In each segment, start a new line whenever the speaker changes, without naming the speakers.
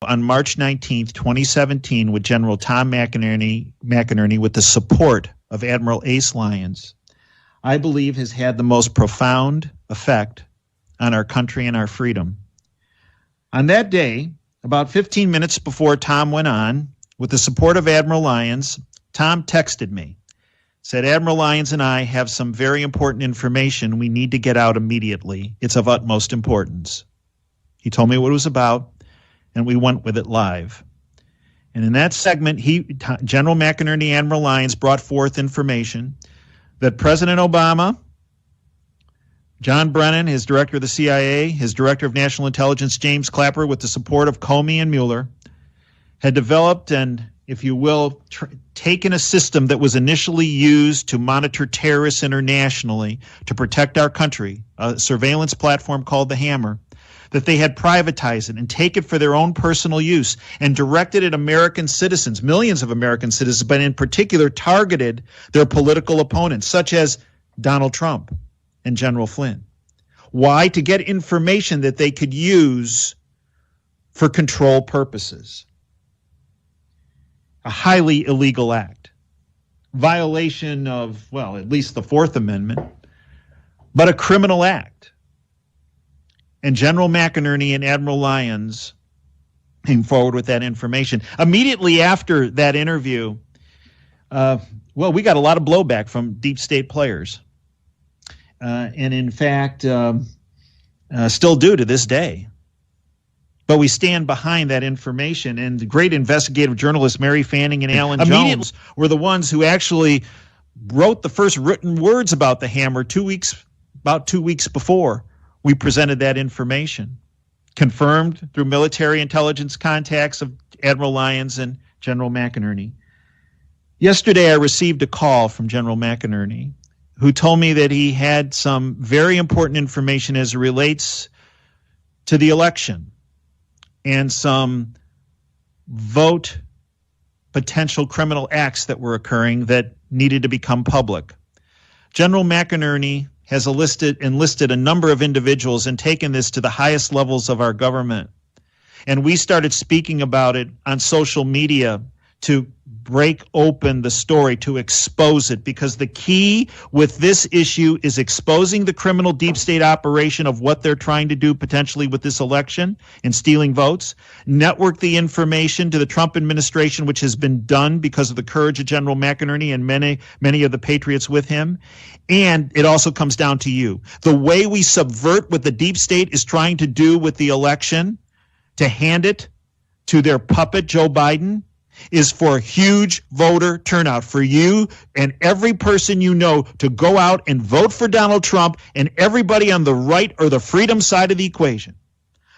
on March 19th, 2017, with General Tom McInerney with the support of Admiral Ace Lyons, I believe has had the most profound effect on our country and our freedom. On that day, about 15 minutes before Tom went on, with the support of Admiral Lyons, Tom texted me, said, Admiral Lyons and I have some very important information we need to get out immediately. It's of utmost importance. He told me what it was about, and we went with it live. And in that segment, General McInerney, Admiral Lyons brought forth information that President Obama, John Brennan, his director of the CIA, his director of national intelligence, James Clapper, with the support of Comey and Mueller, had developed and, if you will, taken a system that was initially used to monitor terrorists internationally to protect our country, a surveillance platform called the Hammer, that they had privatized it and take it for their own personal use and directed at American citizens, millions of American citizens, but in particular targeted their political opponents, such as Donald Trump and General Flynn. Why? To get information that they could use for control purposes. A highly illegal act. Violation of, well, at least the Fourth Amendment, but a criminal act. And General McInerney and Admiral Lyons came forward with that information. Immediately after that interview, we got a lot of blowback from deep state players. And in fact, still do to this day. But we stand behind that information. And the great investigative journalists Mary Fanning and Alan Jones were the ones who actually wrote the first written words about the Hammer about 2 weeks before we presented that information, confirmed through military intelligence contacts of Admiral Lyons and General McInerney. Yesterday, I received a call from General McInerney, who told me that he had some very important information as it relates to the election and some vote potential criminal acts that were occurring that needed to become public. General McInerney has enlisted a number of individuals and taken this to the highest levels of our government. And we started speaking about it on social media to break open the story, to expose it, because the key with this issue is exposing the criminal deep state operation of what they're trying to do potentially with this election and stealing votes, network the information to the Trump administration, which has been done because of the courage of General McInerney and many of the patriots with him. And it also comes down to you. The way we subvert what the deep state is trying to do with the election, to hand it to their puppet, Joe Biden, is for a huge voter turnout, for you and every person you know to go out and vote for Donald Trump and everybody on the right or the freedom side of the equation.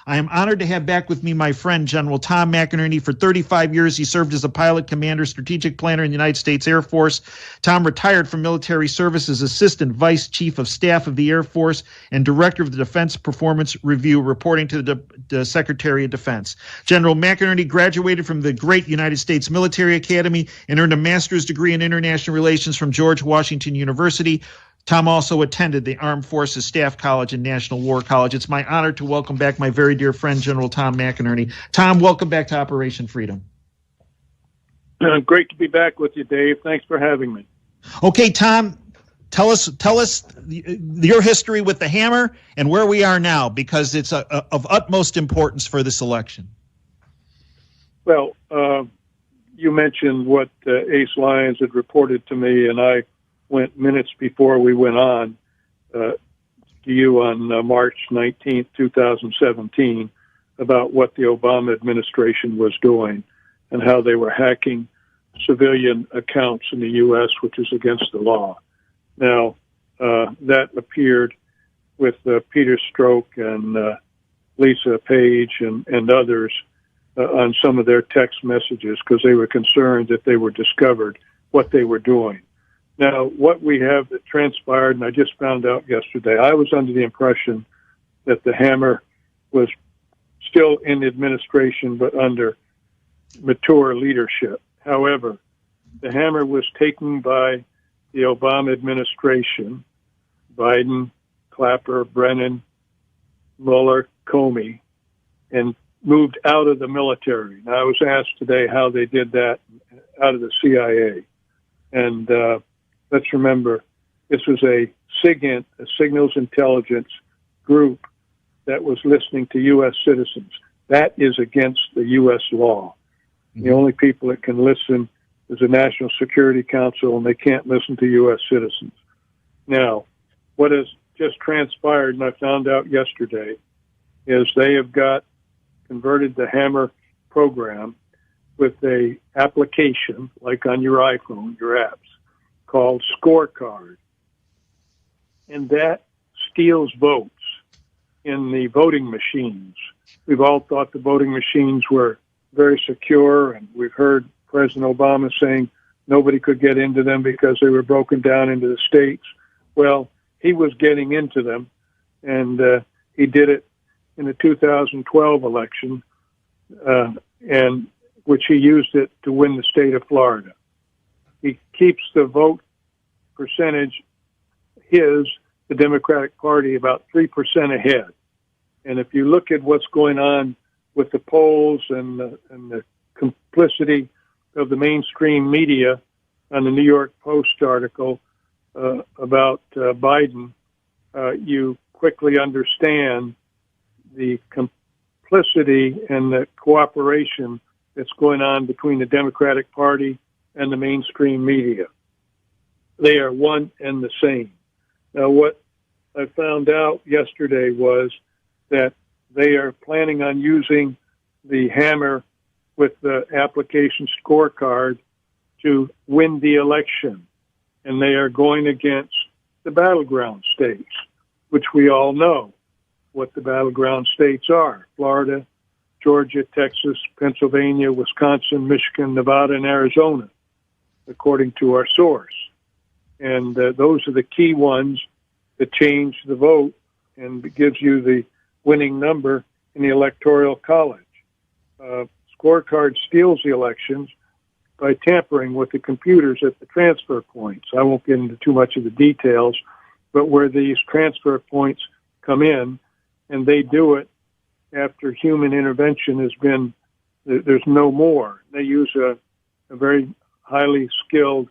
I am honored to have back with me my friend, General Tom McInerney. For 35 years, he served as a pilot, commander, strategic planner in the United States Air Force. Tom retired from military service as Assistant Vice Chief of Staff of the Air Force and Director of the Defense Performance Review, reporting to the Secretary of Defense. General McInerney graduated from the great United States Military Academy and earned a master's degree in international relations from George Washington University. Tom also attended the Armed Forces Staff College and National War College. It's my honor to welcome back my very dear friend, General Tom McInerney. Tom, welcome back to Operation Freedom.
Great to be back with you, Dave. Thanks for having me.
Okay, Tom, tell us your history with the Hammer and where we are now, because it's of utmost importance for this election.
Well, you mentioned what Ace Lyons had reported to me, and I went minutes before we went on to you on March 19th, 2017, about what the Obama administration was doing and how they were hacking civilian accounts in the U.S., which is against the law. Now, that appeared with Peter Strzok and Lisa Page and others on some of their text messages, because they were concerned that they were discovered what they were doing. Now, what we have that transpired, and I just found out yesterday, I was under the impression that the Hammer was still in the administration, but under mature leadership. However, the Hammer was taken by the Obama administration, Biden, Clapper, Brennan, Mueller, Comey, and moved out of the military. Now, I was asked today how they did that out of the CIA. And let's remember, this was a SIGINT, a signals intelligence group that was listening to U.S. citizens. That is against the U.S. law. The only people that can listen is the National Security Council, and they can't listen to U.S. citizens. Now, what has just transpired, and I found out yesterday, is they have converted the Hammer program with a application, like on your iPhone, your apps, called Scorecard. And that steals votes in the voting machines. We've all thought the voting machines were very secure, and we've heard President Obama saying nobody could get into them because they were broken down into the states. Well, he was getting into them, and he did it in the 2012 election, and which he used it to win the state of Florida. He keeps the vote percentage, the Democratic Party, about 3% ahead. And if you look at what's going on with the polls and the complicity of the mainstream media on the New York Post article about Biden, you quickly understand the complicity and the cooperation that's going on between the Democratic Party and the mainstream media. They are one and the same. Now, what I found out yesterday was that they are planning on using the Hammer with the application Scorecard to win the election. And they are going against the battleground states, which we all know what the battleground states are: Florida, Georgia, Texas, Pennsylvania, Wisconsin, Michigan, Nevada, and Arizona, according to our source. And those are the key ones that change the vote and gives you the winning number in the Electoral College. Scorecard steals the elections by tampering with the computers at the transfer points. I won't get into too much of the details, but where these transfer points come in, and they do it after human intervention has been, there's no more. They use a very highly skilled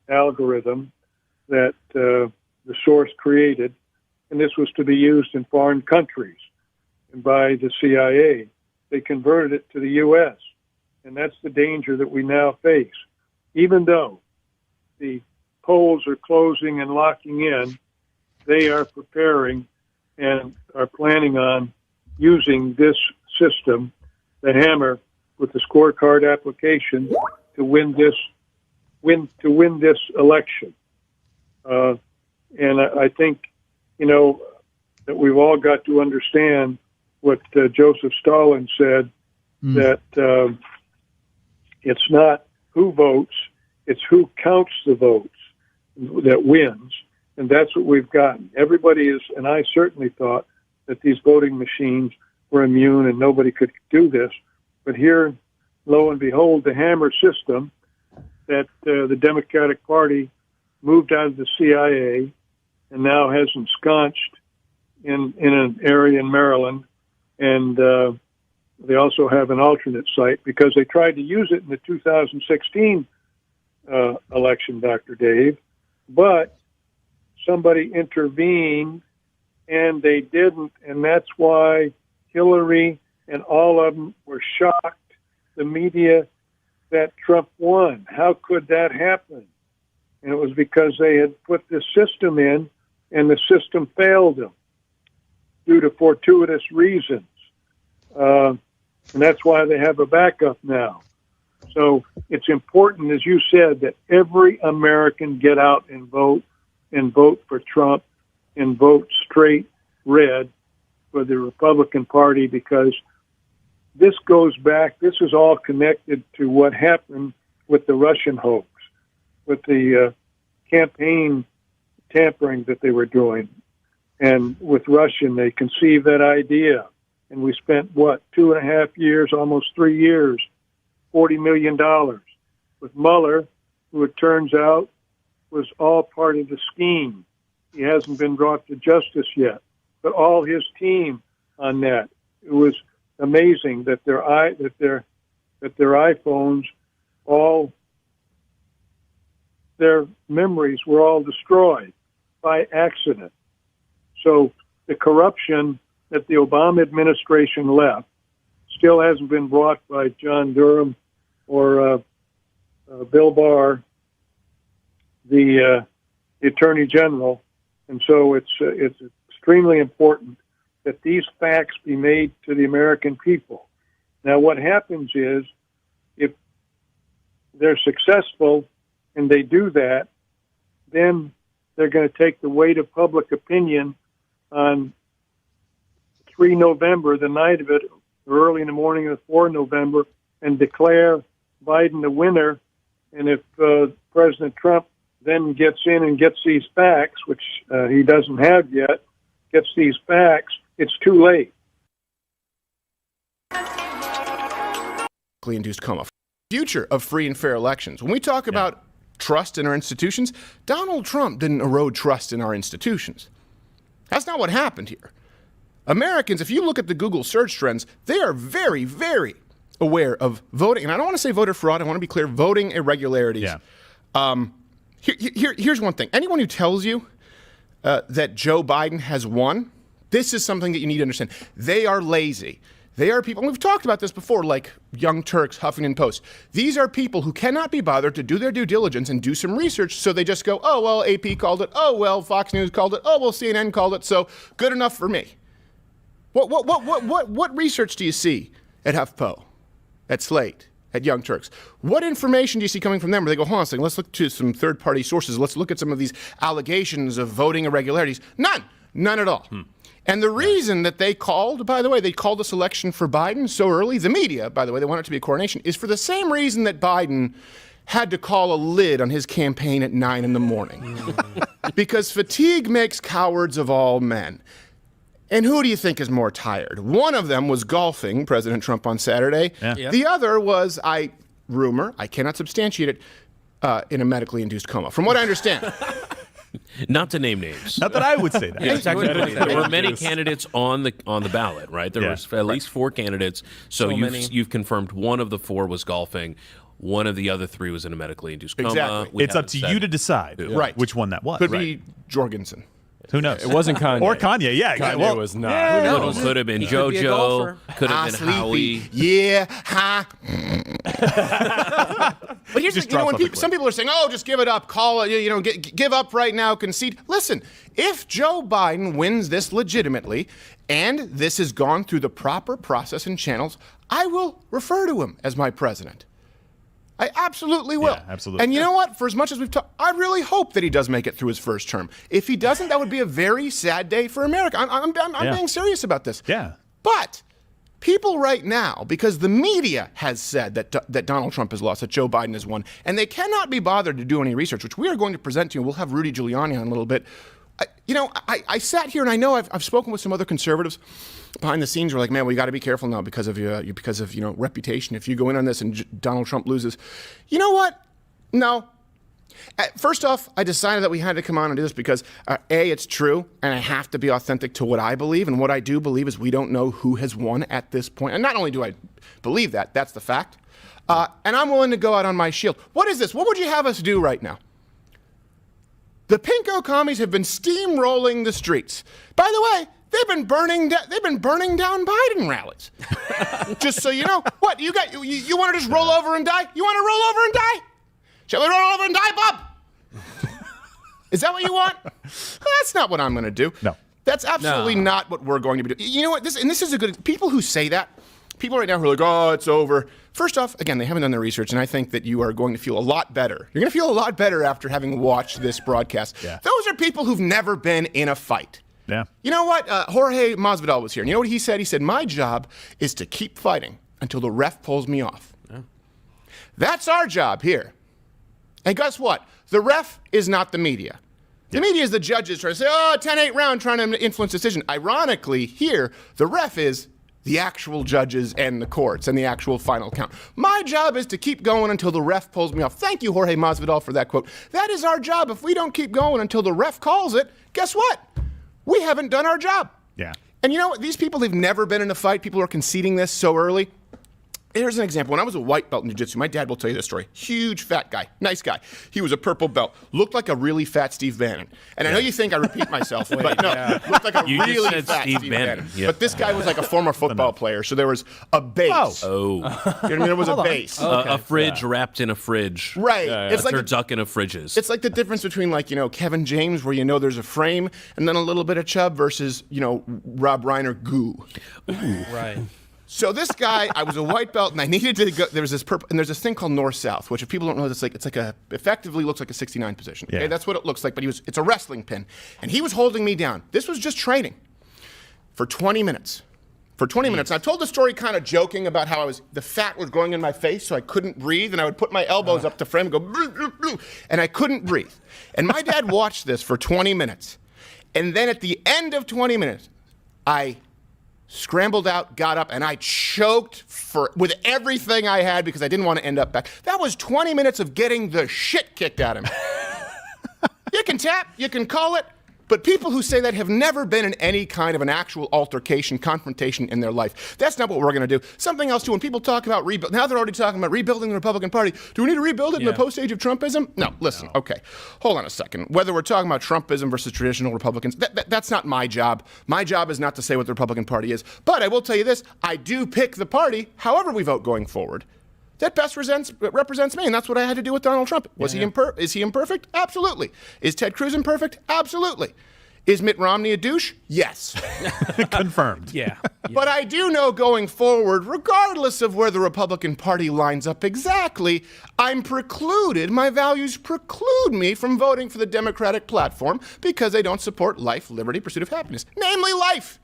algorithm that the source created, and this was to be used in foreign countries. And by the CIA, they converted it to the U.S., and that's the danger that we now face. Even though the polls are closing and locking in, they are preparing and are planning on using this system, the Hammer, with the Scorecard application to win this election. And I think, that we've all got to understand what Joseph Stalin said, that it's not who votes, it's who counts the votes that wins. And that's what we've gotten. Everybody is, and I certainly thought that these voting machines were immune and nobody could do this. But here, lo and behold, the Hammer system that the Democratic Party moved out of the CIA and now has ensconced in an area in Maryland. And they also have an alternate site because they tried to use it in the 2016 election, Dr. Dave, but somebody intervened and they didn't. And that's why Hillary and all of them were shocked, the media, that Trump won. How could that happen? And it was because they had put this system in and the system failed them due to fortuitous reasons. And that's why they have a backup now. So it's important, as you said, that every American get out and vote for Trump and vote straight red for the Republican Party, because this goes back, this is all connected to what happened with the Russian hoax, with the campaign tampering that they were doing. And with Russian, they conceived that idea. And we spent, 2.5 years, almost 3 years, $40 million with Mueller, who it turns out was all part of the scheme. He hasn't been brought to justice yet, but all his team on that. It was amazing that their iPhones, all their memories were all destroyed by accident. So the corruption that the Obama administration left still hasn't been brought by John Durham or Bill Barr, the Attorney General, and so it's extremely important that these facts be made to the American people. Now, what happens is, if they're successful and they do that, then they're going to take the weight of public opinion on 3 November, the night of it, or early in the morning of 4 November, and declare Biden the winner. And if President Trump then gets in and gets these facts, which he doesn't have yet, gets these facts, it's too late.
Induced coma. Future of free and fair elections. When we talk about trust in our institutions, Donald Trump didn't erode trust in our institutions. That's not what happened here. Americans, if you look at the Google search trends, they are very, very aware of voting. And I don't want to say voter fraud. I want to be clear, voting irregularities. Yeah. Here's one thing. Anyone who tells you that Joe Biden has won, this is something that you need to understand. They are lazy. They are people, and we've talked about this before, like Young Turks, Huffington Post. These are people who cannot be bothered to do their due diligence and do some research, so they just go, oh, well, AP called it. Oh, well, Fox News called it. Oh, well, CNN called it, so good enough for me. What research do you see at HuffPo, at Slate, at Young Turks? What information do you see coming from them where they go, hold on a second, let's look to some third-party sources. Let's look at some of these allegations of voting irregularities. None at all. And the reason that they called, by the way, they called this election for Biden so early, the media, by the way, they want it to be a coronation, is for the same reason that Biden had to call a lid on his campaign at 9 in the morning. Because fatigue makes cowards of all men. And who do you think is more tired? One of them was golfing, President Trump, on Saturday. Yeah. The other was, I cannot substantiate it, in a medically induced coma, from what I understand.
Not to name names.
Not that I would say that.
Yeah, there were many candidates on the ballot, right? There was at least 4 candidates. So you've confirmed one of the 4 was golfing. One of the other 3 was in a medically induced coma.
Exactly. It's up to you to decide which one that was.
Could be Jorgensen.
Who knows?
It wasn't Kanye.
Or Kanye, yeah.
Kanye was not.
Yeah,
who knows? Could have been JoJo. Could have been Howie.
Yeah, But here's the thing, when some people are saying, oh, just give it up, call it, give up right now, concede. Listen, if Joe Biden wins this legitimately, and this has gone through the proper process and channels, I will refer to him as my president. I absolutely will.
Yeah, absolutely.
And you know what? For as much as we've talked, I really hope that he does make it through his first term. If he doesn't, that would be a very sad day for America. I'm being serious about this.
Yeah.
But people right now, because the media has said that Donald Trump has lost, that Joe Biden has won, and they cannot be bothered to do any research, which we are going to present to you. We'll have Rudy Giuliani on a little bit. I sat here, and I know I've spoken with some other conservatives behind the scenes. We're like, man, we got to be careful now because of reputation. If you go in on this and Donald Trump loses, you know what? No. First off, I decided that we had to come on and do this because A, it's true, and I have to be authentic to what I believe, and what I do believe is we don't know who has won at this point. And not only do I believe that, that's the fact. And I'm willing to go out on my shield. What is this? What would you have us do right now? The pinko commies have been steamrolling the streets. By the way, they've been burning down Biden rallies. Just so you know, what you want to just roll over and die? You want to roll over and die? Shall we roll over and die, Bob? Is that what you want? Well, that's not what I'm going to do.
No,
that's absolutely not what we're going to be doing. You know what? This is a good. People who say that, people right now who are like, oh, it's over. First off, again, they haven't done their research, and I think that you are going to feel a lot better. You're going to feel a lot better after having watched this broadcast.
Yeah.
Those are people who've never been in a fight.
Yeah.
You know what? Jorge Masvidal was here, and you know what he said? He said, my job is to keep fighting until the ref pulls me off. Yeah. That's our job here. And guess what? The ref is not the media. The media is the judges trying to say, 10-8 round, trying to influence decision. Ironically, here, the ref is the actual judges and the courts and the actual final count. My job is to keep going until the ref pulls me off. Thank you, Jorge Masvidal, for that quote. That is our job. If we don't keep going until the ref calls it, guess what? We haven't done our job.
Yeah.
And you know what? These people, they've never been in a fight. People are conceding this so early. Here's an example. When I was a white belt in jiu-jitsu, my dad will tell you this story. Huge, fat guy. Nice guy. He was a purple belt. Looked like a really fat Steve Bannon. And I know you think I repeat myself, but no. Looked like a really fat Steve Bannon.
Yep.
But this guy was like a former football player, so there was a base.
Oh.
You know what I mean? There was a base.
A fridge wrapped in a fridge.
Right.
It's like a duck in a fridges.
It's like the difference between, like, you know, Kevin James, where you know there's a frame, and then a little bit of chub, versus, you know, Rob Reiner goo.
Ooh.
Right.
So this guy, I was a white belt, and I needed to go. There was this purple, and there's this thing called north-south, which if people don't know, it's like effectively looks like a 69 position. Okay, that's what it looks like. But it's a wrestling pin, and he was holding me down. This was just training for 20 minutes. For 20 minutes, and I've told the story kind of joking about how the fat was growing in my face, so I couldn't breathe, and I would put my elbows up to frame and go, blue, blue, blue, and I couldn't breathe. And my dad watched this for 20 minutes, and then at the end of 20 minutes, I scrambled out, got up, and I choked with everything I had because I didn't want to end up back. That was 20 minutes of getting the shit kicked out of me. You can tap, you can call it, but people who say that have never been in any kind of an actual altercation, confrontation in their life. That's not what we're going to do. Something else, too, when people talk about now they're already talking about rebuilding the Republican Party. Do we need to rebuild it in the post-age of Trumpism? No, listen, okay. Hold on a second. Whether we're talking about Trumpism versus traditional Republicans, that's not my job. My job is not to say what the Republican Party is. But I will tell you this, I do pick the party, however we vote going forward, that best represents me, and that's what I had to do with Donald Trump. Is he imperfect? Absolutely. Is Ted Cruz imperfect? Absolutely. Is Mitt Romney a douche? Yes.
Confirmed.
Yeah.
But I do know going forward, regardless of where the Republican Party lines up exactly, my values preclude me from voting for the Democratic platform because they don't support life, liberty, pursuit of happiness. Namely life.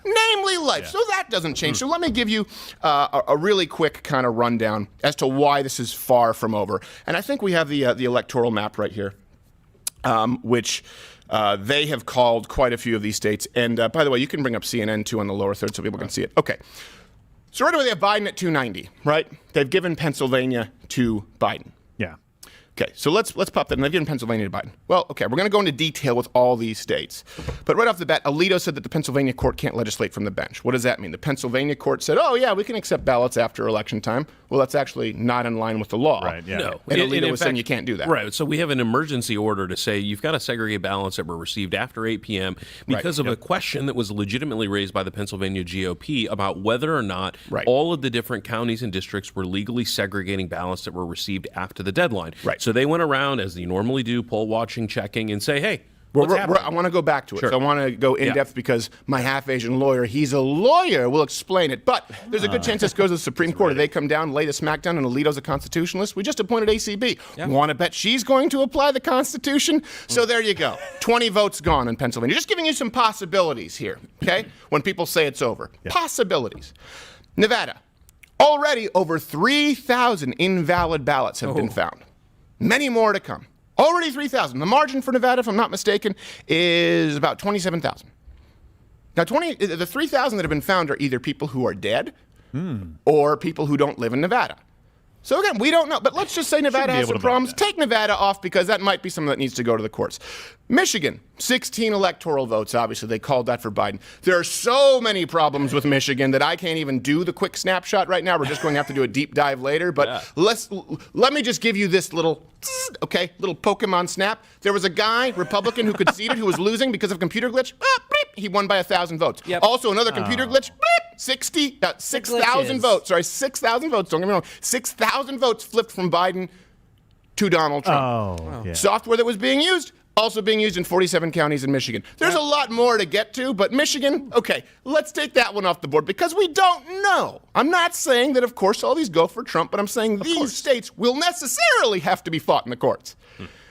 Yeah. So that doesn't change. So let me give you a really quick kind of rundown as to why this is far from over. And I think we have the electoral map right here, which they have called quite a few of these states. And by the way, you can bring up CNN too on the lower third so people can see it. Okay. So right away they have Biden at 290, right? They've given Pennsylvania to Biden.
Yeah.
Okay, so let's pop that. And they've given Pennsylvania to Biden. Well, okay, we're going to go into detail with all these states. But right off the bat, Alito said that the Pennsylvania court can't legislate from the bench. What does that mean? The Pennsylvania court said, oh, yeah, we can accept ballots after election time. Well, that's actually not in line with the law.
Right, yeah.
No.
And Alito was saying you can't do that.
Right, so we have an emergency order to say you've got to segregate ballots that were received after 8 p.m. because of a question that was legitimately raised by the Pennsylvania GOP about whether or not all of the different counties and districts were legally segregating ballots that were received after the deadline.
Right.
So they went around, as they normally do, poll watching, checking, and say, hey, what's happening?
I want to go back to it.
Sure.
So I want to go in depth because my half-Asian lawyer, he's a lawyer, will explain it. But there's a good chance this goes to the Supreme Court. If they come down, lay the smackdown, and Alito's a constitutionalist. We just appointed ACB. Want to bet she's going to apply the Constitution? So there you go. 20 votes gone in Pennsylvania. Just giving you some possibilities here, okay? When people say it's over. Possibilities. Nevada. Already over 3,000 invalid ballots have been found. Many more to come. Already 3,000. The margin for Nevada, if I'm not mistaken, is about 27,000. Now, the 3,000 that have been found are either people who are dead or people who don't live in Nevada. So again, we don't know. But let's just say Nevada has some problems. Take Nevada off because that might be something that needs to go to the courts. Michigan, 16 electoral votes. Obviously, they called that for Biden. There are so many problems with Michigan that I can't even do the quick snapshot right now. We're just going to have to do a deep dive later. But let me just give you this little Pokemon snap. There was a guy, Republican, who conceded, who was losing because of computer glitch. He won by 1,000 votes. Also, another computer glitch. 6,000 votes. Sorry, 6,000 votes. Don't get me wrong. 6,000 votes flipped from Biden to Donald Trump. Software that was being used, also being used in 47 counties in Michigan. There's a lot more to get to, but Michigan, okay, let's take that one off the board because we don't know. I'm not saying that, of course, all these go for Trump, but I'm saying these states will necessarily have to be fought in the courts.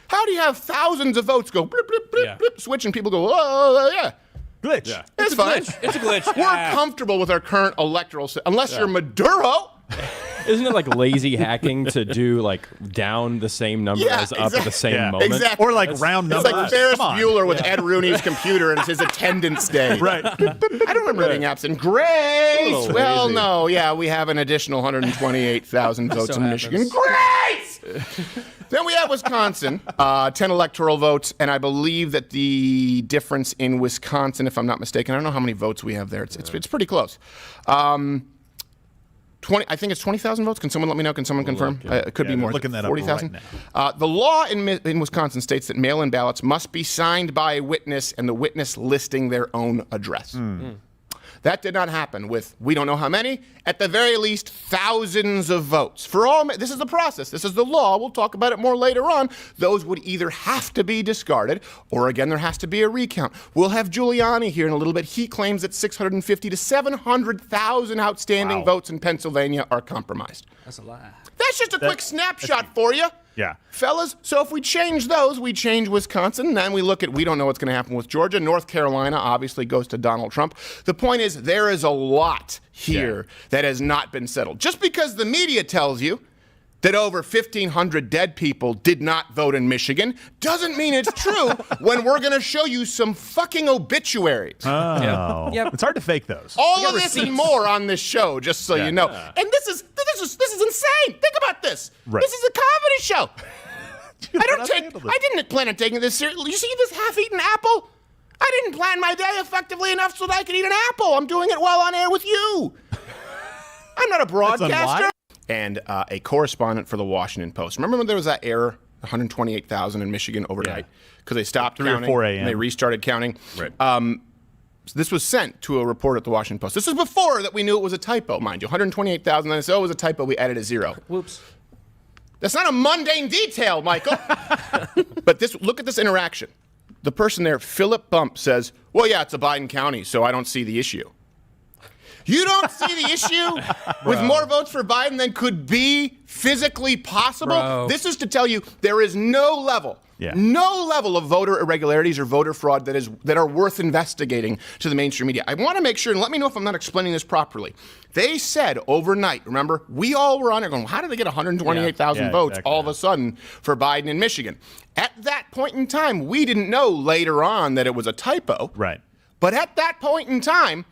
How do you have thousands of votes go blip, blip, blip, blip, switch, and people go, oh, yeah.
Glitch.
Yeah. It's fine.
It's a glitch.
We're comfortable with our current electoral system, unless you're Maduro.
Isn't it like lazy hacking to do like down the same number as up at the same moment?
Exactly.
Or like round numbers.
It's like Ferris Bueller with Ed Rooney's computer and his attendance day.
Right.
I don't remember being absent. Grace! Well, no. Yeah, we have an additional 128,000 votes in Michigan. Grace! Then we have Wisconsin, 10 electoral votes, and I believe that the difference in Wisconsin, if I'm not mistaken, I don't know how many votes we have there. It's pretty close. 20. I think it's 20,000 votes. Can someone let me know? Can someone confirm? It could be more.
Looking that up
40,000.
right now.
The law in Wisconsin states that mail-in ballots must be signed by a witness, and the witness listing their own address. That did not happen with, we don't know how many, at the very least, thousands of votes. This is the process. This is the law. We'll talk about it more later on. Those would either have to be discarded, or again, there has to be a recount. We'll have Giuliani here in a little bit. He claims that 650 to 700,000 outstanding votes in Pennsylvania are compromised.
That's a lie.
That's just a quick snapshot for you.
Yeah.
Fellas, so if we change those, we change Wisconsin, then we look at, we don't know what's going to happen with Georgia. North Carolina obviously goes to Donald Trump. The point is, there is a lot here that has not been settled. Just because the media tells you that over 1,500 dead people did not vote in Michigan doesn't mean it's true when we're going to show you some fucking obituaries.
Oh.
Yep.
It's hard to fake those.
All of this and more on this show, just so you know. And this is insane. Think about this.
Right.
This is a comedy show.
Dude,
I didn't plan on taking this seriously. You see this half-eaten apple? I didn't plan my day effectively enough so that I could eat an apple. I'm doing it while on air with you. I'm not a broadcaster. And a correspondent for the Washington Post. Remember when there was that error, 128,000 in Michigan overnight, because they stopped
3 or
counting
4 a.m.
and they restarted counting?
Right.
So this was sent to a reporter at the Washington Post. This was before that we knew it was a typo, mind you. 128,000. Then they said, oh, it was a typo. We added a 0.
Whoops.
That's not a mundane detail, Michael. But look at this interaction. The person there, Philip Bump, says, well, yeah, it's a Biden county, so I don't see the issue. You don't see the issue with more votes for Biden than could be physically possible?
Bro.
This is to tell you there is no level of voter irregularities or voter fraud that are worth investigating to the mainstream media. I want to make sure, and let me know if I'm not explaining this properly. They said overnight, remember, we all were on there going, how did they get 128,000 votes all of a sudden for Biden in Michigan? At that point in time, we didn't know later on that it was a typo.
Right.
But at that point in time,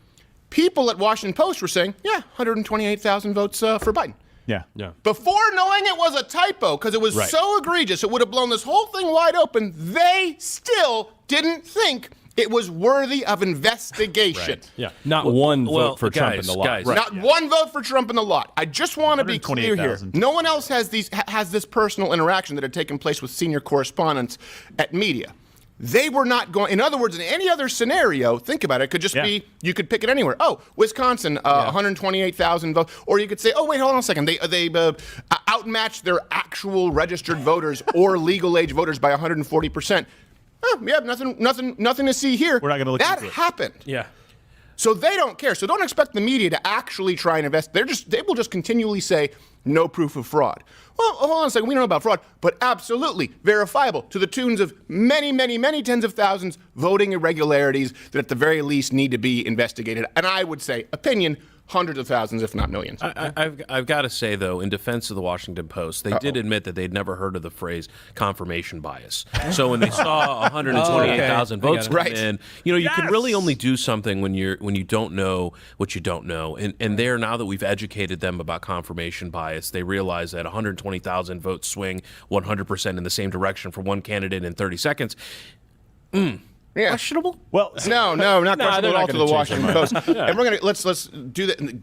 people at Washington Post were saying, yeah, 128,000 votes for Biden.
Yeah.
Before knowing it was a typo, because it was so egregious, it would have blown this whole thing wide open, they still didn't think it was worthy of investigation.
Right. Yeah. Not one vote for Trump in the lot.
Guys,
Not one vote for Trump in the lot. I just want to be clear here. No one else has this personal interaction that had taken place with senior correspondents at media. They were not going. In other words, in any other scenario, think about it. It could just be, you could pick it anywhere. Oh, Wisconsin, 128,000 votes. Or you could say, oh, wait, hold on a second. They outmatched their actual registered voters or legal age voters by 140%. Oh, we have nothing to see here.
We're not going to look
that
into it.
happened.
Yeah.
So they don't care. So don't expect the media to actually try and invest. They will just continually say, no proof of fraud. Well, hold on a second. We don't know about fraud, but absolutely verifiable to the tunes of many, many, many tens of thousands voting irregularities that at the very least need to be investigated. And I would say, opinion, hundreds of thousands, if not millions.
I've got to say, though, in defense of the Washington Post, they did admit that they'd never heard of the phrase confirmation bias. So when they saw 128,000 votes come in, you can really only do something when you don't know what you don't know. And there, now that we've educated them about confirmation bias, they realize that 120,000 votes swing 100% in the same direction for one candidate in 30 seconds.
Questionable?
Well,
no, not questionable at all to the Washington Post.
Yeah.
And we're gonna let's do that.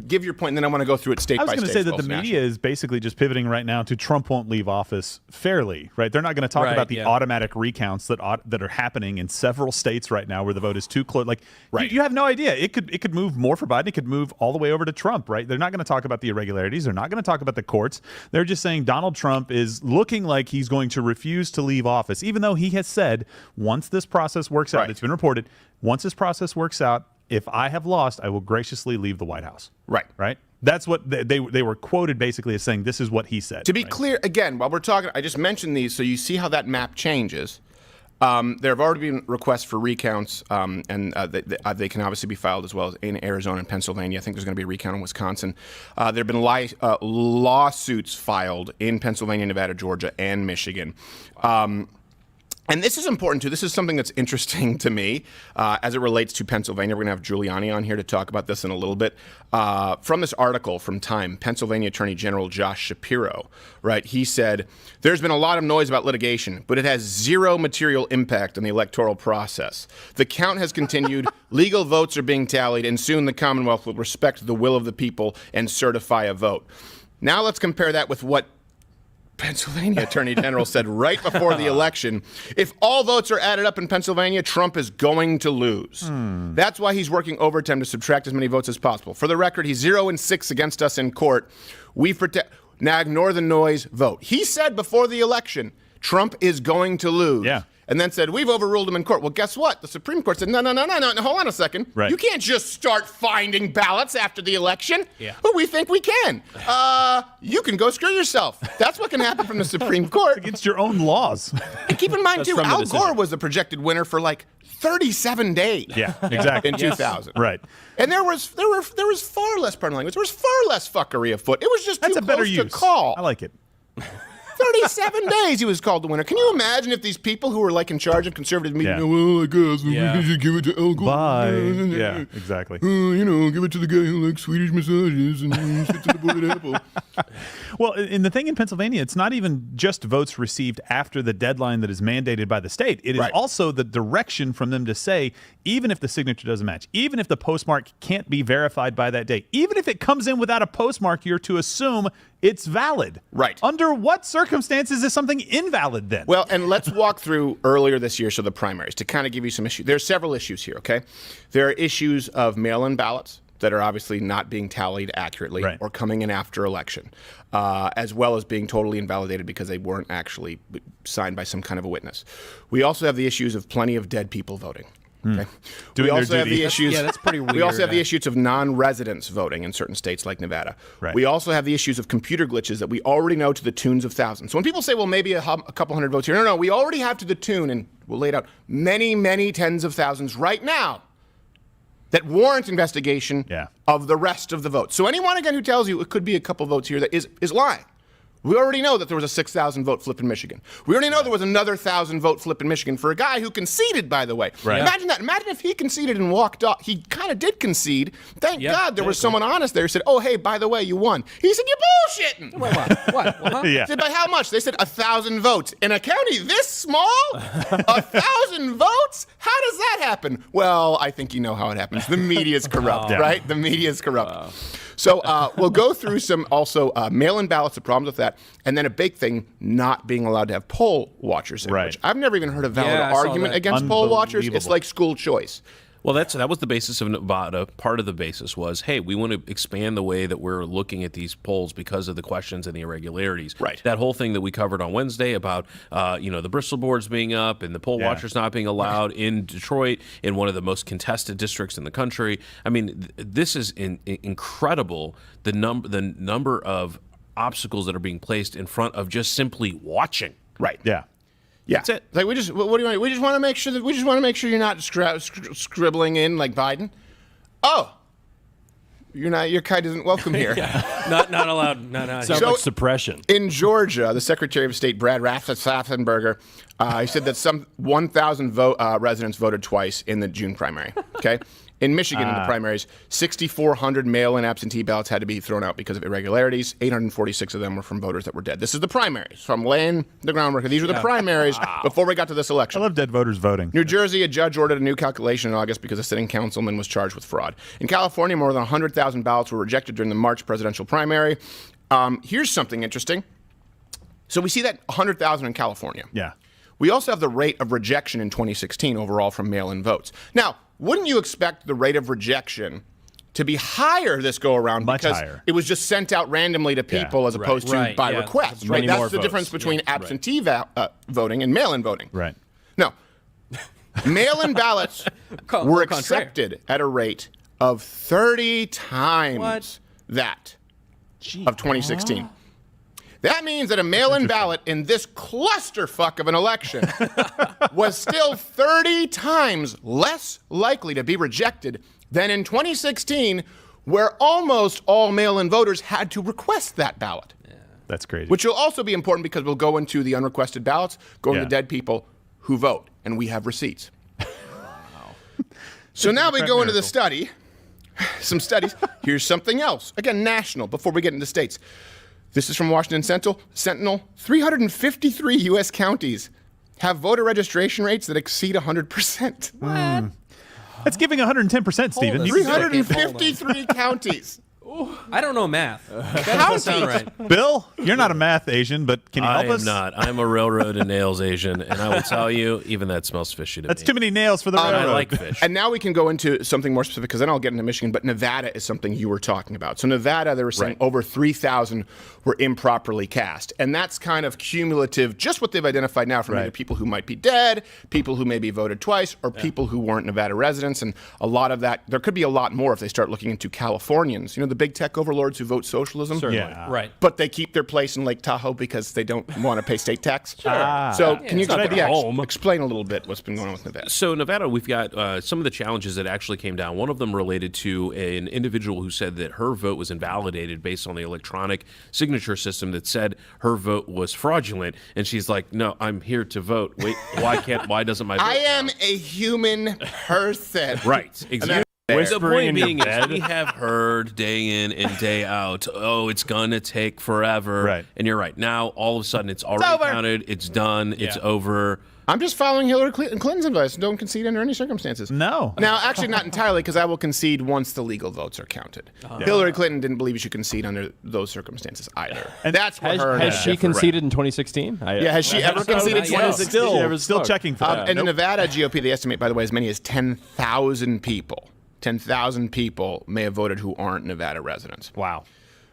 Give your point, and then I want to go through it state by state.
I was going to say that the media is basically just pivoting right now to Trump won't leave office fairly, right? They're not going to talk about the automatic recounts that are happening in several states right now where the vote is too close. Like, you have no idea. It could move more for Biden. It could move all the way over to Trump, right? They're not going to talk about the irregularities. They're not going to talk about the courts. They're just saying Donald Trump is looking like he's going to refuse to leave office, even though he has said once this process works out, it's been reported, once this process works out, if I have lost, I will graciously leave the White House. Right? That's what they were quoted basically as saying this is what he said.
To be clear, again, while we're talking, I just mentioned these so you see how that map changes. There have already been requests for recounts, and they can obviously be filed as well as in Arizona and Pennsylvania. I think there's going to be a recount in Wisconsin. There have been lawsuits filed in Pennsylvania, Nevada, Georgia, and Michigan. And this is important, too. This is something that's interesting to me as it relates to Pennsylvania. We're going to have Giuliani on here to talk about this in a little bit. From this article from Time, Pennsylvania Attorney General Josh Shapiro, right, he said, there's been a lot of noise about litigation, but it has zero material impact on the electoral process. The count has continued, legal votes are being tallied, and soon the Commonwealth will respect the will of the people and certify a vote. Now let's compare that with what Pennsylvania Attorney General said right before the election. If all votes are added up in Pennsylvania, Trump is going to lose. That's why he's working overtime to subtract as many votes as possible. For the record, he's 0-6 against us in court. Now ignore the noise, vote. He said before the election, Trump is going to lose.
Yeah.
And then said, we've overruled him in court. Well, guess what? The Supreme Court said, no, hold on a second.
Right.
You can't just start finding ballots after the election.
Yeah.
Well, we think we can. You can go screw yourself. That's what can happen from the Supreme Court.
Against your own laws.
And keep in mind,
That's
too,
from the
Al
decision.
Gore was the projected winner for like 37 days.
Yeah, exactly.
In 2000.
Right.
And there was far less, pardon language, there was far less fuckery afoot. It was just
That's
too
a better
close to
use.
call.
I like it.
37 days he was called the winner. Can you imagine if these people who were like in charge of conservative media,
Yeah.
well, I guess
Yeah.
we should give it to Al Gore.
Bye. Yeah, exactly.
Give it to the guy who likes Swedish massages and sits at the boiled apple.
Well, and the thing in Pennsylvania, it's not even just votes received after the deadline that is mandated by the state. It is
Right.
also the direction from them to say, even if the signature doesn't match, even if the postmark can't be verified by that date, even if it comes in without a postmark, you're to assume it's valid.
Right.
Under what circumstances is something invalid then?
Well, and let's walk through earlier this year, so the primaries, to kind of give you some issues. There's several issues here, okay? There are issues of mail-in ballots that are obviously not being tallied accurately
Right.
or coming in after election, as well as being totally invalidated because they weren't actually signed by some kind of a witness. We also have the issues of plenty of dead people voting. Okay.
Doing
we
their
also have
duty.
the issues.
Yeah, that's pretty
We also
weird.
have the issues of non-residents voting in certain states like Nevada.
Right.
We also have the issues of computer glitches that we already know to the tunes of thousands. So when people say, well, maybe a couple hundred votes here, no, we already have to the tune, and we'll lay it out, many, many tens of thousands right now that warrant investigation
Yeah.
of the rest of the votes. So anyone, again, who tells you it could be a couple votes here that is lying. We already know that there was a 6,000 vote flip in Michigan. We already know there was another 1,000 vote flip in Michigan for a guy who conceded, by the way.
Right.
Imagine that. Imagine if he conceded and walked off. He kind of did concede. Thank
Yeah,
God there was
yeah,
someone honest there who said, oh, hey, by the way, you won. He said, you're bullshitting.
What? Huh?
Yeah.
Said, by how much? They said 1,000 votes. In a county this small? 1,000 votes? How does that happen? Well, I think you know how it happens. The media is corrupt, right? The media is corrupt. So we'll go through some also mail-in ballots, the problems with that, and then a big thing, not being allowed to have poll watchers in,
Right.
which I've never even heard a valid
Yeah, I saw
argument
that.
against poll watchers. It's
Unbelievable.
like school choice.
Well, that was the basis of Nevada. Part of the basis was, hey, we want to expand the way that we're looking at these polls because of the questions and the irregularities.
Right.
That whole thing that we covered on Wednesday about, the Bristol boards being up and the poll
Yeah.
watchers not being allowed in Detroit, in one of the most contested districts in the country. I mean, this is incredible. The number of obstacles that are being placed in front of just simply watching.
Right.
Yeah.
Yeah.
That's it.
Like what do you want? We just want to make sure you're not scribbling in like Biden. Oh, you're not. Your kite isn't welcome here.
Not allowed. Not
Sounds
So-
like suppression.
In Georgia, the Secretary of State Brad Raffensperger, he said that some 1,000 residents voted twice in the June primary. Okay. In Michigan, in the primaries, 6,400 mail-in absentee ballots had to be thrown out because of irregularities. 846 of them were from voters that were dead. This is the primaries. So I'm laying the groundwork. These were the primaries before we got to this
I
election.
love dead voters voting.
New Jersey, a judge ordered a new calculation in August because a sitting councilman was charged with fraud. In California, more than 100,000 ballots were rejected during the March presidential primary. Here's something interesting. So we see that 100,000 in California.
Yeah.
We also have the rate of rejection in 2016 overall from mail-in votes. Now, wouldn't you expect the rate of rejection to be higher this go around
Much
because
higher.
it was just sent out randomly to people as opposed to
Right,
by
yeah.
request,
Many
right? That's
more
the
votes.
difference between
Yeah,
absentee voting and mail-in voting.
Right.
No. Mail-in ballots were accepted at a rate of 30 times that of 2016. That means that a mail-in ballot in this clusterfuck of an election was still 30 times less likely to be rejected than in 2016, where almost all mail-in voters had to request that ballot.
That's crazy.
Which will also be important because we'll go into the unrequested ballots, go into
Yeah.
dead people. who vote, and we have receipts. So now we go into the study, some studies. Here's something else. Again, national, before we get into states. This is from Washington Sentinel. 353 U.S. counties have voter registration rates that exceed 100%.
What? That's giving 110%, Stephen.
353 counties.
I don't know math. That doesn't sound right.
Bill, you're not a math Asian, but can you help us?
I am not. I'm a railroad and nails Asian, and I will tell you, even that smells fishy to me.
That's too many nails for the railroad.
I like fish.
And now we can go into something more specific, because then I'll get into Michigan, but Nevada is something you were talking about. So Nevada, they were saying over 3,000 were improperly cast. And that's kind of cumulative, just what they've identified now from either people who might be dead, people who maybe voted twice, or people who weren't Nevada residents. And a lot of that, there could be a lot more if they start looking into Californians. You know, the big tech overlords who vote socialism?
Certainly.
Yeah.
Right.
But they keep their place in Lake Tahoe because they don't want to pay state tax. So can you explain a little bit what's been going on with Nevada?
So Nevada, we've got some of the challenges that actually came down. One of them related to an individual who said that her vote was invalidated based on the electronic signature system that said her vote was fraudulent. And she's like, no, I'm here to vote. Wait, why doesn't my vote
I am
count?
a human person.
Right, exactly. The
Whispering in
point
your
being is
bed.
we have heard day in and day out, oh, it's going to take forever.
Right.
And you're right. Now, all of a sudden, it's already counted. It's done. It's over.
I'm just following Hillary Clinton's advice. Don't concede under any circumstances.
No.
Now, actually, not entirely, because I will concede once the legal votes are counted. Hillary Clinton didn't believe you should concede under those circumstances either. And that's what
Has she conceded in 2016?
Yeah, has she ever conceded in 2016?
Still checking for that.
And the Nevada GOP, they estimate, by the way, as many as 10,000 people. 10,000 people may have voted who aren't Nevada residents.
Wow.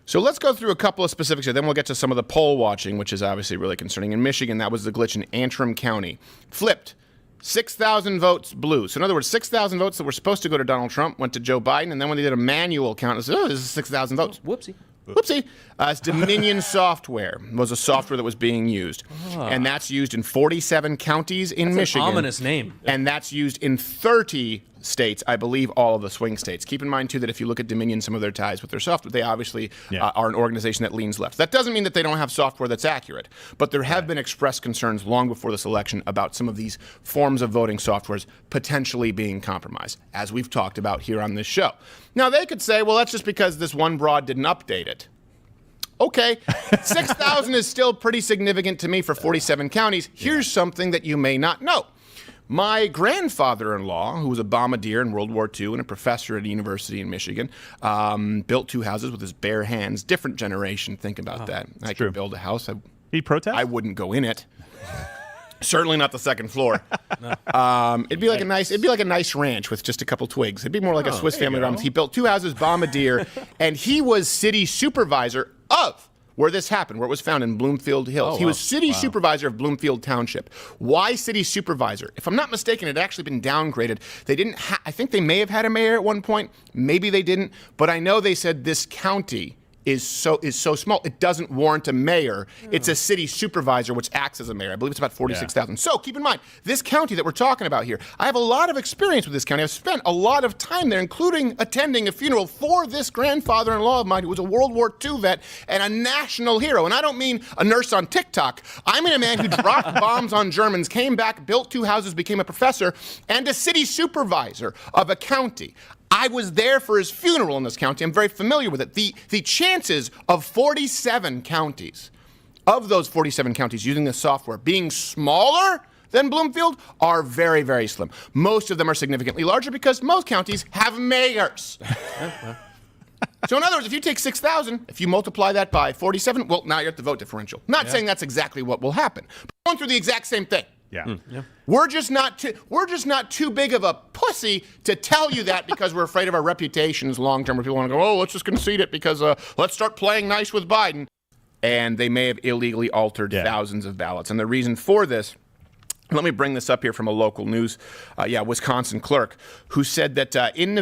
So let's go through a couple of specifics here. Then we'll get to some of the poll watching, which is obviously really concerning. In Michigan, that was the glitch in Antrim County. Flipped. 6,000 votes blue. So in other words, 6,000 votes that were supposed to go to Donald Trump went to Joe Biden. And then when they did a manual count, it said, oh, this is 6,000 votes.
Whoopsie.
Whoopsie. It's Dominion software was a software that was being used. And that's used in 47 counties in Michigan.
An ominous name.
And that's used in 30 states, I believe all of the swing states. Keep in mind, too, that if you look at Dominion, some of their ties with their software, they obviously are an organization that leans left. That doesn't mean that they don't have software that's accurate, but there have been expressed concerns long before this election about some of these forms of voting softwares potentially being compromised, as we've talked about here on this show. Now, they could say, well, that's just because this one broad didn't update it. Okay, 6,000 is still pretty significant to me for 47 counties. Here's something that you may not know. My grandfather-in-law, who was a bombardier in World War II and a professor at a university in Michigan, built 2 houses with his bare hands. Different generation. Think about that. I could build a house.
He protest?
I wouldn't go in it. Certainly not the second floor. It'd be like a nice ranch with just a couple twigs. It'd be more like a Swiss Family Robinson. He built 2 houses, bombardier, and he was city supervisor of where this happened, where it was found in Bloomfield Hills. He was city supervisor of Bloomfield Township. Why city supervisor? If I'm not mistaken, it had actually been downgraded. They didn't. I think they may have had a mayor at one point. Maybe they didn't. But I know they said this county is so small, it doesn't warrant a mayor. It's a city supervisor, which acts as a mayor. I believe it's about 46,000. So keep in mind, this county that we're talking about here, I have a lot of experience with this county. I've spent a lot of time there, including attending a funeral for this grandfather-in-law of mine who was a World War II vet and a national hero. And I don't mean a nurse on TikTok. I mean a man who dropped bombs on Germans, came back, built 2 houses, became a professor, and a city supervisor of a county. I was there for his funeral in this county. I'm very familiar with it. The chances of 47 counties, of those 47 counties using this software being smaller than Bloomfield are very, very slim. Most of them are significantly larger because most counties have mayors. So in other words, if you take 6,000, if you multiply that by 47, well, now you're at the vote differential. Not saying that's exactly what will happen, but going through the exact same thing.
Yeah.
We're just not too big of a pussy to tell you that because we're afraid of our reputations long term. Where people want to go, oh, let's just concede it because let's start playing nice with Biden, and they may have illegally altered thousands of ballots. And the reason for this, let me bring this up here from a local news, Wisconsin clerk who said that in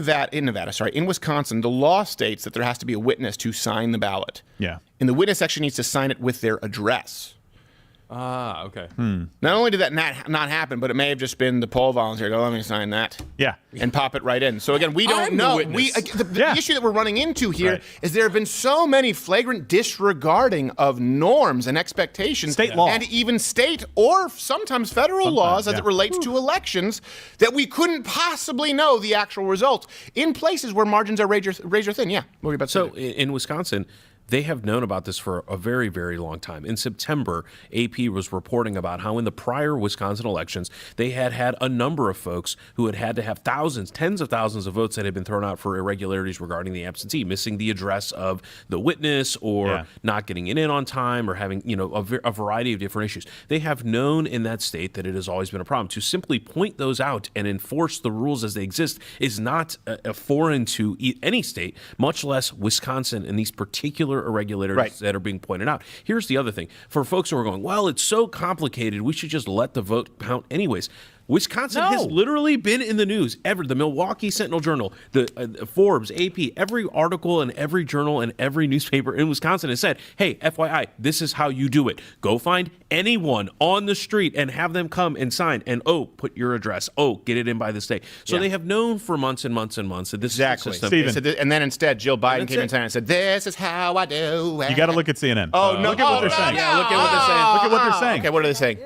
Wisconsin, the law states that there has to be a witness to sign the ballot.
Yeah.
And the witness actually needs to sign it with their address.
Okay.
Not only did that not happen, but it may have just been the poll volunteer. Go, let me sign that.
Yeah.
And pop it right in. So again, we don't know. The issue that we're running into here is there have been so many flagrant disregarding of norms and expectations,
state law,
and even state or sometimes federal laws as it relates to elections, that we couldn't possibly know the actual results in places where margins are razor thin. Yeah. What were you about to say?
So in Wisconsin, they have known about this for a very, very long time. In September, AP was reporting about how in the prior Wisconsin elections, they had a number of folks who had to have thousands, tens of thousands of votes that had been thrown out for irregularities regarding the absentee, missing the address of the witness or not getting it in on time or having, a variety of different issues. They have known in that state that it has always been a problem. To simply point those out and enforce the rules as they exist is not a foreign to any state, much less Wisconsin and these particular irregularities that are being pointed out. Here's the other thing. For folks who are going, well, it's so complicated, we should just let the vote count anyways. Wisconsin has literally been in the news ever. The Milwaukee Sentinel Journal, the Forbes, AP, every article and every journal and every newspaper in Wisconsin has said, hey, FYI, this is how you do it. Go find anyone on the street and have them come and sign. And, put your address. Get it in by the state. So they have known for months and months and months that this is the system.
And then instead, Jill Biden came in and said, this is how I do it.
You got to look at CNN.
Look at what they're saying.
Yeah, look at what they're saying. Look at what they're saying.
Okay, what are they saying?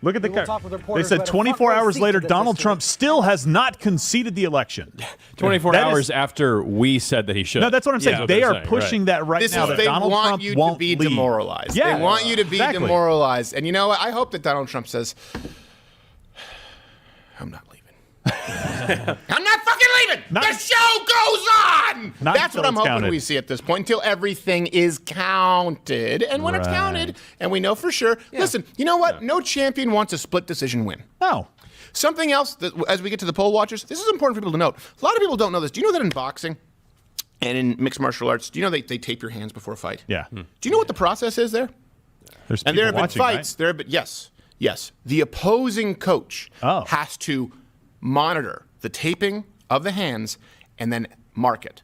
Look at they said 24 hours later, Donald Trump still has not conceded the election.
24 hours after we said that he should.
No, that's what I'm saying. They are pushing that right now.
They
Donald
want
Trump
you
won't
to be
leave.
demoralized.
Yeah,
they want you to be demoralized. And you know what? I hope that Donald Trump says, I'm not leaving. I'm not fucking leaving. The show goes on. That's what I'm hoping we see at this point until everything is counted. And when it's counted, and we know for sure. Listen, you know what? No champion wants a split decision win.
No.
Something else that, as we get to the poll watchers, this is important for people to note. A lot of people don't know this. Do you know that in boxing and in mixed martial arts, do you know they tape your hands before a fight?
Yeah.
Do you know what the process is there?
There's
and there have been fights.
Right?
There have been yes. The opposing coach has to monitor the taping of the hands and then mark it.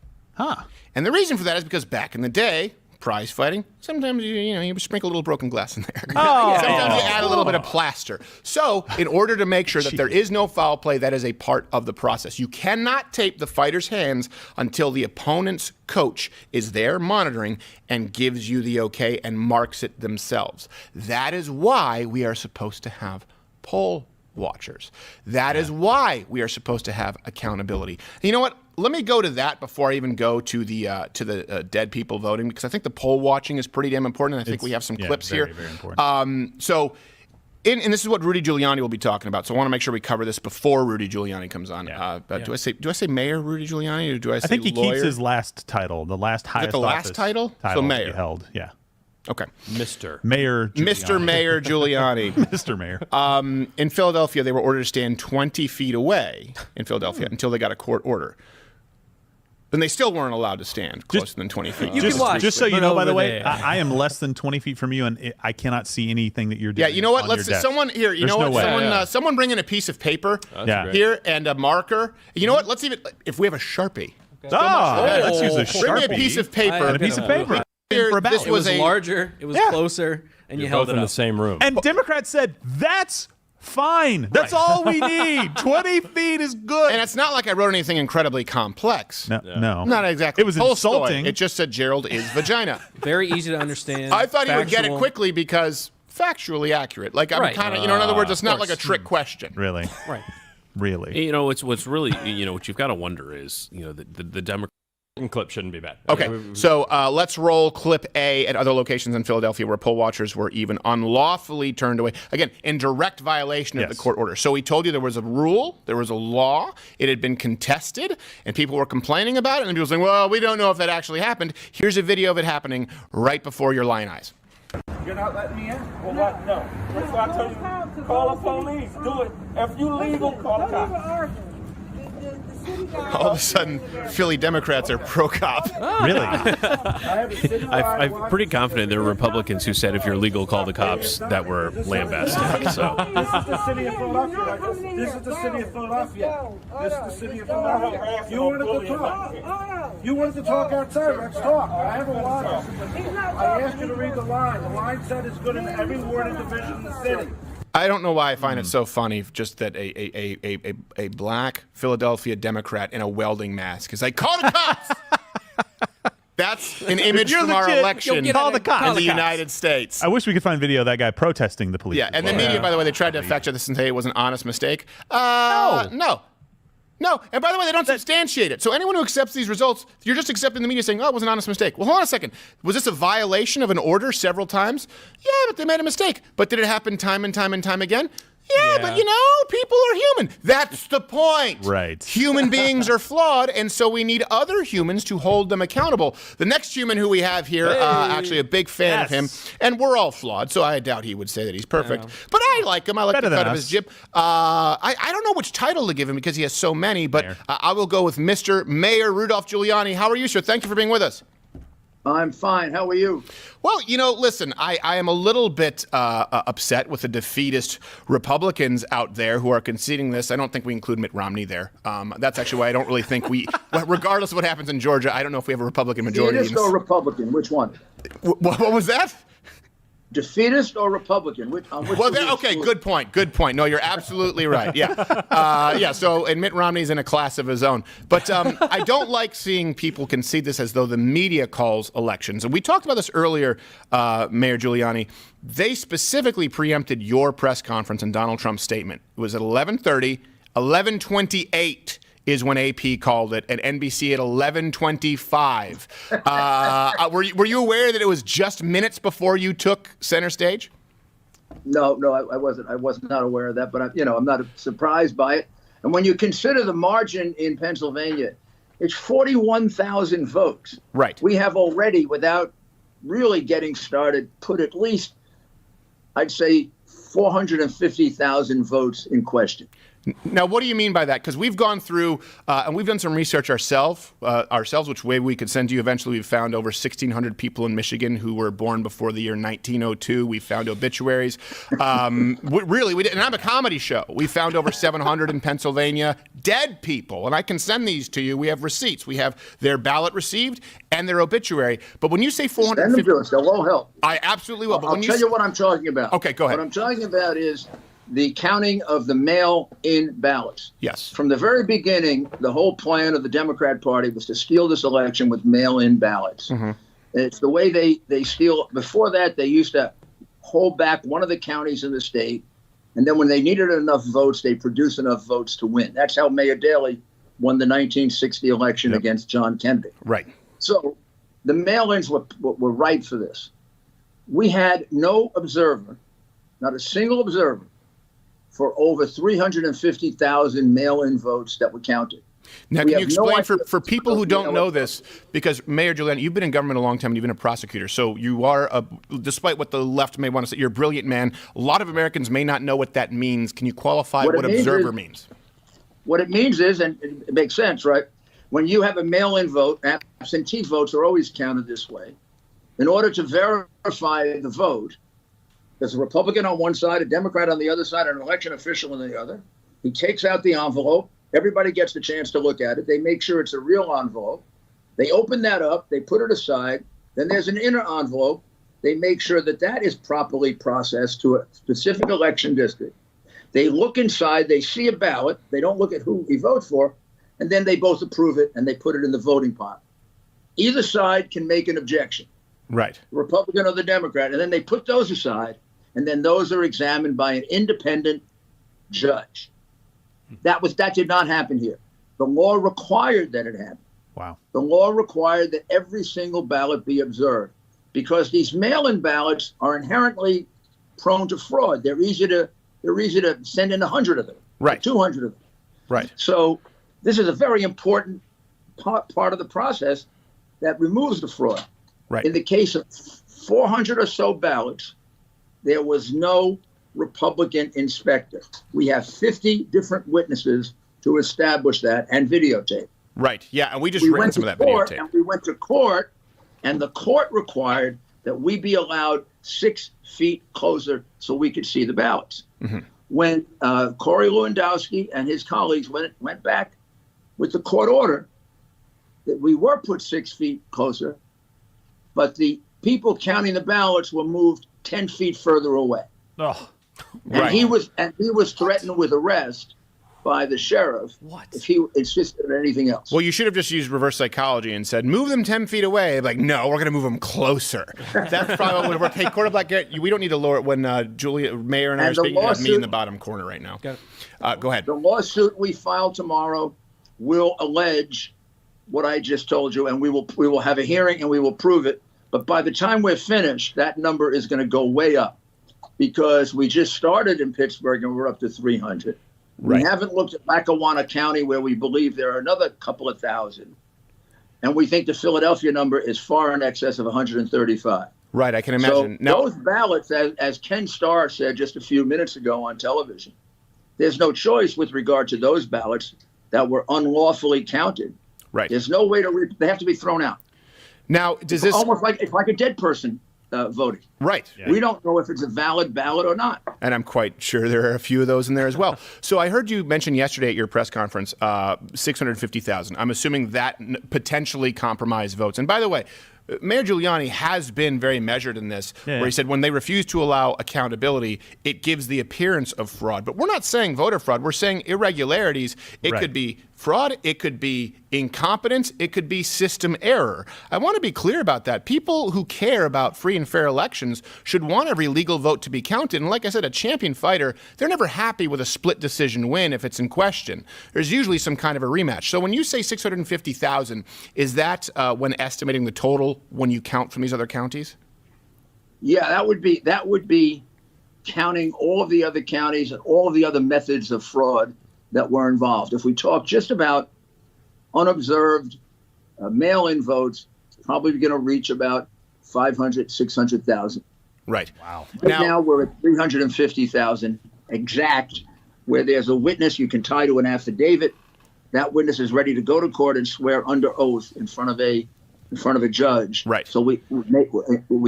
And the reason for that is because back in the day, prize fighting, sometimes you sprinkle a little broken glass in there. Sometimes you add a little bit of plaster. So in order to make sure that there is no foul play, that is a part of the process. You cannot tape the fighter's hands until the opponent's coach is there monitoring and gives you the okay and marks it themselves. That is why we are supposed to have poll watchers. That is why we are supposed to have accountability. And you know what? Let me go to that before I even go to the dead people voting, because I think the poll watching is pretty damn important. And I think we have some clips here.
Very important.
And this is what Rudy Giuliani will be talking about. So I want to make sure we cover this before Rudy Giuliani comes on. Do I say Mayor Rudy Giuliani or do I say
think he
lawyer?
keeps his last title, the last highest
Is it the last title? So Mayor.
He held. Yeah.
Okay.
Mr.
Mayor
Giuliani.
Mr. Mayor.
In Philadelphia, they were ordered to stand 20 feet away in Philadelphia until they got a court order. And they still weren't allowed to stand closer than 20 feet.
Just so you know, by the way, I am less than 20 feet from you, and I cannot see anything that you're doing.
Yeah, you know what?
Let's
someone here. You know what? Someone bring in a piece of paper here and a marker. You know what? Let's even if we have a Sharpie.
Let's use a Sharpie.
Bring me a piece of paper.
And a piece of paper.
This
was larger. It was closer, and you held
both
it
in
up.
the same room.
And Democrats said that's fine. That's all we need. 20 feet is good.
And it's not like I wrote anything incredibly complex.
No.
Not exactly.
It was insulting.
It just said Gerald is vagina.
Very easy to understand.
I thought he would get it quickly because factually accurate. Like I'm kind of, in other words, it's not like a trick question.
Really?
Right.
Really?
What's really, what you've got to wonder is, the Democrats.
Clip shouldn't be bad.
Okay, so let's roll clip A at other locations in Philadelphia where poll watchers were even unlawfully turned away. Again, in direct violation of the court order. So we told you there was a rule, there was a law, it had been contested, and people were complaining about it, and people were saying, well, we don't know if that actually happened. Here's a video of it happening right before your lying eyes.
You're not letting me in? Well, what? No. That's why I told you, call the police. Do it. If you legal, call the cops.
All of a sudden, Philly Democrats are pro-cop.
Oh. Really?
I'm pretty confident there were Republicans who said if you're legal, call the cops that were lambasted. So.
This is the city of Philadelphia. This is the city of Philadelphia. This is the city of Philadelphia. You wanted to talk. You wanted to talk outside. Let's talk. I have a line. I asked you to read the line. The line said it's good in every ward and division in the city.
I don't know why I find it so funny just that a black Philadelphia Democrat in a welding mask is like, call the cops! That's an image from our election in the United States.
I wish we could find video of that guy protesting the police.
Yeah, and the media, by the way, they tried to fact check this and say it was an honest mistake. No. And by the way, they don't substantiate it. So anyone who accepts these results, you're just accepting the media saying, oh, it was an honest mistake. Well, hold on a second. Was this a violation of an order several times? Yeah, but they made a mistake. But did it happen time and time and time again? Yeah, but people are human. That's the point.
Right.
Human beings are flawed, and so we need other humans to hold them accountable. The next human who we have here, actually a big fan of him, and we're all flawed, so I doubt he would say that he's perfect. But I like him. I like the cut of his jib. I don't know which title to give him because he has so many, but I will go with Mr. Mayor Rudolph Giuliani. How are you, sir? Thank you for being with us.
I'm fine. How are you?
Well, listen, I am a little bit upset with the defeatist Republicans out there who are conceding this. I don't think we include Mitt Romney there. That's actually why I don't really think we, regardless of what happens in Georgia, I don't know if we have a Republican majority.
Defeatist or Republican? Which one?
What was that?
Defeatist or Republican?
Okay, good point. No, you're absolutely right. Yeah. So, and Mitt Romney's in a class of his own. But I don't like seeing people concede this as though the media calls elections. And we talked about this earlier, Mayor Giuliani. They specifically preempted your press conference and Donald Trump's statement. It was at 11:30, 11:28. Is when AP called it, and NBC at 11:25. Were you aware that it was just minutes before you took center stage?
No, I wasn't. I was not aware of that, but I'm not surprised by it. And when you consider the margin in Pennsylvania, it's 41,000 votes.
Right.
We have already, without really getting started, put at least, I'd say, 450,000 votes in question.
Now, what do you mean by that? Because we've gone through, and we've done some research ourselves, which way we could send you. Eventually, we've found over 1,600 people in Michigan who were born before the year 1902. We found obituaries. Really, we did, and I'm a comedy show. We found over 700 in Pennsylvania, dead people. And I can send these to you. We have receipts. We have their ballot received and their obituary. But when you say 450...
Send them to us. They'll all help.
I absolutely will.
I'll tell you what I'm talking about.
Okay, go ahead.
What I'm talking about is the counting of the mail-in ballots.
Yes.
From the very beginning, the whole plan of the Democrat Party was to steal this election with mail-in ballots. Mm-hmm. It's the way they steal. Before that, they used to hold back one of the counties in the state, and then when they needed enough votes, they produced enough votes to win. That's how Mayor Daley won the 1960 election against John Kennedy.
Right.
So the mail-ins were right for this. We had no observer, not a single observer, for over 350,000 mail-in votes that were counted.
Now, can you explain for people who don't know this, because Mayor Giuliani, you've been in government a long time and you've been a prosecutor, so you are, despite what the left may want to say, you're a brilliant man. A lot of Americans may not know what that means. Can you qualify what observer means?
What it means is, and it makes sense, right? When you have a mail-in vote, absentee votes are always counted this way. In order to verify the vote, there's a Republican on one side, a Democrat on the other side, an election official on the other. He takes out the envelope. Everybody gets the chance to look at it. They make sure it's a real envelope. They open that up. They put it aside. Then there's an inner envelope. They make sure that that is properly processed to a specific election district. They look inside. They see a ballot. They don't look at who he votes for. And then they both approve it, and they put it in the voting pot. Either side can make an objection.
Right.
The Republican or the Democrat. And then they put those aside. And then those are examined by an independent judge. That did not happen here. The law required that it happen.
Wow.
The law required that every single ballot be observed because these mail-in ballots are inherently prone to fraud. They're easy to send in 100 of them,
right?
200 of them,
right?
So this is a very important part of the process that removes the fraud.
Right.
In the case of 400 or so ballots, there was no Republican inspector. We have 50 different witnesses to establish that and videotape.
Right. Yeah, and we just ran some of that videotape.
And we went to court, and the court required that we be allowed 6 feet closer so we could see the ballots. Mm-hmm. When Corey Lewandowski and his colleagues went back with the court order, that we were put 6 feet closer, but the people counting the ballots were moved 10 feet further away.
Oh,
and he was threatened with arrest by the sheriff if he insisted on anything else.
Well, you should have just used reverse psychology and said, move them 10 feet away. Like, no, we're going to move them closer. That's probably what we're taking. Quarterback Garrett, we don't need to lower it when Julia, Mayor, and I are speaking. You have me in the bottom corner right now. Go ahead.
The lawsuit we file tomorrow will allege what I just told you, and we will have a hearing and we will prove it. But by the time we're finished, that number is going to go way up because we just started in Pittsburgh and we're up to 300. Right. We haven't looked at Lackawanna County where we believe there are another couple of thousand. And we think the Philadelphia number is far in excess of 135.
Right, I can imagine.
So those ballots, as Ken Starr said just a few minutes ago on television, there's no choice with regard to those ballots that were unlawfully counted.
Right.
There's no way they have to be thrown out.
Now, does this
almost like a dead person voting?
Right.
Yeah. We don't know if it's a valid ballot or not.
And I'm quite sure there are a few of those in there as well. So I heard you mention yesterday at your press conference 650,000. I'm assuming that potentially compromised votes. And by the way, Mayor Giuliani has been very measured in this, where he said when they refuse to allow accountability, it gives the appearance of fraud. But we're not saying voter fraud. We're saying irregularities. It could be fraud. It could be incompetence. It could be system error. I want to be clear about that. People who care about free and fair elections should want every legal vote to be counted. And like I said, a champion fighter, they're never happy with a split decision win if it's in question. There's usually some kind of a rematch. So when you say 650,000, is that when estimating the total when you count from these other counties?
Yeah, that would be counting all of the other counties and all of the other methods of fraud that were involved. If we talk just about unobserved mail-in votes, it's probably going to reach about 500, 600,000.
Right.
Wow.
Now we're at 350,000 exact, where there's a witness you can tie to an affidavit. That witness is ready to go to court and swear under oath in front of a judge.
Right.
So we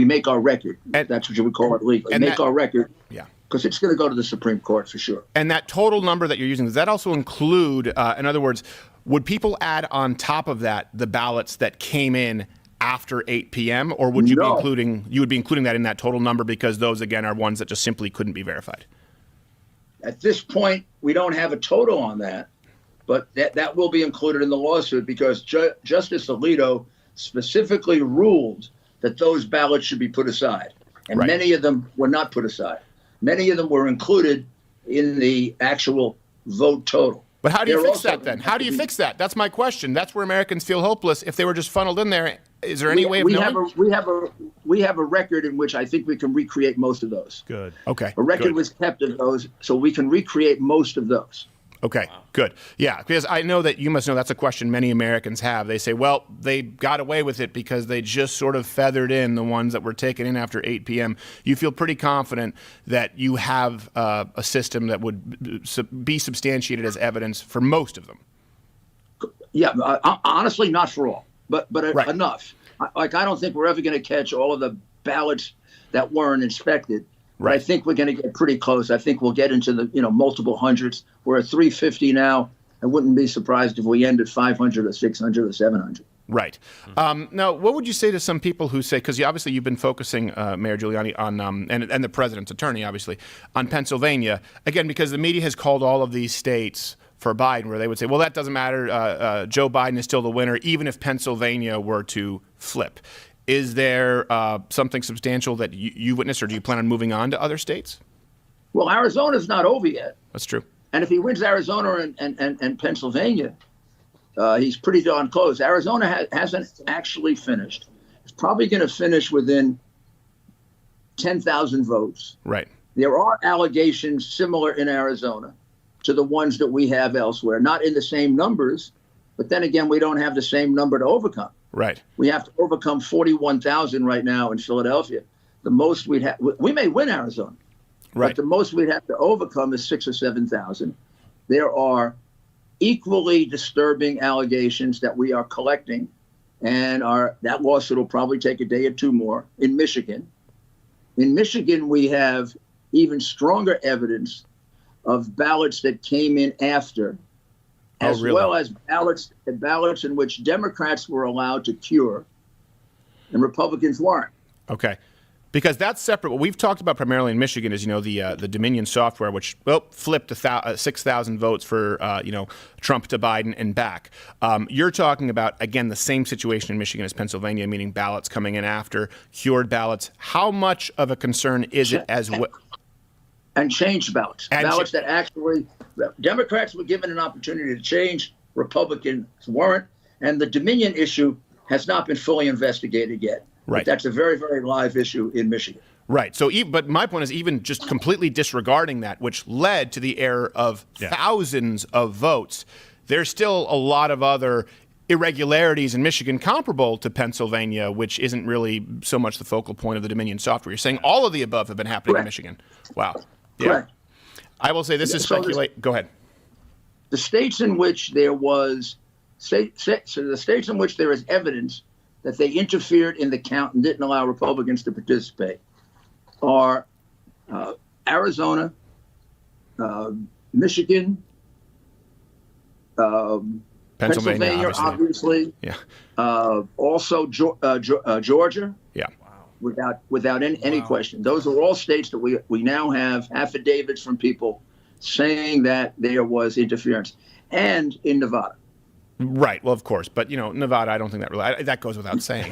make our record. That's what you would call it legally. Make our record.
Yeah.
Because it's going to go to the Supreme Court for sure.
And that total number that you're using, does that also include, in other words, would people add on top of that the ballots that came in after 8 p.m. or would you be including that in that total number because those again are ones that just simply couldn't be verified?
At this point, we don't have a total on that, but that will be included in the lawsuit because Justice Alito specifically ruled that those ballots should be put aside, and many of them were not put aside. Many of them were included in the actual vote total.
But how do you fix that then? How do you fix that? That's my question. That's where Americans feel hopeless if they were just funneled in there. Is there any way of knowing?
We have a record in which I think we can recreate most of those.
Good.
Okay.
A record was kept of those, so we can recreate most of those.
Okay, good. Yeah, because I know that you must know that's a question many Americans have. They say, well, they got away with it because they just sort of feathered in the ones that were taken in after 8 p.m. You feel pretty confident that you have a system that would be substantiated as evidence for most of them.
Yeah, honestly, not for all, but enough. I don't think we're ever going to catch all of the ballots that weren't inspected. Right. I think we're going to get pretty close. I think we'll get into the multiple hundreds. We're at 350 now. I wouldn't be surprised if we end at 500 or 600 or 700.
Right. Now, what would you say to some people who say, because obviously you've been focusing, Mayor Giuliani, on and the president's attorney, obviously, on Pennsylvania, again, because the media has called all of these states for Biden, where they would say, well, that doesn't matter. Joe Biden is still the winner, even if Pennsylvania were to flip. Is there something substantial that you witnessed, or do you plan on moving on to other states?
Well, Arizona's not over yet.
That's true.
And if he wins Arizona and Pennsylvania, he's pretty darn close. Arizona hasn't actually finished. It's probably going to finish within 10,000 votes.
Right.
There are allegations similar in Arizona to the ones that we have elsewhere, not in the same numbers, but then again, we don't have the same number to overcome.
Right.
We have to overcome 41,000 right now in Philadelphia. The most we'd have, we may win Arizona,
right,
but the most we'd have to overcome is 6,000 or 7,000. There are equally disturbing allegations that we are collecting, and that lawsuit will probably take a day or two more in Michigan. In Michigan, we have even stronger evidence of ballots that came in after, as well as ballots in which Democrats were allowed to cure and Republicans weren't.
Okay. Because that's separate. What we've talked about primarily in Michigan is, the Dominion software, which flipped 6,000 votes for, Trump to Biden and back. You're talking about, again, the same situation in Michigan as Pennsylvania, meaning ballots coming in after, cured ballots. How much of a concern is it as well?
And changed ballots. Ballots that actually, Democrats were given an opportunity to change, Republicans weren't. And the Dominion issue has not been fully investigated yet.
Right.
But that's a very, very live issue in Michigan.
Right. So, but my point is, even just completely disregarding that, which led to the error of thousands of votes, there's still a lot of other irregularities in Michigan comparable to Pennsylvania, which isn't really so much the focal point of the Dominion software. You're saying all of the above have been happening in Michigan. Wow. Yeah.
Correct.
I will say this is speculate. Go ahead.
The states in which there was the states in which there is evidence that they interfered in the count and didn't allow Republicans to participate are Arizona, Michigan, Pennsylvania, obviously.
Yeah.
Also Georgia.
Yeah.
Without any question. Those are all states that we now have affidavits from people saying that there was interference. And in Nevada.
Right. Well, of course. But, Nevada, I don't think that really, that goes without saying.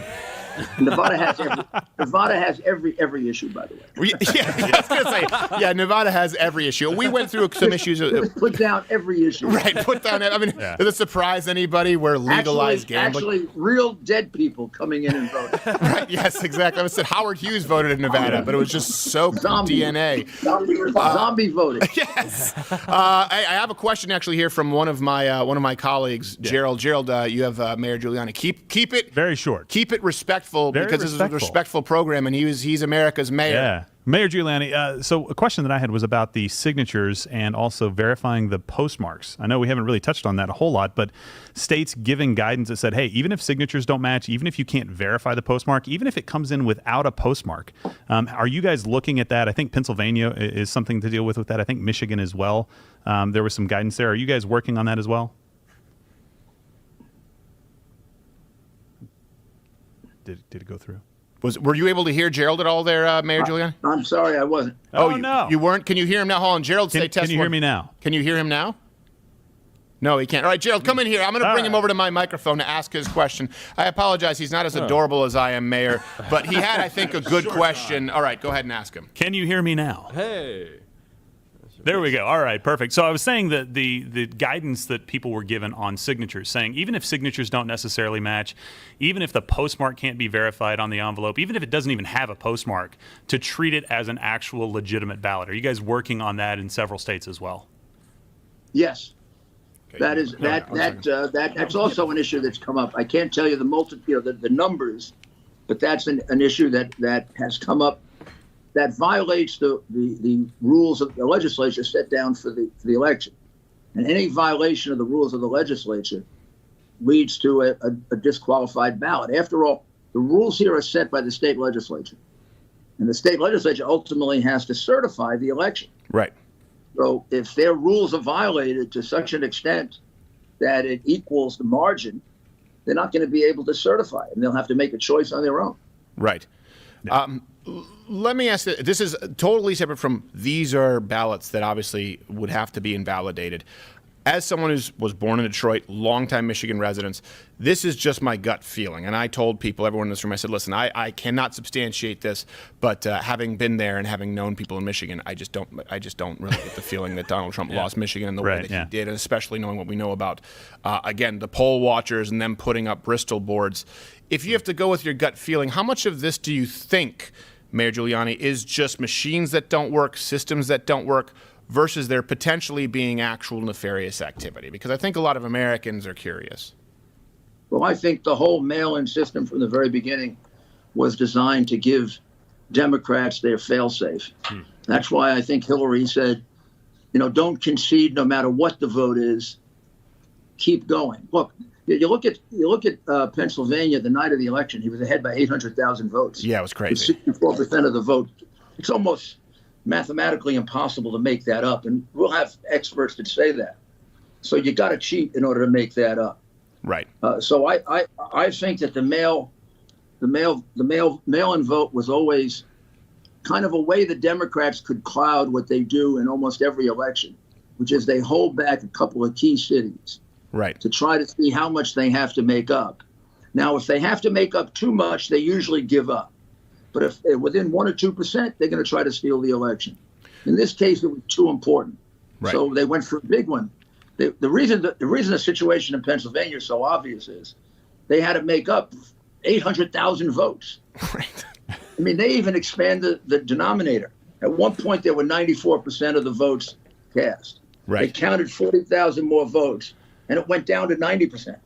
Nevada has every issue, by the way.
Yeah, I was going to say, Nevada has every issue. We went through some issues.
Put down every issue.
Right, put down. I mean, does it surprise anybody where legalized gambling?
Actually, real dead people coming in and voting.
Right, yes, exactly. I said Howard Hughes voted in Nevada, but it was just soaked DNA.
Zombie voting.
Yes. I have a question actually here from one of my colleagues, Gerald. Gerald, you have Mayor Giuliani. Keep it
very short.
Keep it respectful because this is a respectful program, and he's America's mayor.
Yeah. Mayor Giuliani, so a question that I had was about the signatures and also verifying the postmarks. I know we haven't really touched on that a whole lot, but states giving guidance that said, hey, even if signatures don't match, even if you can't verify the postmark, even if it comes in without a postmark, are you guys looking at that? I think Pennsylvania is something to deal with that. I think Michigan as well. There was some guidance there. Are you guys working on that as well? Did it go through?
Were you able to hear Gerald at all there, Mayor Giuliani?
I'm sorry, I wasn't.
No. You weren't? Can you hear him now? Hold on, Gerald, say test.
Can you hear me now?
Can you hear him now? No, he can't. All right, Gerald, come in here. I'm going to bring him over to my microphone to ask his question. I apologize. He's not as adorable as I am, Mayor, but he had, I think, a good question. All right, go ahead and ask him.
Can you hear me now?
Hey.
There we go. All right, perfect. So I was saying that the guidance that people were given on signatures, saying even if signatures don't necessarily match, even if the postmark can't be verified on the envelope, even if it doesn't even have a postmark, to treat it as an actual legitimate ballot. Are you guys working on that in several states as well?
Yes. Okay. That's also an issue that's come up. I can't tell you the numbers, but that's an issue that has come up that violates the rules of the legislature set down for the election. And any violation of the rules of the legislature leads to a disqualified ballot. After all, the rules here are set by the state legislature. And the state legislature ultimately has to certify the election.
Right.
So if their rules are violated to such an extent that it equals the margin, they're not going to be able to certify it, and they'll have to make a choice on their own.
Right. Yeah. Let me ask this is totally separate from these are ballots that obviously would have to be invalidated. As someone who was born in Detroit, longtime Michigan residents, this is just my gut feeling. And I told people, everyone in this room, I said, listen, I cannot substantiate this, but having been there and having known people in Michigan, I just don't really get the feeling that Donald Trump lost Michigan in the way that he did, and especially knowing what we know about, again, the poll watchers and them putting up Bristol boards. If you have to go with your gut feeling, how much of this do you think, Mayor Giuliani, is just machines that don't work, systems that don't work, versus there potentially being actual nefarious activity? Because I think a lot of Americans are curious.
Well, I think the whole mail-in system from the very beginning was designed to give Democrats their fail-safe. That's why I think Hillary said, don't concede no matter what the vote is. keep going. Look, you look at Pennsylvania the night of the election. He was ahead by 800,000 votes.
Yeah, it was crazy.
64% of the vote. It's almost mathematically impossible to make that up, and we'll have experts that say that. So you got to cheat in order to make that up.
Right.
So I think that the mail-in vote was always kind of a way the Democrats could cloud what they do in almost every election, which is they hold back a couple of key cities,
right,
to try to see how much they have to make up. Now, if they have to make up too much, they usually give up. But if within 1 or 2%, they're going to try to steal the election. In this case, it was too important,
right.
So they went for a big one. The reason the situation in Pennsylvania is so obvious is they had to make up 800,000 votes.
Right.
I mean, they even expanded the denominator. At one point, there were 94% of the votes cast.
Right.
They counted 40,000 more votes, and it went down to 90%.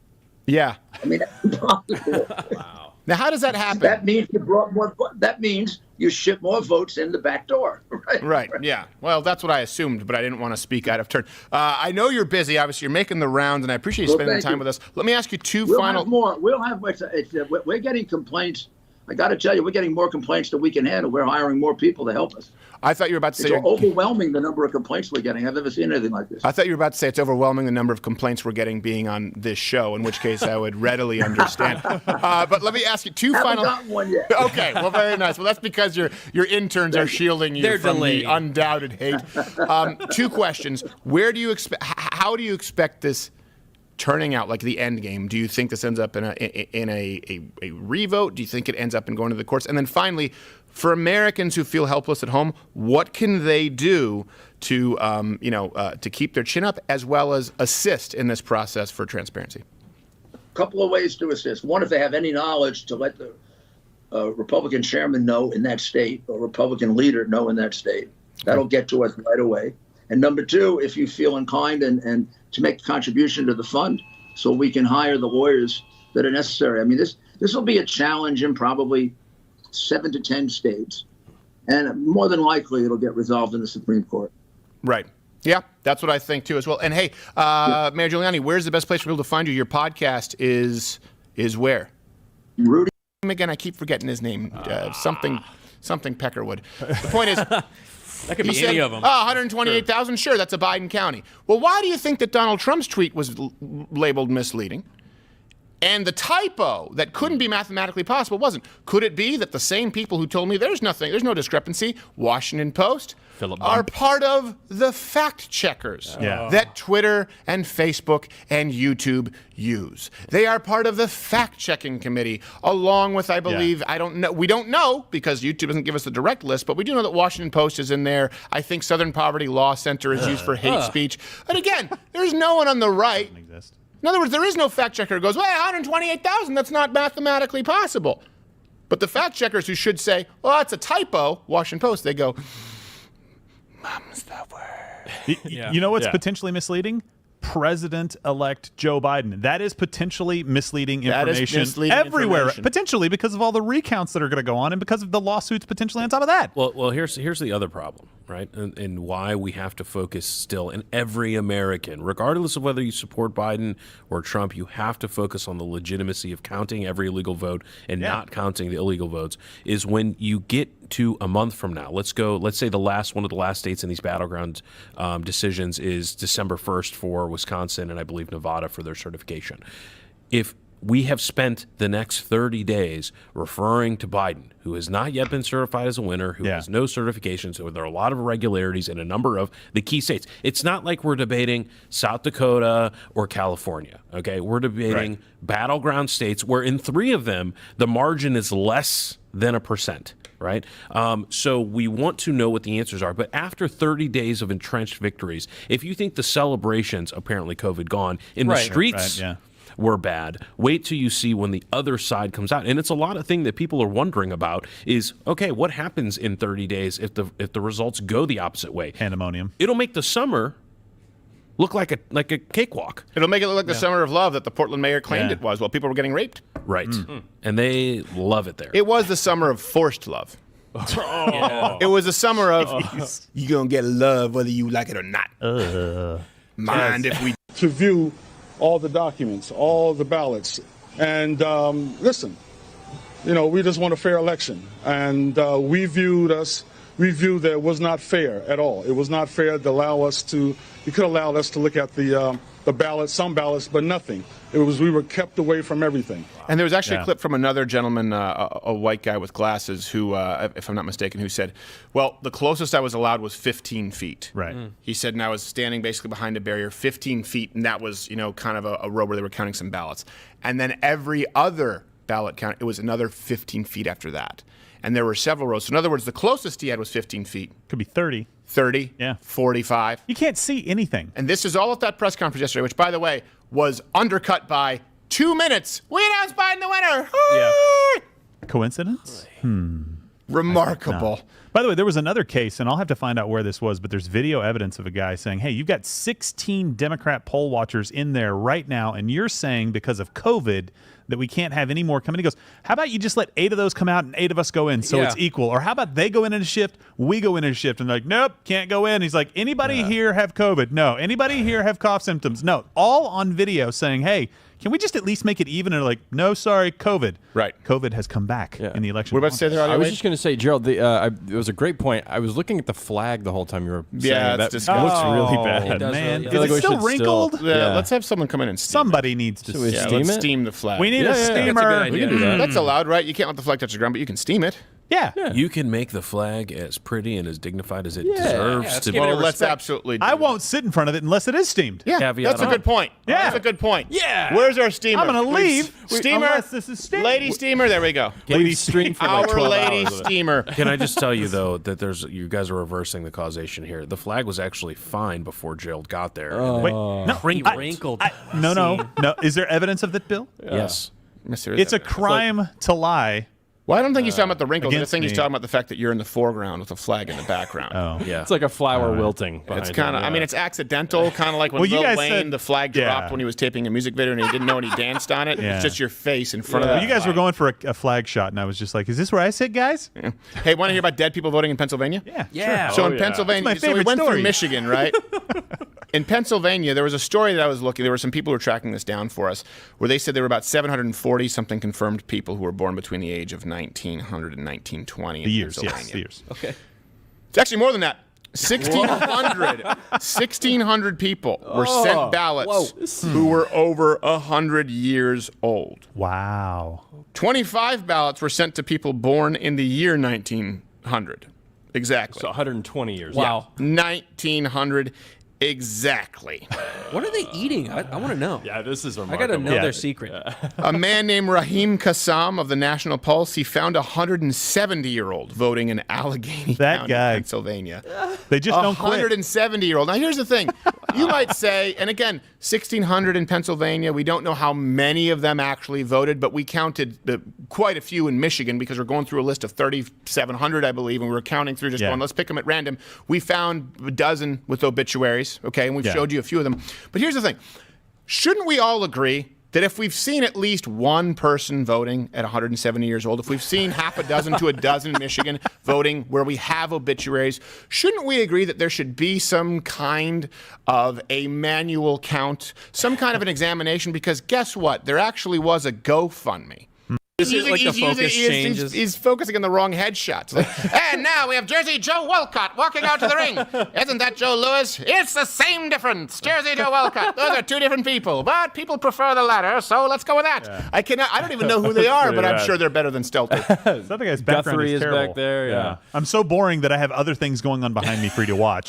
Yeah.
I mean, that's impossible.
Wow. Now, how does that happen?
That means you brought more. That means you ship more votes in the back door. Right.
Right. Yeah. Well, that's what I assumed, but I didn't want to speak out of turn. I know you're busy. Obviously, you're making the rounds, and I appreciate you spending the time with us. Let me ask you two final.
Have more. We'll have. We're getting complaints. I got to tell you, we're getting more complaints than we can handle. We're hiring more people to help us.
I thought you were about to say
it's overwhelming the number of complaints we're getting. I've never seen anything like this.
I thought you were about to say it's overwhelming the number of complaints we're getting being on this show, in which case I would readily understand. But let me ask you two final.
Haven't gotten one yet.
Okay, well, very nice. Well, that's because your interns are shielding you from the undoubted hate. Two questions. Where do you expect? How do you expect this turning out, like the end game? Do you think this ends up in a revote? Do you think it ends up in going to the courts? And then finally, for Americans who feel helpless at home, what can they do to to keep their chin up as well as assist in this process for transparency?
A couple of ways to assist. One, if they have any knowledge, to let the Republican chairman know in that state, or Republican leader know in that state. That'll get to us right away. And number two, if you feel inclined and to make a contribution to the fund so we can hire the lawyers that are necessary. I mean, this will be a challenge in probably 7 to 10 states. And more than likely, it'll get resolved in the Supreme Court.
Right. Yeah, that's what I think, too, as well. And, hey, Mayor Giuliani, where's the best place for people to find you? Your podcast is where?
Rudy.
Again, I keep forgetting his name. Something Peckerwood. The point is...
That could be any of them.
128,000? Sure, that's a Biden county. Well, why do you think that Donald Trump's tweet was labeled misleading? And the typo that couldn't be mathematically possible wasn't. Could it be that the same people who told me there's no discrepancy, Washington Post, are part of the fact checkers that Twitter and Facebook and YouTube use? They are part of the fact checking committee, along with, I believe, we don't know because YouTube doesn't give us the direct list, but we do know that Washington Post is in there. I think Southern Poverty Law Center is used for hate speech. And again, there's no one on the right. In other words, there is no fact checker who goes, well, 128,000, that's not mathematically possible. But the fact checkers who should say, well, that's a typo, Washington Post, they go, mom's the word.
You know what's potentially misleading? President-elect Joe Biden. That is potentially misleading information everywhere. Potentially because of all the recounts that are going to go on and because of the lawsuits potentially on top of that.
Well, here's the other problem, right? And why we have to focus still, and every American, regardless of whether you support Biden or Trump, you have to focus on the legitimacy of counting every illegal vote and not counting the illegal votes, is when you get to a month from now. Let's say one of the last states in these battleground decisions is December 1st for Wisconsin and I believe Nevada for their certification. If we have spent the next 30 days referring to Biden, who has not yet been certified as a winner, who has no certifications, so there are a lot of irregularities in a number of the key states. It's not like we're debating South Dakota or California, okay? We're debating battleground states where in 3 of them, the margin is less than 1%. Right? So we want to know what the answers are. But after 30 days of entrenched victories, if you think the celebrations, apparently COVID gone, in the streets were bad, wait till you see when the other side comes out. And it's a lot of things that people are wondering about is, okay, what happens in 30 days if the results go the opposite way?
Pandemonium.
It'll make the summer look like a cakewalk.
It'll make it look like the summer of love that the Portland mayor claimed it was while people were getting raped.
Right. And they love it there.
It was the summer of forced love. It was the summer of you're going to get love whether you like it or not. Mind if we...
To view all the documents, all the ballots. And listen, we just want a fair election. And we viewed that it was not fair at all. It was not fair to allow us to, you could allow us to look at the ballots, some ballots, but nothing. We were kept away from everything.
And there was actually a clip from another gentleman, a white guy with glasses, who, if I'm not mistaken, who said, well, the closest I was allowed was 15 feet.
Right.
He said, and I was standing basically behind a barrier 15 feet, and that was, kind of a row where they were counting some ballots. And then every other ballot count, it was another 15 feet after that. And there were several rows. So in other words, the closest he had was 15 feet.
Could be 30.
30.
Yeah.
45.
You can't see anything.
And this is all at that press conference yesterday, which, by the way, was undercut by 2 minutes. We announced Biden the winner.
Yeah. Coincidence?
Remarkable.
By the way, there was another case, and I'll have to find out where this was, but there's video evidence of a guy saying, hey, you've got 16 Democrat poll watchers in there right now, and you're saying because of COVID that we can't have any more come in. He goes, how about you just let 8 of those come out and 8 of us go in so it's equal? Or how about they go in a shift, we go in a shift? And they're like, nope, can't go in. He's like, anybody here have COVID? No. Anybody here have cough symptoms? No. All on video saying, hey, can we just at least make it even? And they're like, no, sorry, COVID.
Right.
COVID has come back in the election.
What about to say there?
I was just going to say, Gerald, it was a great point. I was looking at the flag the whole time you were saying
Yeah,
that.
it's
It looks
disgusting.
really bad.
It does
Man,
really-
is it still wrinkled?
Let's have someone come in and steam
Somebody needs to
So we
see.
it.
steam
Let's
it?
steam the flag.
We need a
that's a good
steamer.
idea.
We can do that.
That's allowed, right? You can't let the flag touch the ground, but you can steam it.
Yeah.
You can make the flag as pretty and as dignified as it
Yeah,
deserves
let's
to
give
be.
it a
Well, let's
respect.
absolutely do
I
that.
won't sit in front of it unless it is steamed.
Yeah,
Caveat
that's a
on.
good point.
Yeah.
That's a good point.
Yeah.
Where's our steamer?
I'm going to leave
Steamer.
unless this is steamed.
Lady steamer. There we go.
Lady string for like
Our
12
lady
hours of it.
steamer.
Can I just tell you though that you guys are reversing the causation here. The flag was actually fine before Gerald got there.
Wait, no.
Wrinkled.
No. Is there evidence of that, Bill?
Yes.
It's a crime to lie.
Well, I don't think he's talking about the wrinkles. I
against
think he's
me.
talking about the fact that you're in the foreground with a flag in the background.
Oh.
Yeah.
It's like a flower wilting.
It's
behind
kind of,
him,
I mean, it's accidental, kind of like when
Well, you
Lil
guys
Wayne,
said-
the flag
yeah.
dropped when he was taping a music video and he didn't know and he danced on it.
Yeah.
It's just your face in front of
Well,
that.
you guys were
flag.
going for a flag shot, and I was just like, is this where I sit, guys?
Hey, want to hear about dead people voting in Pennsylvania?
Yeah.
Yeah.
So
Oh,
in
yeah.
Pennsylvania,
It's my
so we
favorite
went
story.
through Michigan, right? In Pennsylvania, there was a story that I was looking. There were some people who were tracking this down for us, where they said there were about 740 something confirmed people who were born between the age of 1900 and 1920.
The years,
Pennsylvania.
yes, the years.
Okay.
It's actually more than that. 1,600 people were sent ballots who were over 100 years old.
Wow.
25 ballots were sent to people born in the year 1900. Exactly.
So 120 years.
Wow.
1900 exactly.
What are they eating? I want to know.
Yeah, this is
I
remarkable.
got to know
Yeah.
their secret.
A man named Rahim Kassam of the National Pulse, he found a 170-year-old voting in Allegheny
That
County,
guy.
Pennsylvania.
They just don't quit.
170-year-old. Now, here's the thing. You might say, and again, 1,600 in Pennsylvania. We don't know how many of them actually voted, but we counted quite a few in Michigan because we're going through a list of 3,700, I believe, and we were counting through just going, let's pick them at random. We found a dozen with obituaries, okay, and we've showed you a few of them. But here's the thing. Shouldn't we all agree that if we've seen at least one person voting at 170 years old, if we've seen half a dozen to a dozen in Michigan voting where we have obituaries, shouldn't we agree that there should be some kind of a manual count, some kind of an examination? Because guess what? There actually was a GoFundMe. He's focusing on the wrong headshots. Like, and now we have Jersey Joe Walcott walking out to the ring. Isn't that Joe Louis? It's the same difference. Jersey Joe Walcott. Those are two different people, but people prefer the latter, so let's go with that. Yeah. I don't even know who they are, but I'm sure they're better than Stelter.
That guy's background
Guthrie is
terrible.
back there. Yeah.
I'm so boring that I have other things going on behind me for you to watch.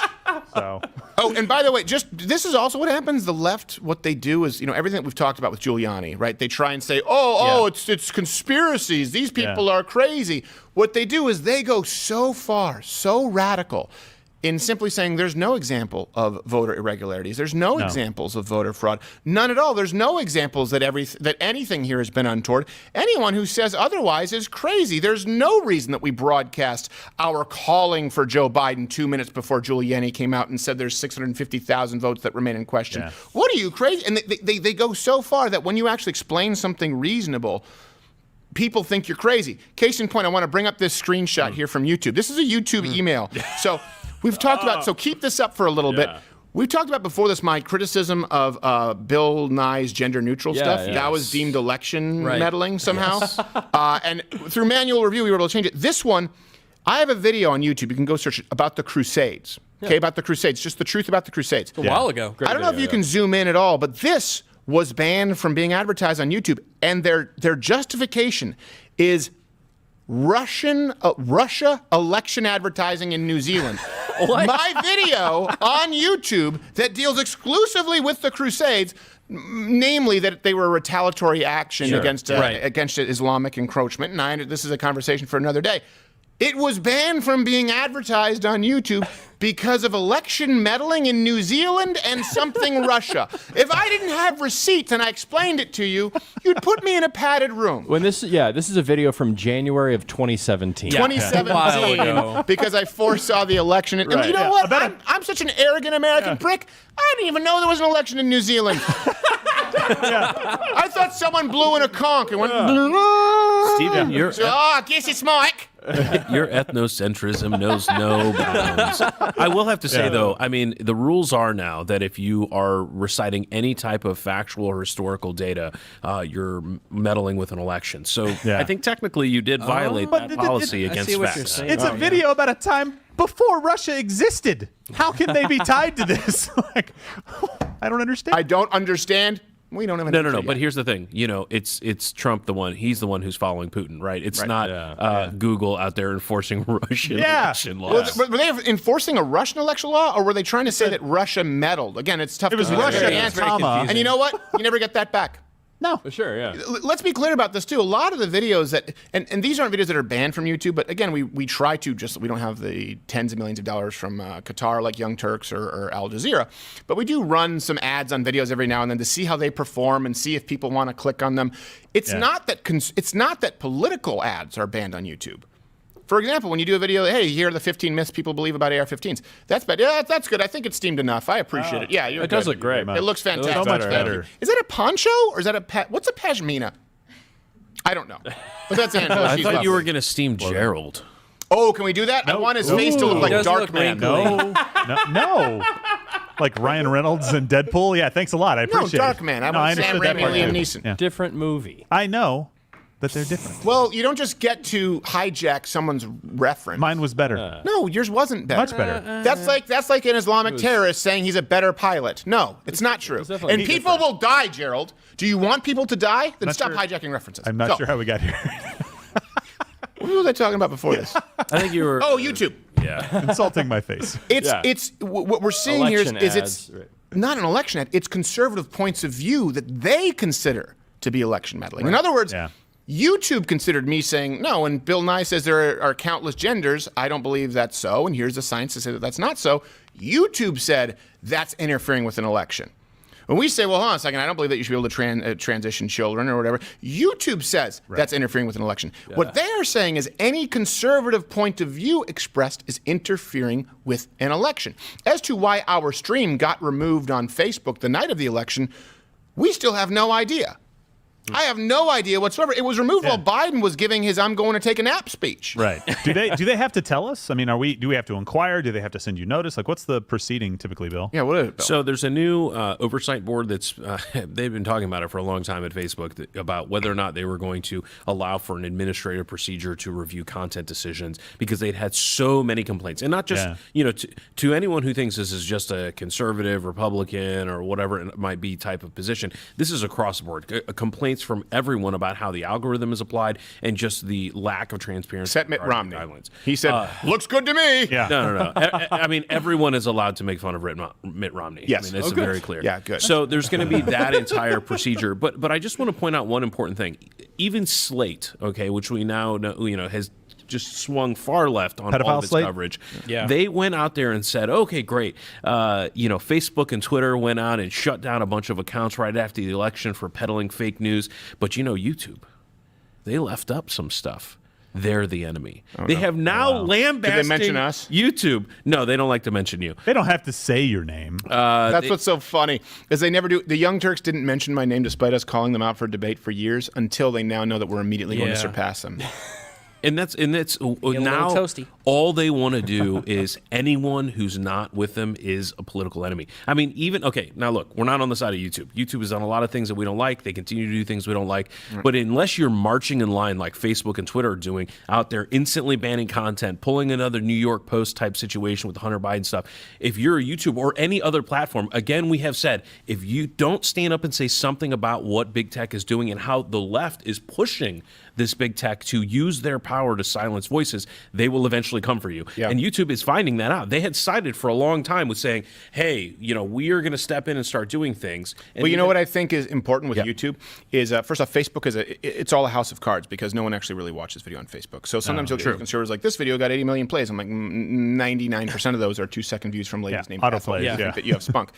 So.
Oh, and by the way, this is also what happens. The left, what they do is, everything that we've talked about with Giuliani, right? They try and say, it's conspiracies. These people are crazy. What they do is they go so far, so radical in simply saying there's no example of voter irregularities. There's no examples of voter fraud. None at all. There's no examples that anything here has been untoward. Anyone who says otherwise is crazy. There's no reason that we broadcast our calling for Joe Biden 2 minutes before Giuliani came out and said there's 650,000 votes that remain in question. Yeah. What are you, crazy? And they go so far that when you actually explain something reasonable, people think you're crazy. Case in point, I want to bring up this screenshot here from YouTube. This is a YouTube email. So we've talked about, so keep this up for a little bit. We've talked about before this my criticism of Bill Nye's gender-neutral stuff.
Yeah.
That was deemed election meddling somehow. And through manual review, we were able to change it. This one, I have a video on YouTube. You can go search it, about the Crusades. Okay, about the Crusades. Just the truth about the Crusades.
A while ago.
I don't know if you can zoom in at all, but this was banned from being advertised on YouTube. And their justification is Russia election advertising in New Zealand. My video on YouTube that deals exclusively with the Crusades, namely that they were a retaliatory action against Islamic encroachment. And this is a conversation for another day. It was banned from being advertised on YouTube because of election meddling in New Zealand and something Russia. If I didn't have receipts and I explained it to you, you'd put me in a padded room.
When this is a video from January of 2017.
2017, because I foresaw the election. And you know what? I'm such an arrogant American prick. I didn't even know there was an election in New Zealand. I thought someone blew in a conch and went.
Stephen,
I guess it's Mike.
Your ethnocentrism knows no bounds. I will have to say, though, I mean, the rules are now that if you are reciting any type of factual or historical data, you're meddling with an election. So I think technically you did violate that policy against facts.
It's a video about a time before Russia existed. How can they be tied to this? I don't understand.
I don't understand. We don't have
No. But here's the thing. You know, it's Trump he's the one who's following Putin, right? It's not Google out there enforcing Russian election laws.
Were they enforcing a Russian election law, or were they trying to say that Russia meddled? Again, it's tough.
It was Russia and comma.
And you know what? You never get that back.
No, for sure, yeah.
Let's be clear about this too. A lot of the videos that, and these aren't videos that are banned from YouTube, but again, we try to we don't have the tens of millions of dollars from Qatar like Young Turks or Al Jazeera, but we do run some ads on videos every now and then to see how they perform and see if people want to click on them. It's not that political ads are banned on YouTube. For example, when you do a video, hey, here are the 15 myths people believe about AR-15s. That's bad. Yeah, that's good. I think it's steamed enough. I appreciate it. Yeah,
it does look great.
It looks fantastic.
It looks so much better.
Is that a poncho or is that what's a pashmina? I don't know. But that's Angela.
I thought you were going to steam Gerald.
Oh, can we do that? I want his face to look like Darkman.
No. Like Ryan Reynolds and Deadpool? Yeah, thanks a lot. I appreciate it.
No, Darkman. I want Sam Raimi and Liam Neeson.
Yeah.
Different movie.
I know. But they're different.
Well, you don't just get to hijack someone's reference.
Mine was better.
No, yours wasn't better.
Much better.
That's like an Islamic terrorist saying he's a better pilot. No, it's not true. And people will die, Gerald. Do you want people to die? Then stop hijacking references.
I'm not sure how we got here.
What was I talking about before this?
I think you were.
Oh, YouTube.
Yeah.
Insulting my face.
It's what we're seeing
election
here is
ads,
it's not an election ad. It's conservative points of view that they consider to be election meddling. Right. In other words. Yeah. YouTube considered me saying, no, when Bill Nye says there are countless genders, I don't believe that's so, and here's the science to say that that's not so. YouTube said that's interfering with an election. When we say, well, hold on a second, I don't believe that you should be able to transition children or whatever, YouTube says that's interfering with an election. Yeah. What they are saying is any conservative point of view expressed is interfering with an election. As to why our stream got removed on Facebook the night of the election, we still have no idea. I have no idea whatsoever. It was removed while Biden was giving his "I'm going to take a nap" speech.
Right. Do they have to tell us? I mean, do we have to inquire? Do they have to send you notice? Like, what's the proceeding typically, Bill?
Yeah. What is it, Bill?
So there's a new oversight board that's they've been talking about it for a long time at Facebook about whether or not they were going to allow for an administrative procedure to review content decisions because they'd had so many complaints, and not just to anyone who thinks this is just a conservative, Republican, or whatever it might be type of position. This is across the board. Complaints from everyone about how the algorithm is applied and just the lack of transparency.
Except Mitt Romney. Guidelines. He said, looks good to me.
Yeah.
No. I mean, everyone is allowed to make fun of Mitt Romney.
Yes.
I mean, it's very clear.
Yeah, good.
So there's going to be that entire procedure. But I just want to point out one important thing. Even Slate, okay, which we now know, has just swung far left on all of its coverage.
Yeah.
They went out there and said, okay, great. Facebook and Twitter went out and shut down a bunch of accounts right after the election for peddling fake news. But YouTube, they left up some stuff. They're the enemy. They have now lambasting
Did they mention us?
YouTube. No, they don't like to mention you.
They don't have to say your name.
That's what's so funny, is they never do. The Young Turks didn't mention my name despite us calling them out for debate for years until they now know that we're immediately going to surpass them.
And that's now
toasty.
all they want to do is anyone who's not with them is a political enemy. I mean, now look, we're not on the side of YouTube. YouTube has done a lot of things that we don't like. They continue to do things we don't like. Right. But unless you're marching in line like Facebook and Twitter are doing, out there instantly banning content, pulling another New York Post type situation with the Hunter Biden stuff, if you're a YouTube or any other platform, again, we have said, if you don't stand up and say something about what big tech is doing and how the left is pushing this big tech to use their power to silence voices, they will eventually come for you. Yeah. And YouTube is finding that out. They had sided for a long time with saying, hey, we are going to step in and start doing things. And
well, you know what I think is important with YouTube is, first off, Facebook it's all a house of cards because no one actually really watches video on Facebook. So sometimes you'll get conservatives like, this video got 80 million plays. I'm like, 99% of those are 2-second views from ladies named
autoplay.
You think that you have spunk.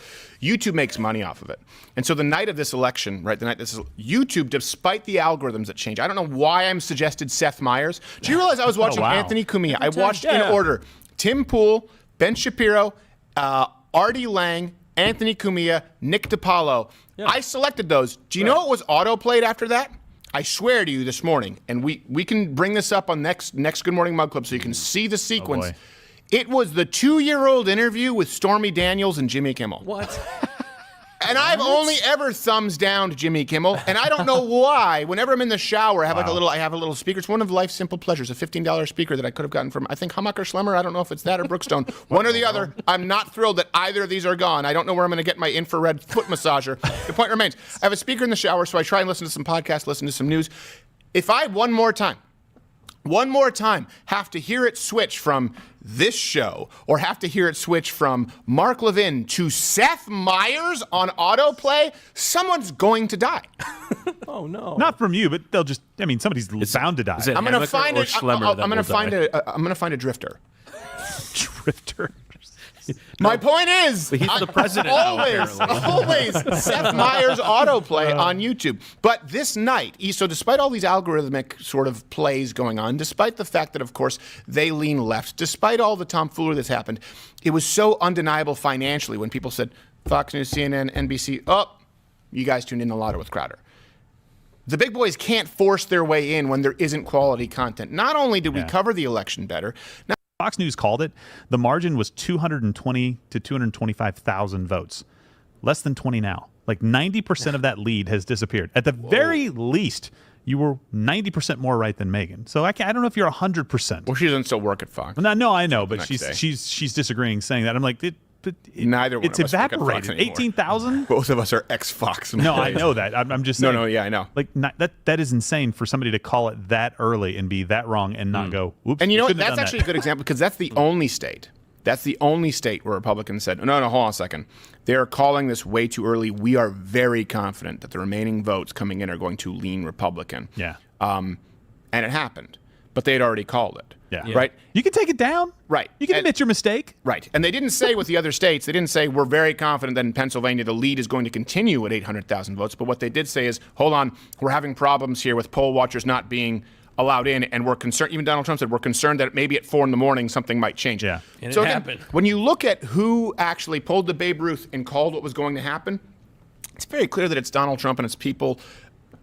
YouTube makes money off of it. And so the night of this election, right, YouTube, despite the algorithms that change, I don't know why I'm suggested Seth Meyers. Do you realize I was watching Anthony Cumia? I watched in order Tim Pool, Ben Shapiro, Artie Lang, Anthony Cumia, Nick DiPaolo. Yeah. I selected those. Do you know what was auto-played after that? I swear to you this morning, and we can bring this up on next Good Morning Mug Club so you can see the sequence.
Oh,
it was the 2-year-old interview with Stormy Daniels and Jimmy Kimmel.
What?
And I've only ever thumbs down to Jimmy Kimmel, and I don't know why. Whenever I'm in the shower, I have a little speaker. It's one of life's simple pleasures, a $15 speaker that I could have gotten from, I think, Hummock or Schlemmer. I don't know if it's that or Brookstone. One or the other. I'm not thrilled that either of these are gone. I don't know where I'm going to get my infrared foot massager. The point remains, I have a speaker in the shower, so I try and listen to some podcasts, listen to some news. If I one more time, have to hear it switch from this show or have to hear it switch from Mark Levin to Seth Meyers on autoplay, someone's going to die.
Oh, no.
Not from you, but somebody's bound to die.
I'm going to find it. I'm going to find a drifter.
Drifter.
My point is,
he's the president
always Seth Meyers autoplay on YouTube. But this night, so despite all these algorithmic sort of plays going on, despite the fact that, of course, they lean left, despite all the tomfoolery that's happened, it was so undeniable financially when people said, Fox News, CNN, NBC, you guys tuned in a lot with Crowder. The big boys can't force their way in when there isn't quality content. Not only did we cover the election better,
Fox News called it. The margin was 220 to 225,000 votes. Less than 20 now. Like 90% of that lead has disappeared. At the very least, you were 90% more right than Megan. So I don't know if you're 100%.
Well, she doesn't still work at Fox.
No, I know, but she's disagreeing, saying that. I'm like,
neither one
it's
of us
evaporated. 18,000.
Both of us are ex-Fox.
No, I know that. I'm just saying.
No, yeah, I know.
Like that is insane for somebody to call it that early and be that wrong and not go. Oops.
And you know what? That's actually a good example because that's the only state. That's the only state where Republicans said, no, hold on a second. They are calling this way too early. We are very confident that the remaining votes coming in are going to lean Republican.
Yeah.
And it happened, but they had already called it.
Yeah.
Right?
You can take it down.
Right.
You can admit your mistake.
Right. And they didn't say with the other states, they didn't say we're very confident that in Pennsylvania the lead is going to continue at 800,000 votes. But what they did say is, hold on, we're having problems here with poll watchers not being allowed in, and we're concerned. Even Donald Trump said we're concerned that maybe at 4 a.m. something might change.
Yeah.
And
so
it happened.
When you look at who actually pulled the Babe Ruth and called what was going to happen, it's very clear that it's Donald Trump and it's people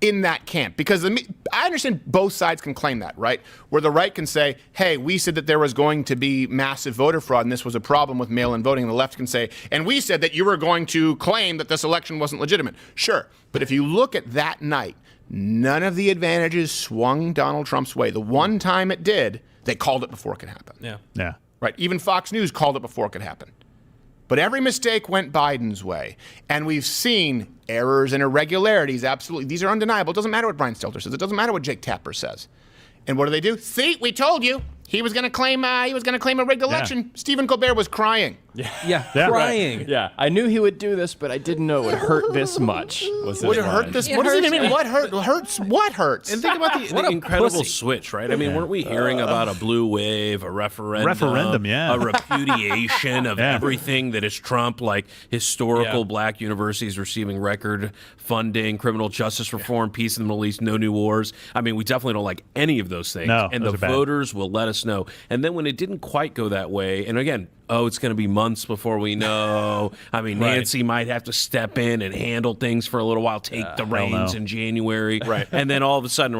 in that camp, because I understand both sides can claim that, right? Where the right can say, hey, we said that there was going to be massive voter fraud and this was a problem with mail-in voting, and the left can say, and we said that you were going to claim that this election wasn't legitimate. Sure, but if you look at that night, none of the advantages swung Donald Trump's way. The one time it did, they called it before it could happen.
Yeah.
Right? Even Fox News called it before it could happen. But every mistake went Biden's way. And we've seen errors and irregularities, absolutely. These are undeniable. It doesn't matter what Brian Stelter says. It doesn't matter what Jake Tapper says. And what do? See, we told you. He was going to claim a rigged election. Stephen Colbert was crying.
Yeah, crying.
Right. Yeah, I knew he would do this, but I didn't know it would hurt this much.
Would it hurt this? What does it mean? What hurts? What hurts?
And think about the incredible switch, right? I mean, weren't we hearing about a blue wave, a referendum,
yeah,
a repudiation of everything that is Trump, like historical black universities receiving record funding, criminal justice reform, peace in the Middle East, no new wars. I mean, we definitely don't like any of those things.
No,
and the voters will let us know. And then when it didn't quite go that way, and again, oh, it's going to be months before we know. I mean, Nancy might have to step in and handle things for a little while, take the reins in January.
Right.
And then all of a sudden,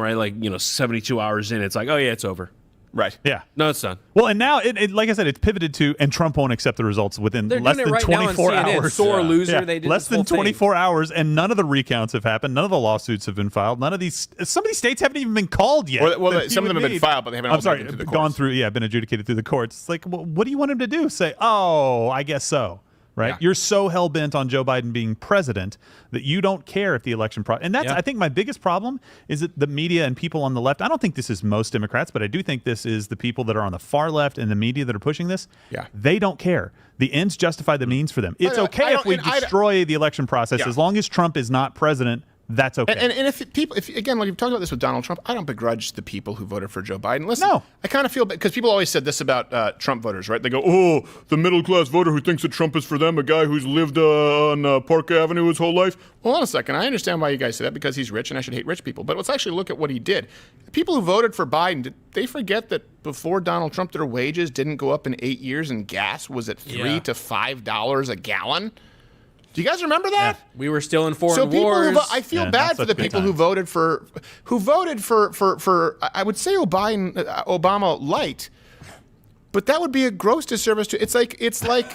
72 hours in, it's like, oh, yeah, it's over.
Right.
Yeah.
No, it's done.
Well, and now, like I said, it's pivoted to, and Trump won't accept the results within
They're
less
doing
than
it right
24
now on CNN.
hours.
Sore loser. They did
less
this whole
than 24 hours, and none of the recounts have happened. None of the lawsuits have been filed. Some of these states haven't even been called yet.
Well, some of them have been filed, but they haven't all been through the courts.
Gone through, been adjudicated through the courts. It's like, well, what do you want him to do? Say, oh, I guess so. Right? Yeah. You're so hell-bent on Joe Biden being president that you don't care if the election and that's, I think, my biggest problem is that the media and people on the left, I don't think this is most Democrats, but I do think this is the people that are on the far left and the media that are pushing this. Yeah. They don't care. The ends justify the means for them. It's okay if we destroy the election process as long as Trump is not president. That's okay.
And if again, like we've talked about this with Donald Trump, I don't begrudge the people who voted for Joe Biden. Listen, I kind of feel bad because people always said this about Trump voters, right? They go, oh, the middle class voter who thinks that Trump is for them, a guy who's lived on Park Avenue his whole life. Well, hold on a second. I understand why you guys say that because he's rich and I should hate rich people. But let's actually look at what he did. People who voted for Biden, did they forget that before Donald Trump, their wages didn't go up in 8 years and gas was at $3 to $5 a gallon? Do you guys remember that?
Yeah. We were still in foreign wars.
I feel bad for the people who voted for I would say Obama light, but that would be a gross disservice to. It's like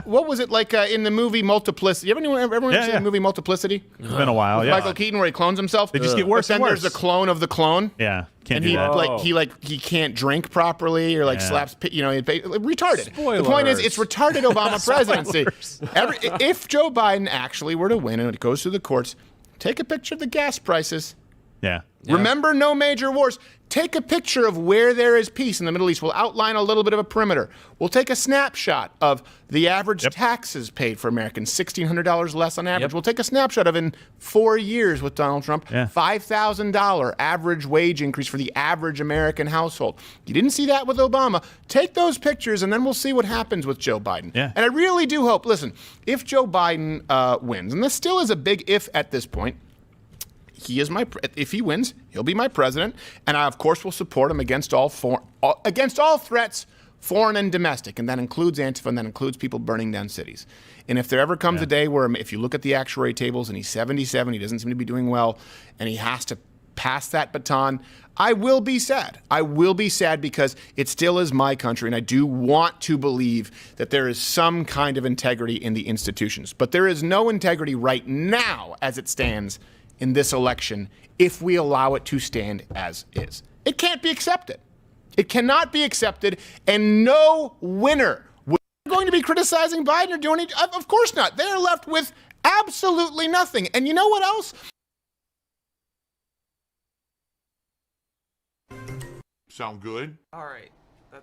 what was it like in the movie Multiplicity? Everyone seen the movie Multiplicity?
It's been a while.
With Michael Keaton, where he clones himself.
They just get worse and worse.
There's a clone of the clone.
Yeah.
Can't do that. He can't drink properly or slaps retarded.
Spoilers.
The point is it's retarded Obama presidency. If Joe Biden actually were to win and it goes through the courts, take a picture of the gas prices.
Yeah.
Remember, no major wars. Take a picture of where there is peace in the Middle East. We'll outline a little bit of a perimeter. We'll take a snapshot of the average taxes paid for Americans, $1,600 less on average. We'll take a snapshot of in 4 years with Donald Trump, $5,000 average wage increase for the average American household. You didn't see that with Obama. Take those pictures, and then we'll see what happens with Joe Biden.
Yeah.
And I really do hope, listen, if Joe Biden wins, and this still is a big if at this point, if he wins, he'll be my president, and I of course will support him against all threats, foreign and domestic, and that includes Antifa, and that includes people burning down cities. And if there ever comes a day where, if you look at the actuary tables and he's 77, he doesn't seem to be doing well, and he has to pass that baton, I will be sad. I will be sad because it still is my country, and I do want to believe that there is some kind of integrity in the institutions. But there is no integrity right now as it stands in this election if we allow it to stand as is. It can't be accepted. It cannot be accepted, and no winner is going to be criticizing Biden or doing it. Of course not. They're left with absolutely nothing. And you know what else?
Sound good?
All right. I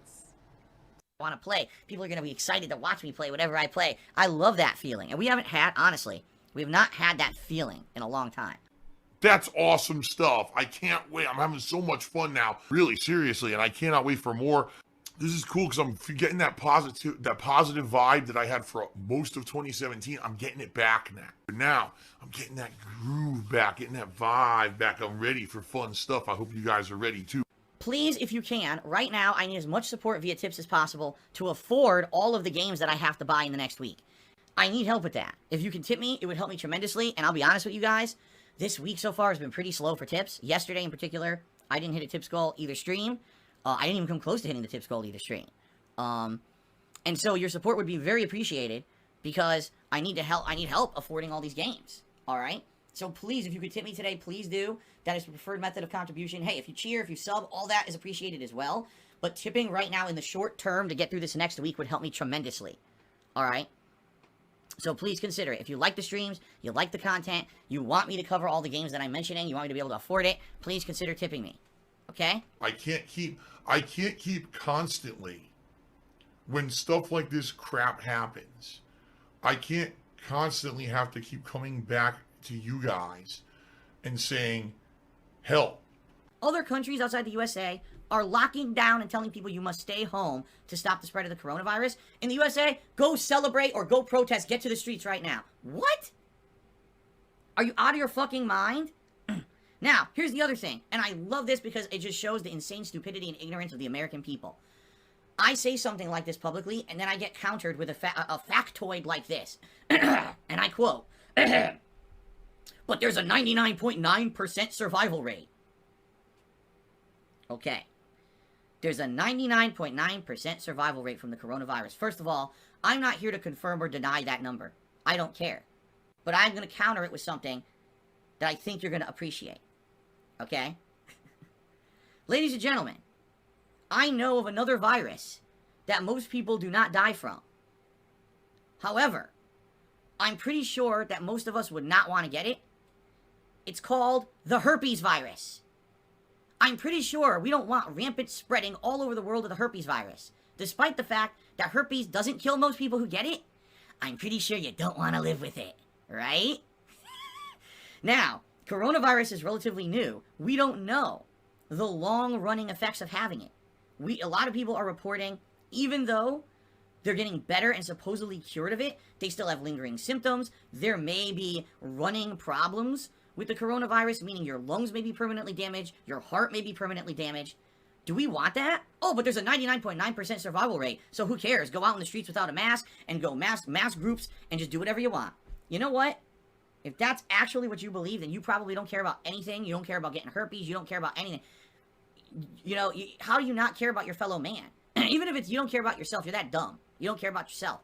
want to play. People are going to be excited to watch me play whatever I play. I love that feeling. And we haven't had, honestly, we have not had that feeling in a long time.
That's awesome stuff. I can't wait. I'm having so much fun now, really seriously, and I cannot wait for more. This is cool because I'm getting that positive vibe that I had for most of 2017. I'm getting it back now. But now I'm getting that groove back, getting that vibe back. I'm ready for fun stuff. I hope you guys are ready too.
Please, if you can, right now, I need as much support via tips as possible to afford all of the games that I have to buy in the next week. I need help with that. If you can tip me, it would help me tremendously. And I'll be honest with you guys, this week so far has been pretty slow for tips. Yesterday in particular, I didn't hit a tips goal either stream. I didn't even come close to hitting the tips goal either stream. And so your support would be very appreciated because I need help affording all these games. All right? So please, if you could tip me today, please do. That is the preferred method of contribution. Hey, if you cheer, if you sub, all that is appreciated as well. But tipping right now in the short term to get through this next week would help me tremendously. All right? So please consider it. If you like the streams, you like the content, you want me to cover all the games that I'm mentioning, you want me to be able to afford it, please consider tipping me. Okay?
I can't keep constantly, when stuff like this crap happens, I can't constantly have to keep coming back to you guys and saying, help.
Other countries outside the USA are locking down and telling people you must stay home to stop the spread of the coronavirus. In the USA, go celebrate or go protest. Get to the streets right now. What? Are you out of your fucking mind? Now, here's the other thing, and I love this because it just shows the insane stupidity and ignorance of the American people. I say something like this publicly, and then I get countered with a factoid like this. And I quote, but there's a 99.9% survival rate. Okay. There's a 99.9% survival rate from the coronavirus. First of all, I'm not here to confirm or deny that number. I don't care. But I'm going to counter it with something that I think you're going to appreciate. Okay? Ladies and gentlemen, I know of another virus that most people do not die from. However, I'm pretty sure that most of us would not want to get it. It's called the herpes virus. I'm pretty sure we don't want rampant spreading all over the world of the herpes virus. Despite the fact that herpes doesn't kill most people who get it, I'm pretty sure you don't want to live with it, right? Now, coronavirus is relatively new. We don't know the long-running effects of having it. A lot of people are reporting, even though they're getting better and supposedly cured of it, they still have lingering symptoms. There may be running problems with the coronavirus, meaning your lungs may be permanently damaged, your heart may be permanently damaged. Do we want that? Oh, but there's a 99.9% survival rate, so who cares? Go out in the streets without a mask and go mass groups and just do whatever you want. You know what? If that's actually what you believe, then you probably don't care about anything. You don't care about getting herpes. You don't care about anything. You know, how do you not care about your fellow man? Even if you don't care about yourself, you're that dumb. You don't care about yourself.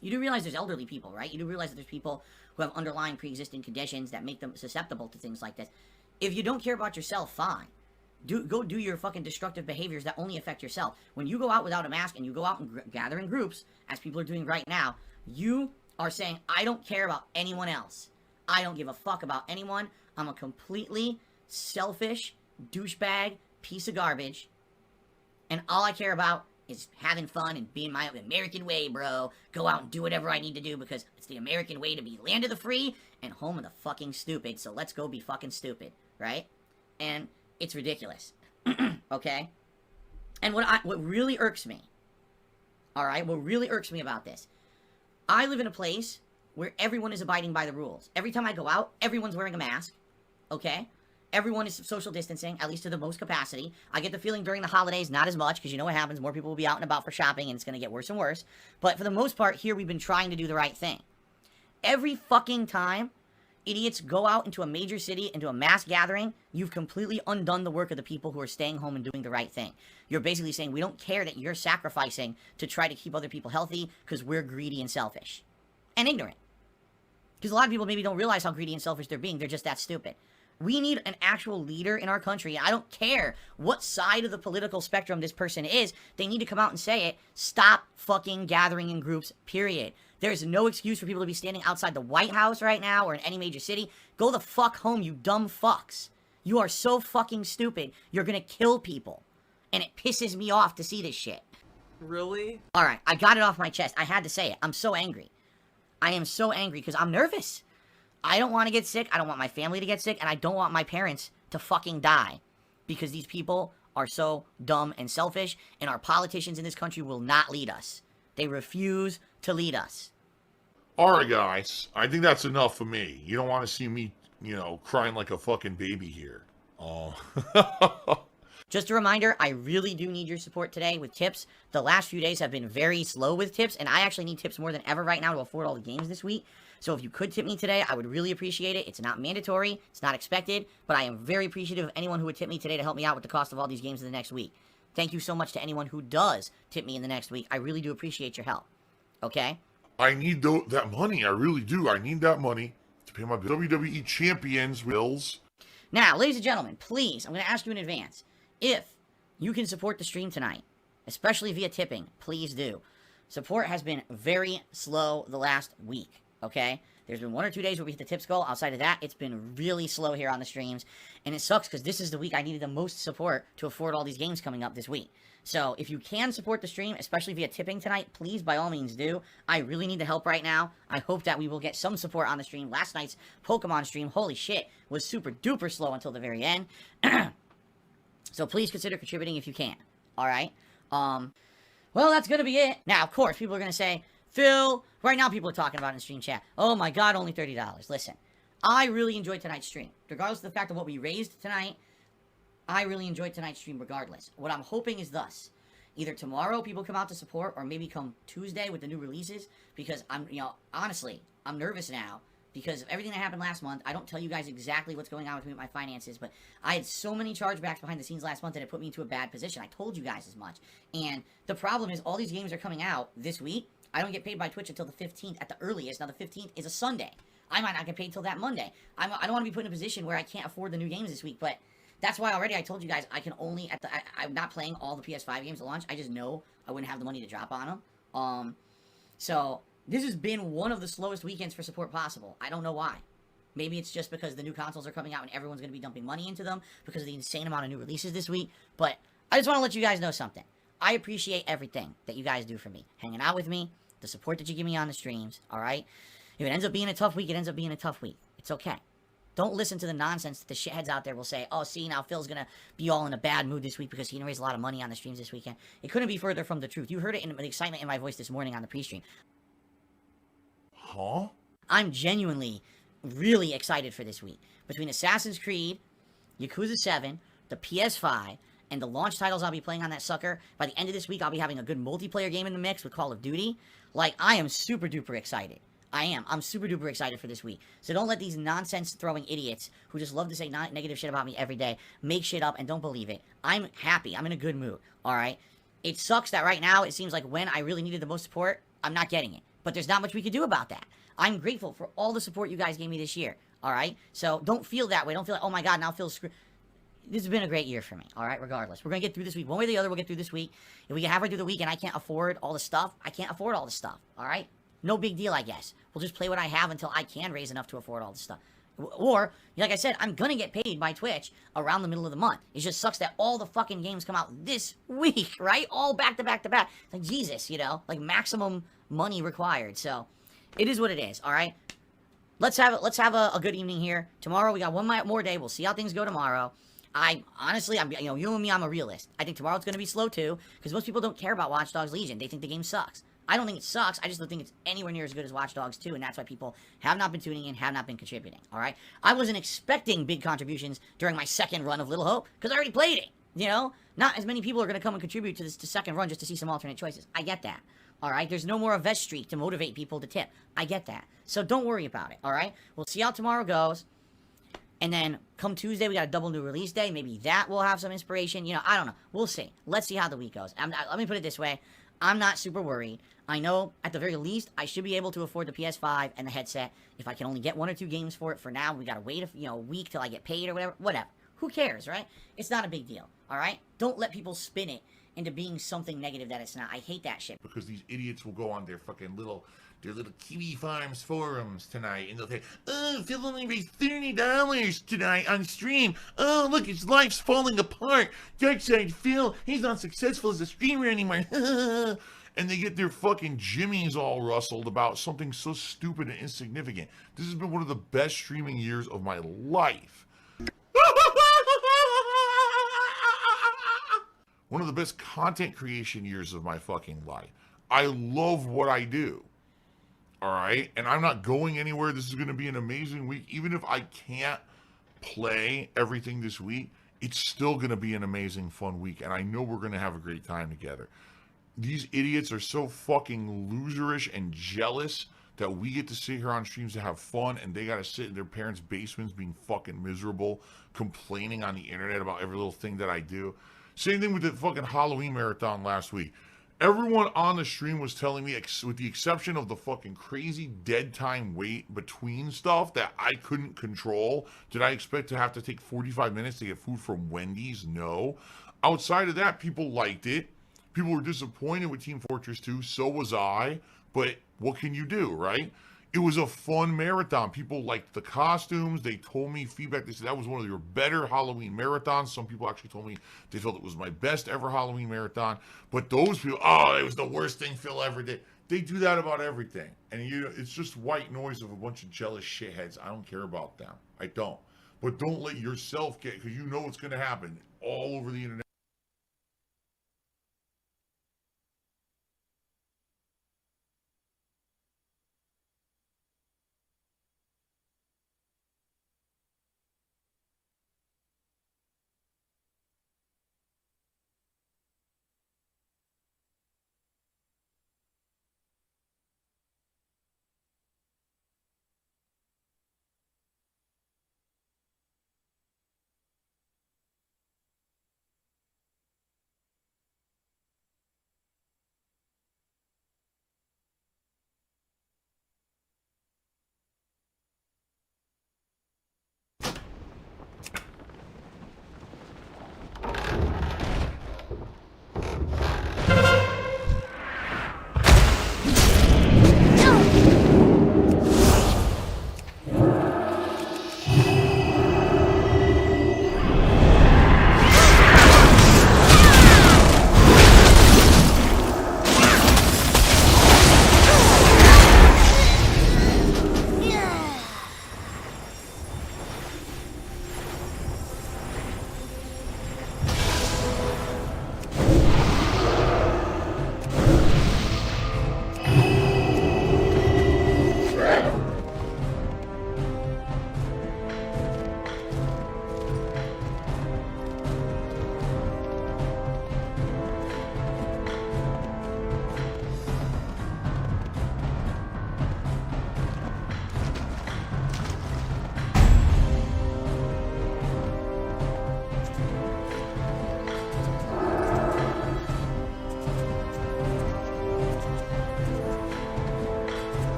You do realize there's elderly people, right? You do realize that there's people who have underlying pre-existing conditions that make them susceptible to things like this. If you don't care about yourself, fine. Go do your fucking destructive behaviors that only affect yourself. When you go out without a mask and you go out and gather in groups, as people are doing right now, you are saying, I don't care about anyone else. I don't give a fuck about anyone. I'm a completely selfish douchebag piece of garbage. And all I care about is having fun and being my American way, bro. Go out and do whatever I need to do because it's the American way to be land of the free and home of the fucking stupid. So let's go be fucking stupid, right? And it's ridiculous, okay? And what really irks me, all right, what really irks me about this, I live in a place where everyone is abiding by the rules. Every time I go out, everyone's wearing a mask, okay? Everyone is social distancing, at least to the most capacity. I get the feeling during the holidays, not as much, because you know what happens. More people will be out and about for shopping, and it's going to get worse and worse. But for the most part, here we've been trying to do the right thing. Every fucking time idiots go out into a major city, into a mass gathering, you've completely undone the work of the people who are staying home and doing the right thing. You're basically saying, we don't care that you're sacrificing to try to keep other people healthy because we're greedy and selfish. And ignorant. Because a lot of people maybe don't realize how greedy and selfish they're being. They're just that stupid. We need an actual leader in our country. I don't care what side of the political spectrum this person is. They need to come out and say it. Stop fucking gathering in groups, period. There's no excuse for people to be standing outside the White House right now or in any major city. Go the fuck home, you dumb fucks. You are so fucking stupid. You're gonna kill people. And it pisses me off to see this shit.
Really?
Alright, I got it off my chest. I had to say it. I'm so angry. I am so angry because I'm nervous. I don't want to get sick, I don't want my family to get sick, and I don't want my parents to fucking die. Because these people are so dumb and selfish, and our politicians in this country will not lead us. They refuse to lead us.
Alright, guys. I think that's enough for me. You don't want to see me, crying like a fucking baby here. Oh.
Just a reminder, I really do need your support today with tips. The last few days have been very slow with tips, and I actually need tips more than ever right now to afford all the games this week. So if you could tip me today, I would really appreciate it. It's not mandatory, it's not expected, but I am very appreciative of anyone who would tip me today to help me out with the cost of all these games in the next week. Thank you so much to anyone who does tip me in the next week. I really do appreciate your help. Okay?
I need that money. I really do. I need that money to pay my WWE Champions bills.
Now, ladies and gentlemen, please, I'm going to ask you in advance, if you can support the stream tonight, especially via tipping, please do. Support has been very slow the last week. Okay? There's been 1 or 2 days where we hit the tips goal. Outside of that, it's been really slow here on the streams. And it sucks because this is the week I needed the most support to afford all these games coming up this week. So if you can support the stream, especially via tipping tonight, please, by all means, do. I really need the help right now. I hope that we will get some support on the stream. Last night's Pokemon stream, holy shit, was super duper slow until the very end. So please consider contributing if you can. Alright? Well, that's gonna be it. Now, of course, people are gonna say, Phil, right now people are talking about it in the stream chat. Oh my god, only $30. Listen, I really enjoyed tonight's stream. Regardless of the fact of what we raised tonight, I really enjoyed tonight's stream regardless. What I'm hoping is thus. Either tomorrow people come out to support, or maybe come Tuesday with the new releases, because honestly, I'm nervous now because of everything that happened last month. I don't tell you guys exactly what's going on with me with my finances, but I had so many chargebacks behind the scenes last month that it put me into a bad position. I told you guys as much. And the problem is all these games are coming out this week. I don't get paid by Twitch until the 15th at the earliest. Now, the 15th is a Sunday. I might not get paid till that Monday. I don't want to be put in a position where I can't afford the new games this week, but that's why already I told you guys I can only I'm not playing all the PS5 games at launch. I just know I wouldn't have the money to drop on them. So this has been one of the slowest weekends for support possible. I don't know why. Maybe it's just because the new consoles are coming out and everyone's going to be dumping money into them because of the insane amount of new releases this week. But I just want to let you guys know something. I appreciate everything that you guys do for me. Hanging out with me, the support that you give me on the streams, alright? If it ends up being a tough week, it ends up being a tough week. It's okay. Don't listen to the nonsense that the shitheads out there will say, oh, see, now Phil's going to be all in a bad mood this week because he didn't raise a lot of money on the streams this weekend. It couldn't be further from the truth. You heard it in the excitement in my voice this morning on the pre-stream.
Huh?
I'm genuinely really excited for this week. Between Assassin's Creed, Yakuza 7, the PS5, and the launch titles I'll be playing on that sucker, by the end of this week, I'll be having a good multiplayer game in the mix with Call of Duty. Like, I am super duper excited. I am. I'm super duper excited for this week. So don't let these nonsense throwing idiots who just love to say negative shit about me every day make shit up and don't believe it. I'm happy. I'm in a good mood. Alright? It sucks that right now it seems like when I really needed the most support, I'm not getting it. But there's not much we can do about that. I'm grateful for all the support you guys gave me this year. Alright? So don't feel that way. Don't feel like, oh my god, now Phil's screwed. This has been a great year for me, alright? Regardless. We're going to get through this week. One way or the other, we'll get through this week. If we get halfway through the week and I can't afford all the stuff, I can't afford all the stuff, alright? No big deal, I guess. We'll just play what I have until I can raise enough to afford all the stuff. Or, like I said, I'm gonna get paid by Twitch around the middle of the month. It just sucks that all the fucking games come out this week, right? All back to back to back. Like, Jesus, you know? Like, maximum money required. So, it is what it is, alright? Let's have a good evening here. Tomorrow, we got one more day. We'll see how things go tomorrow. Honestly, you and me, I'm a realist. I think tomorrow's gonna be slow, too, because most people don't care about Watch Dogs Legion. They think the game sucks. I don't think it sucks. I just don't think it's anywhere near as good as Watch Dogs 2, and that's why people have not been tuning in, have not been contributing, alright? I wasn't expecting big contributions during my second run of Little Hope, because I already played it, you know? Not as many people are going to come and contribute to this second run just to see some alternate choices. I get that, alright? There's no more a vest streak to motivate people to tip. I get that. So don't worry about it, alright? We'll see how tomorrow goes. And then, come Tuesday, we got a double new release day. Maybe that will have some inspiration. You know, I don't know. We'll see. Let's see how the week goes. Let me put it this way. I'm not super worried. I know, at the very least, I should be able to afford the PS5 and the headset. If I can only get 1 or 2 games for it for now, we gotta wait a week till I get paid or whatever. Whatever. Who cares, right? It's not a big deal, alright? Don't let people spin it into being something negative that it's not. I hate that shit.
Because these idiots will go on their fucking little Kiwi Farms forums tonight, and they'll say, oh, Phil only raised $30 tonight on stream. Oh, look, his life's falling apart. Darkside Phil, he's not successful as a streamer anymore. And they get their fucking jimmies all rustled about something so stupid and insignificant. This has been one of the best streaming years of my life. One of the best content creation years of my fucking life. I love what I do. Alright? And I'm not going anywhere. This is going to be an amazing week. Even if I can't play everything this week, it's still going to be an amazing, fun week. And I know we're going to have a great time together. These idiots are so fucking loserish and jealous that we get to sit here on streams to have fun, and they got to sit in their parents' basements being fucking miserable, complaining on the internet about every little thing that I do. Same thing with the fucking Halloween marathon last week. Everyone on the stream was telling me, with the exception of the fucking crazy dead time wait between stuff that I couldn't control, did I expect to have to take 45 minutes to get food from Wendy's? No. Outside of that, people liked it. People were disappointed with Team Fortress 2. So was I. But what can you do, right? It was a fun marathon. People liked the costumes. They told me feedback. They said that was one of your better Halloween marathons. Some people actually told me they felt it was my best ever Halloween marathon. But those people, oh, it was the worst thing Phil ever did. They do that about everything. And it's just white noise of a bunch of jealous shitheads. I don't care about them. I don't. But don't let yourself get, because you know what's going to happen all over the internet.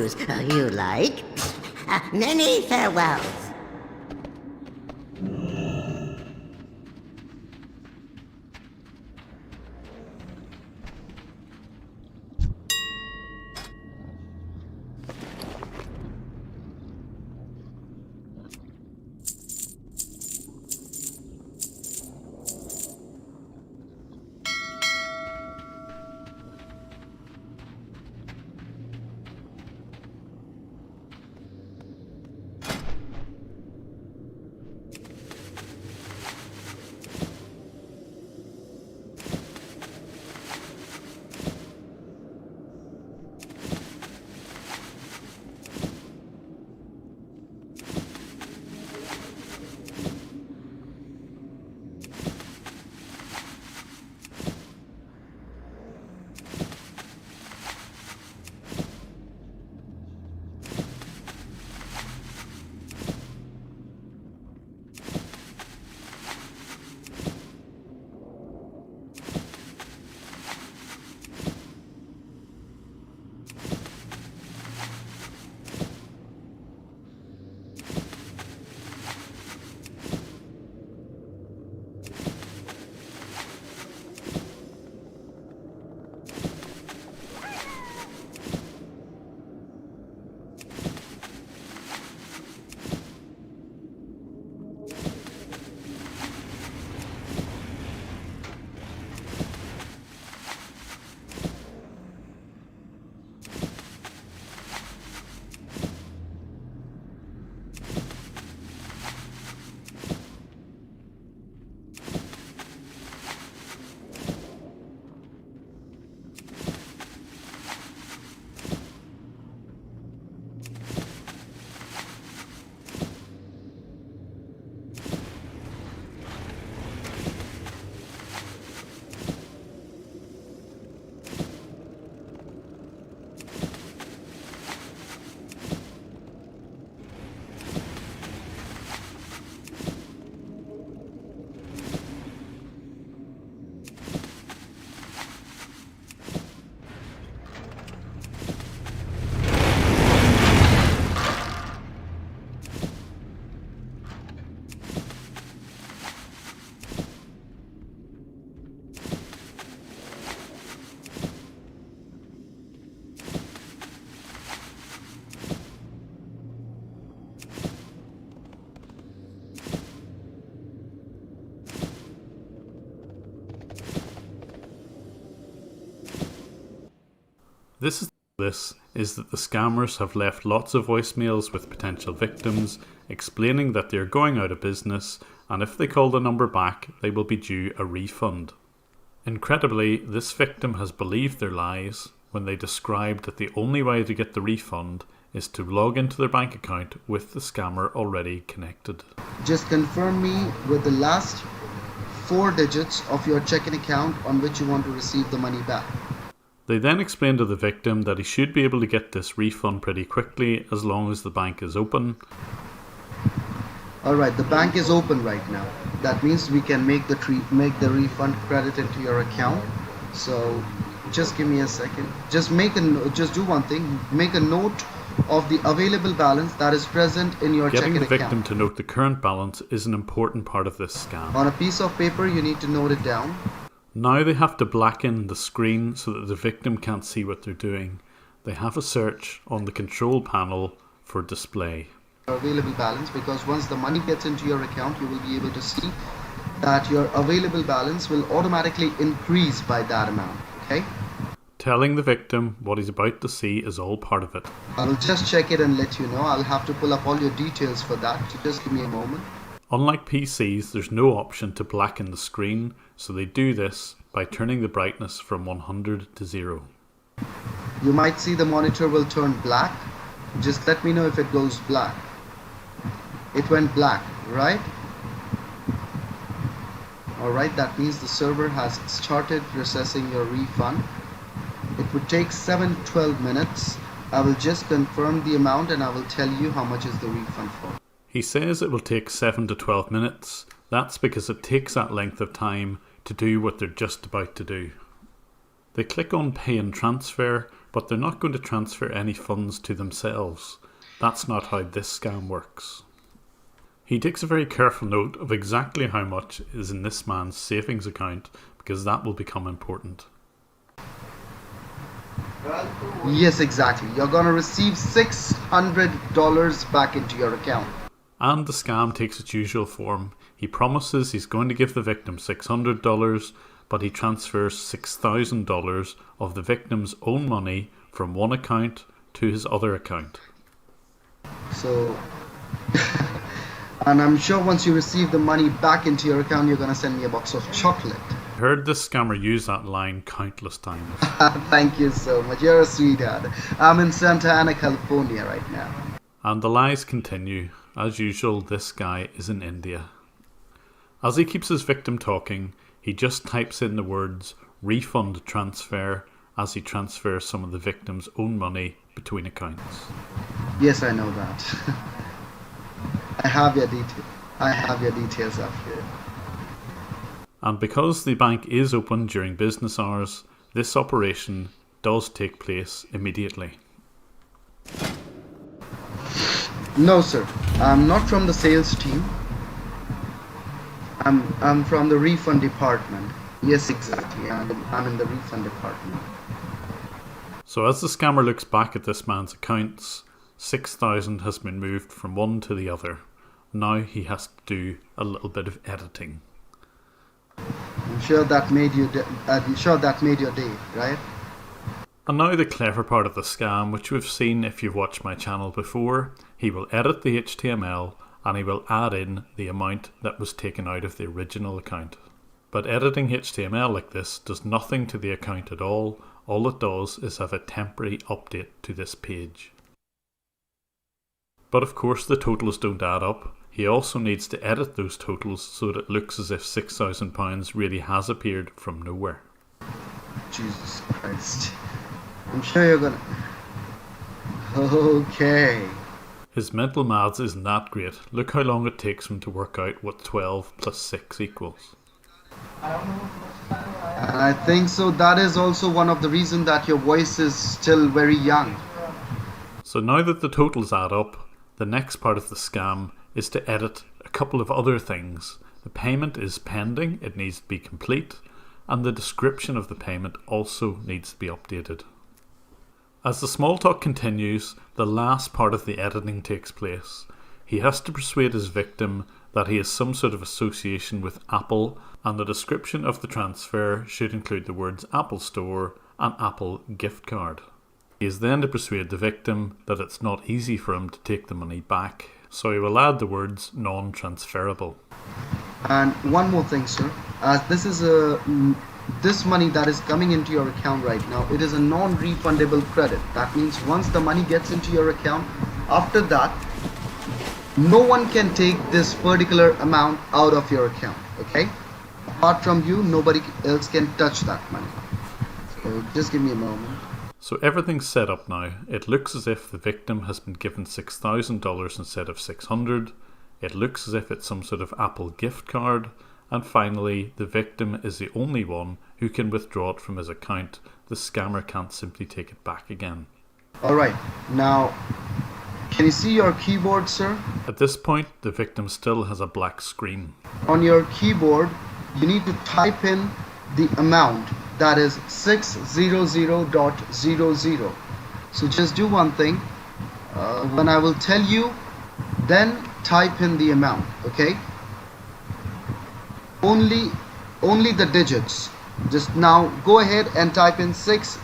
news you like. Many farewells.
This is that the scammers have left lots of voicemails with potential victims explaining that they are going out of business, and if they call the number back, they will be due a refund. Incredibly, this victim has believed their lies when they described that the only way to get the refund is to log into their bank account with the scammer already connected.
Just confirm me with the last 4 digits of your checking account on which you want to receive the money back.
They then explained to the victim that he should be able to get this refund pretty quickly as long as the bank is open.
Alright, the bank is open right now. That means we can make the refund credit into your account. So just give me a second. Just do one thing. Make a note of the available balance that is present in your checking account.
Getting the victim to note the current balance is an important part of this scam.
On a piece of paper, you need to note it down.
Now they have to blacken the screen so that the victim can't see what they're doing. They have a search on the control panel for display.
Available balance, because once the money gets into your account, you will be able to see that your available balance will automatically increase by that amount. Okay?
Telling the victim what he's about to see is all part of it.
I will just check it and let you know. I'll have to pull up all your details for that. So just give me a moment.
Unlike PCs, there's no option to blacken the screen, so they do this by turning the brightness from 100 to 0.
You might see the monitor will turn black. Just let me know if it goes black. It went black, right? Alright, that means the server has started processing your refund. It would take 7-12 minutes. I will just confirm the amount and I will tell you how much is the refund for.
He says it will take 7 to 12 minutes. That's because it takes that length of time to do what they're just about to do. They click on Pay and Transfer But they're not going to transfer any funds to themselves. That's not how this scam works. He takes a very careful note of exactly how much is in this man's savings account, because that will become important.
Yes, exactly. You're going to receive $600 back into your account.
And the scam takes its usual form. He promises he's going to give the victim $600, but he transfers $6,000 of the victim's own money from one account to his other account.
So, and I'm sure once you receive the money back into your account, you're going to send me a box of chocolate.
I heard this scammer use that line countless times.
Thank you so much. You're a sweetheart. I'm in Santa Ana, California right now.
And the lies continue. As usual, this guy is in India. As he keeps his victim talking, he just types in the words refund transfer as he transfers some of the victim's own money between accounts.
Yes, I know that. I have your details up here.
And because the bank is open during business hours, this operation does take place immediately.
No, sir. I'm not from the sales team. I'm from the refund department. Yes, exactly. I'm in the refund department.
So as the scammer looks back at this man's accounts, 6,000 has been moved from one to the other. Now he has to do a little bit of editing.
I'm sure that made your day, right?
And now the clever part of the scam, which we've seen if you've watched my channel before. He will edit the HTML and he will add in the amount that was taken out of the original account. But editing HTML like this does nothing to the account at all. All it does is have a temporary update to this page. But of course the totals don't add up. He also needs to edit those totals so that it looks as if £6,000 really has appeared from nowhere.
Jesus Christ. I'm sure you're gonna... Okay.
His mental maths isn't that great. Look how long it takes him to work out what 12 plus 6 equals.
I think so. That is also one of the reasons that your voice is still very young.
So now that the totals add up, the next part of the scam is to edit a couple of other things. The payment is pending, it needs to be complete, and the description of the payment also needs to be updated. As the small talk continues, the last part of the editing takes place. He has to persuade his victim that he has some sort of association with Apple, and the description of the transfer should include the words Apple Store and Apple gift card. He is then to persuade the victim that it's not easy for him to take the money back, so he will add the words non-transferable.
And one more thing, sir. This is this money that is coming into your account right now, it is a non-refundable credit. That means once the money gets into your account, after that, no one can take this particular amount out of your account, okay? Apart from you, nobody else can touch that money. So just give me a moment.
So everything's set up now. It looks as if the victim has been given $6,000 instead of $600. It looks as if it's some sort of Apple gift card. And finally, the victim is the only one who can withdraw it from his account. The scammer can't simply take it back again.
Alright, now, can you see your keyboard, sir?
At this point, the victim still has a black screen.
On your keyboard, you need to type in the amount, that is 600.00. So just do one thing. When I will tell you, then type in the amount, okay? Only the digits. Just now go ahead and type in 6.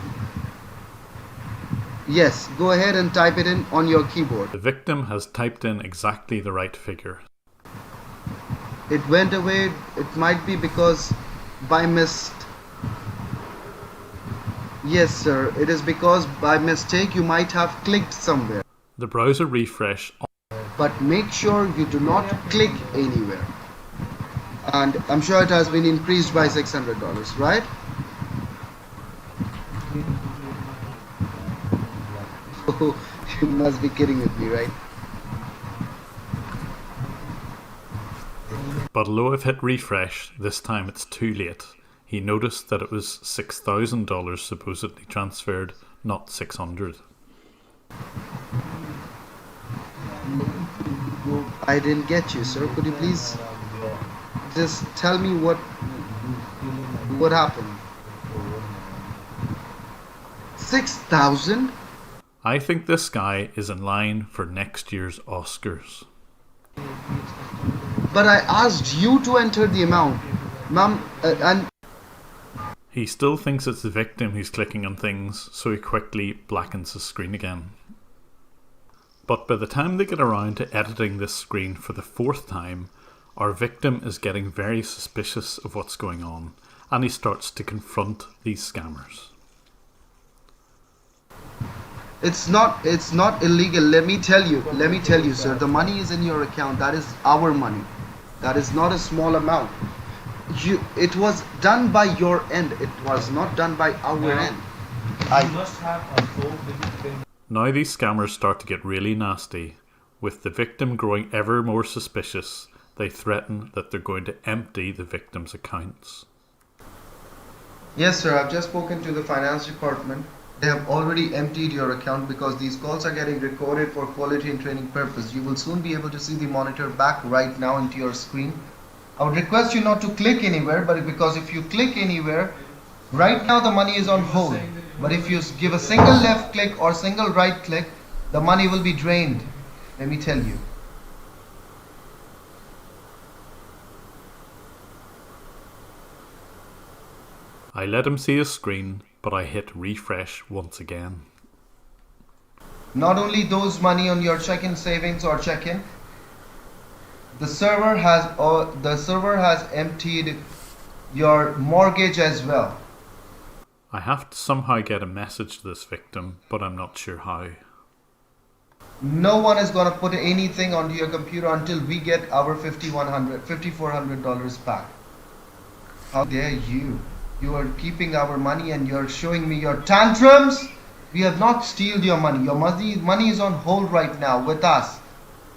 Yes, go ahead and type it in on your keyboard.
The victim has typed in exactly the right figure.
It went away. It might be because by mistake. Yes, sir. It is because by mistake you might have clicked somewhere.
The browser refresh.
But make sure you do not click anywhere. And I'm sure it has been increased by $600, right? Oh, you must be kidding with me, right?
But although I've hit refresh, this time it's too late. He noticed that it was $6,000 supposedly transferred, not 600.
I didn't get you, sir. Could you please just tell me what happened? 6,000?
I think this guy is in line for next year's Oscars.
But I asked you to enter the amount, ma'am, and
he still thinks it's the victim who's clicking on things, so he quickly blackens the screen again. But by the time they get around to editing this screen for the 4th time, our victim is getting very suspicious of what's going on, and he starts to confront these scammers.
it's not illegal. Let me tell you, sir. The money is in your account. That is our money. That is not a small amount. It was done by your end. It was not done by our end.
Now these scammers start to get really nasty. With the victim growing ever more suspicious, they threaten that they're going to empty the victim's accounts.
Yes, sir. I've just spoken to the finance department. They have already emptied your account because these calls are getting recorded for quality and training purpose. You will soon be able to see the monitor back right now into your screen. I would request you not to click anywhere, because if you click anywhere, right now the money is on hold. But if you give a single left click or single right click, the money will be drained. Let me tell you.
I let him see his screen, but I hit refresh once again.
Not only those money on your check-in savings or check-in, the server has emptied your mortgage as well.
I have to somehow get a message to this victim, but I'm not sure how.
No one is going to put anything onto your computer until we get our $5,400 back. How dare you? You are keeping our money and you're showing me your tantrums. We have not stealed your money. Your money is on hold right now with us.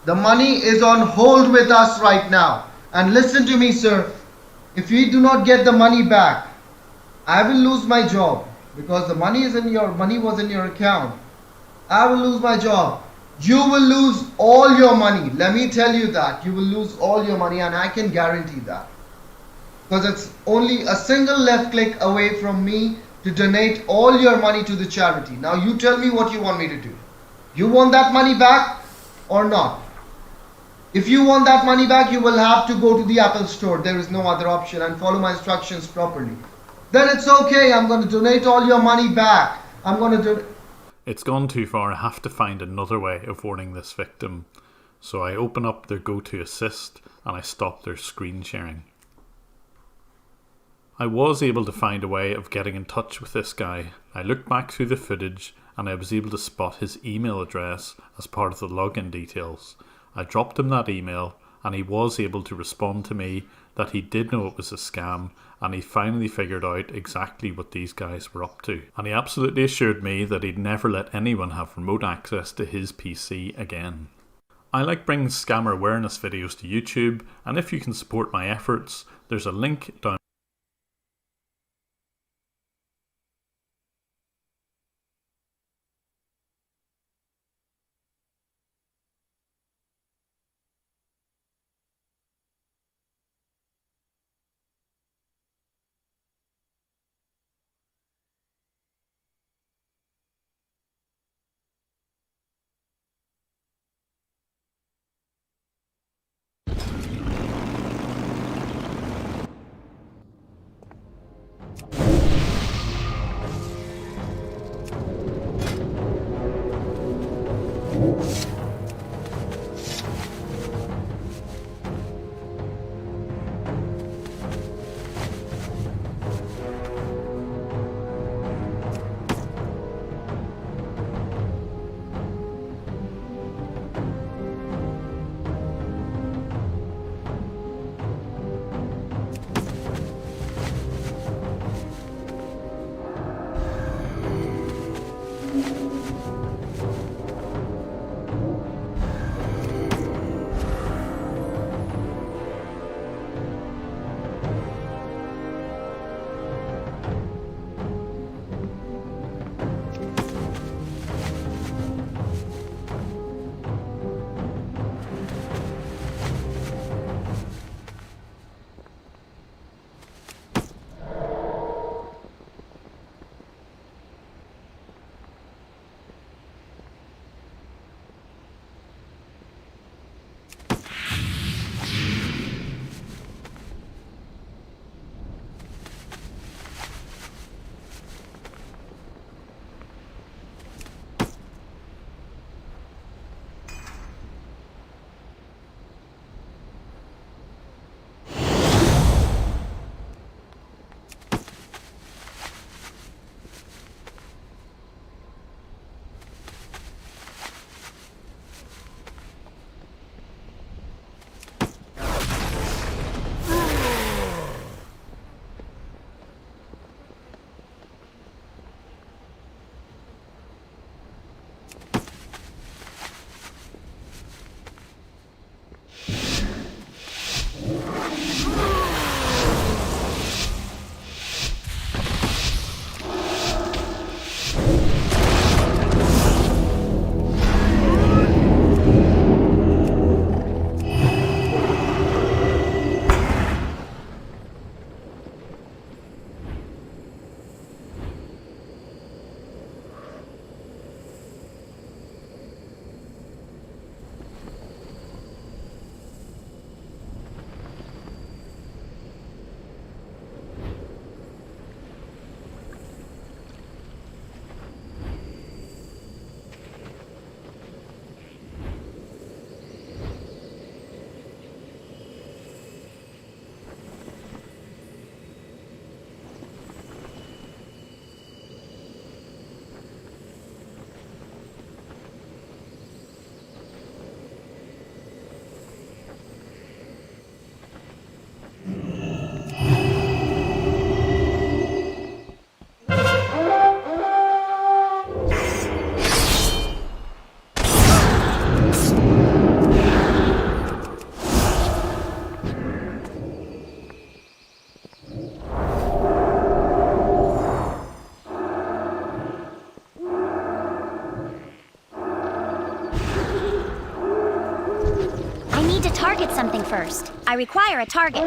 The money is on hold with us right now. And listen to me, sir. If we do not get the money back, I will lose my job because the money was in your account. I will lose my job. You will lose all your money. Let me tell you that. You will lose all your money, and I can guarantee that. Because it's only a single left click away from me to donate all your money to the charity. Now you tell me what you want me to do. You want that money back or not? If you want that money back, you will have to go to the Apple store. There is no other option, and follow my instructions properly. Then it's okay. I'm going to donate all your money back.
It's gone too far. I have to find another way of warning this victim. So I open up their GoToAssist and I stop their screen sharing. I was able to find a way of getting in touch with this guy. I looked back through the footage and I was able to spot his email address as part of the login details. I dropped him that email and he was able to respond to me that he did know it was a scam, and he finally figured out exactly what these guys were up to. And he absolutely assured me that he'd never let anyone have remote access to his PC again. I like bringing scammer awareness videos to YouTube, and if you can support my efforts, there's a link down
target something first. I require a target.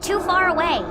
Too far away.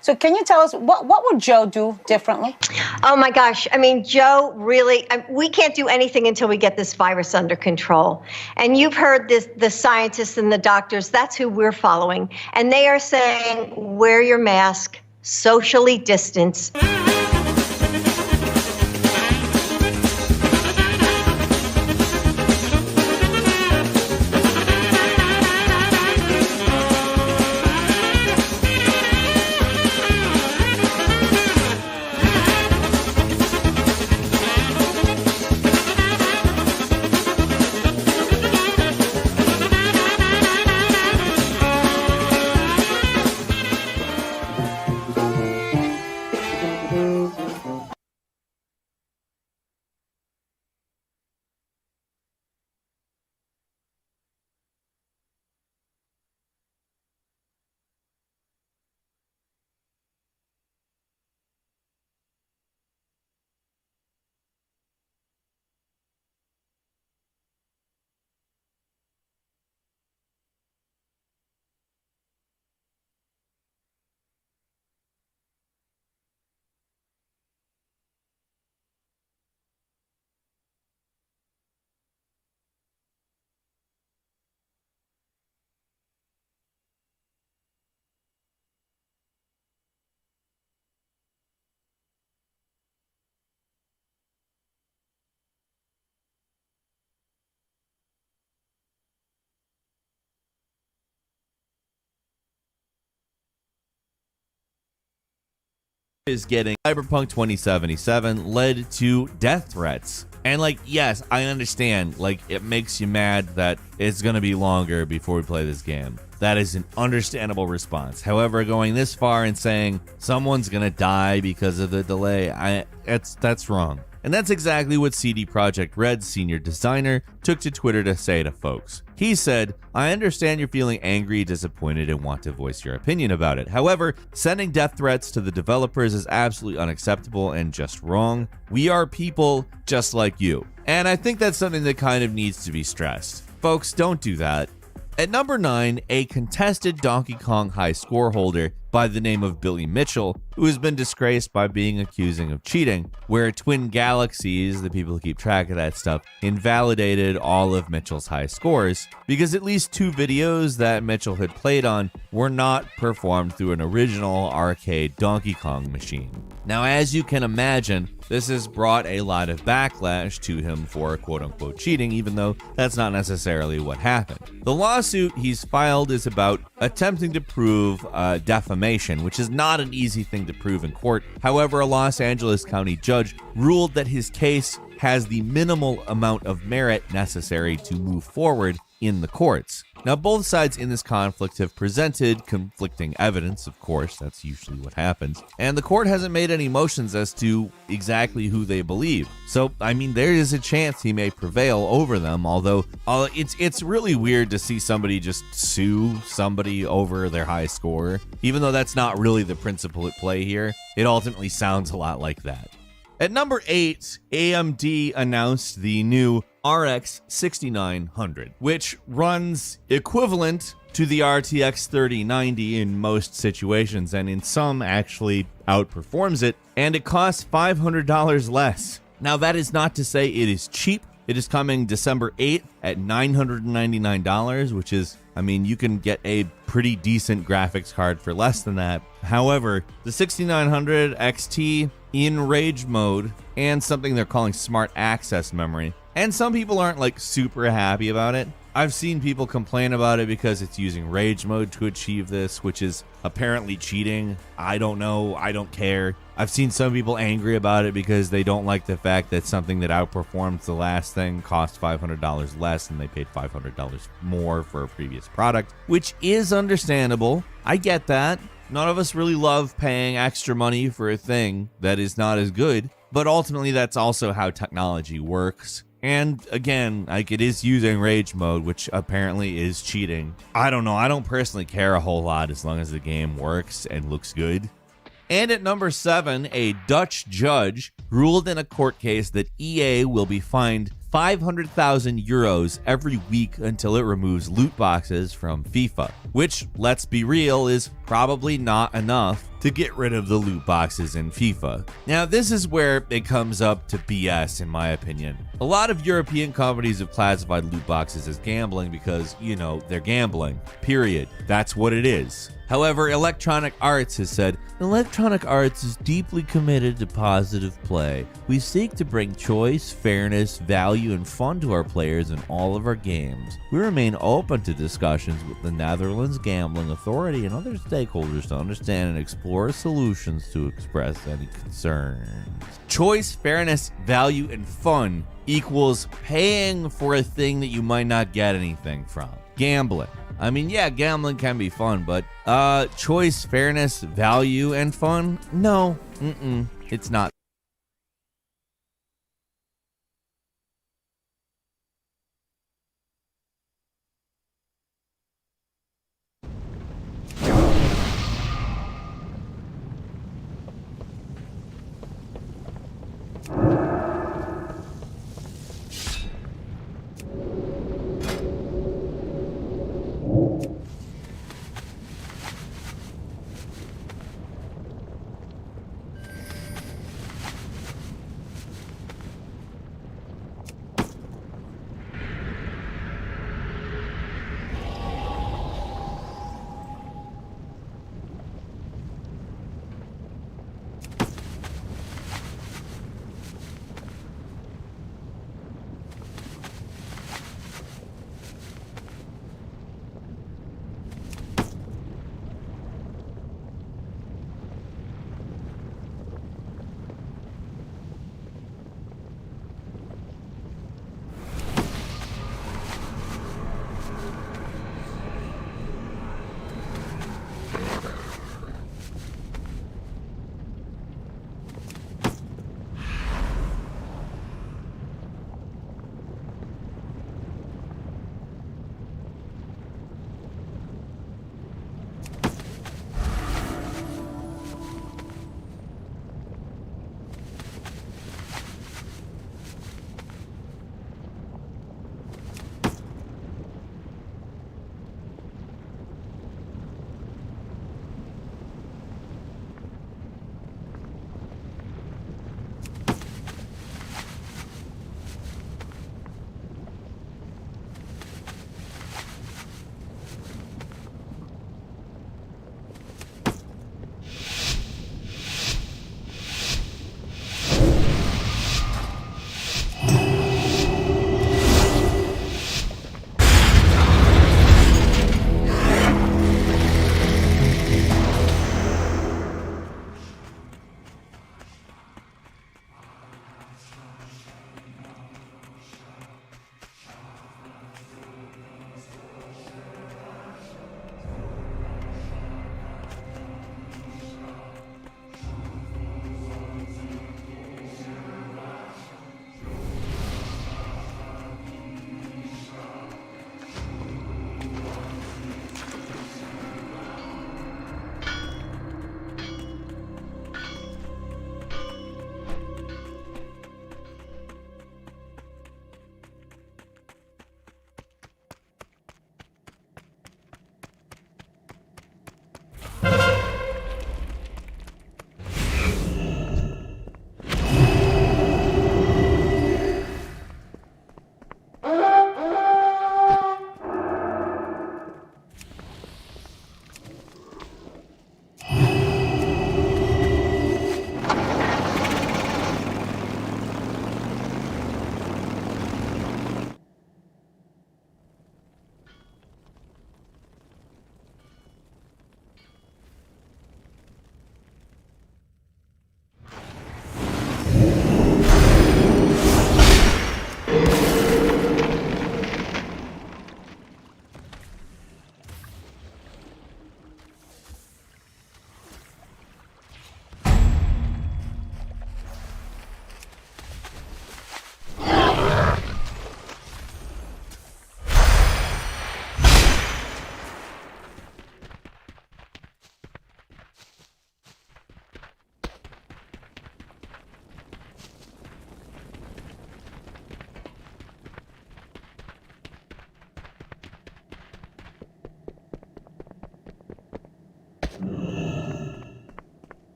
So can you tell us what would Joe do differently?
Oh my gosh. I mean, Joe, really, we can't do anything until we get this virus under control. And you've heard this, the scientists and the doctors, that's who we're following. And they are saying, wear your mask, socially distance.
Is getting Cyberpunk 2077 led to death threats. And like, yes, I understand, like, it makes you mad that it's going to be longer before we play this game. That is an understandable response. However, going this far and saying someone's going to die because of the delay, that's wrong. And that's exactly what CD Projekt Red's senior designer took to Twitter to say to folks. He said, "I understand you're feeling angry, disappointed, and want to voice your opinion about it. However, sending death threats to the developers is absolutely unacceptable and just wrong. We are people just like you." And I think that's something that kind of needs to be stressed. Folks, don't do that. At number 9, a contested Donkey Kong high score holder by the name of Billy Mitchell, who has been disgraced by being accused of cheating, where Twin Galaxies, the people who keep track of that stuff, invalidated all of Mitchell's high scores because at least 2 videos that Mitchell had played on were not performed through an original arcade Donkey Kong machine. Now, as you can imagine, this has brought a lot of backlash to him for quote-unquote cheating, even though that's not necessarily what happened. The lawsuit he's filed is about attempting to prove defamation, which is not an easy thing to prove in court. However, a Los Angeles County judge ruled that his case has the minimal amount of merit necessary to move forward in the courts. Now, both sides in this conflict have presented conflicting evidence, of course, that's usually what happens, and the court hasn't made any motions as to exactly who they believe. So, I mean, there is a chance he may prevail over them, although it's really weird to see somebody just sue somebody over their high score. Even though that's not really the principle at play here, it ultimately sounds a lot like that. At number 8, AMD announced the new RX 6900, which runs equivalent to the RTX 3090 in most situations, and in some actually outperforms it, and it costs $500 less. Now, that is not to say it is cheap. It is coming December 8th at $999, which is, I mean, you can get a pretty decent graphics card for less than that. However, the 6900 XT in rage mode and something they're calling smart access memory, and some people aren't like super happy about it. I've seen people complain about it because it's using rage mode to achieve this, which is apparently cheating. I don't know. I don't care. I've seen some people angry about it because they don't like the fact that something that outperforms the last thing costs $500 less and they paid $500 more for a previous product, which is understandable. I get that. None of us really love paying extra money for a thing that is not as good, but ultimately that's also how technology works. And again, like, it is using rage mode, which apparently is cheating. I don't know. I don't personally care a whole lot as long as the game works and looks good. And at number 7, a Dutch judge ruled in a court case that EA will be fined 500,000 euros every week until it removes loot boxes from FIFA, which, let's be real, is Probably not enough to get rid of the loot boxes in FIFA. Now, this is where it comes up to BS, in my opinion. A lot of European companies have classified loot boxes as gambling because, they're gambling. Period. That's what it is. However, Electronic Arts has said, Electronic Arts is deeply committed to positive play. We seek to bring choice, fairness, value, and fun to our players in all of our games. We remain open to discussions with the Netherlands Gambling Authority and other stakeholders to understand and explore solutions to express any concerns. Choice, fairness, value, and fun equals paying for a thing that you might not get anything from. Gambling. I mean, yeah, gambling can be fun, but choice, fairness, value, and fun? No, it's not.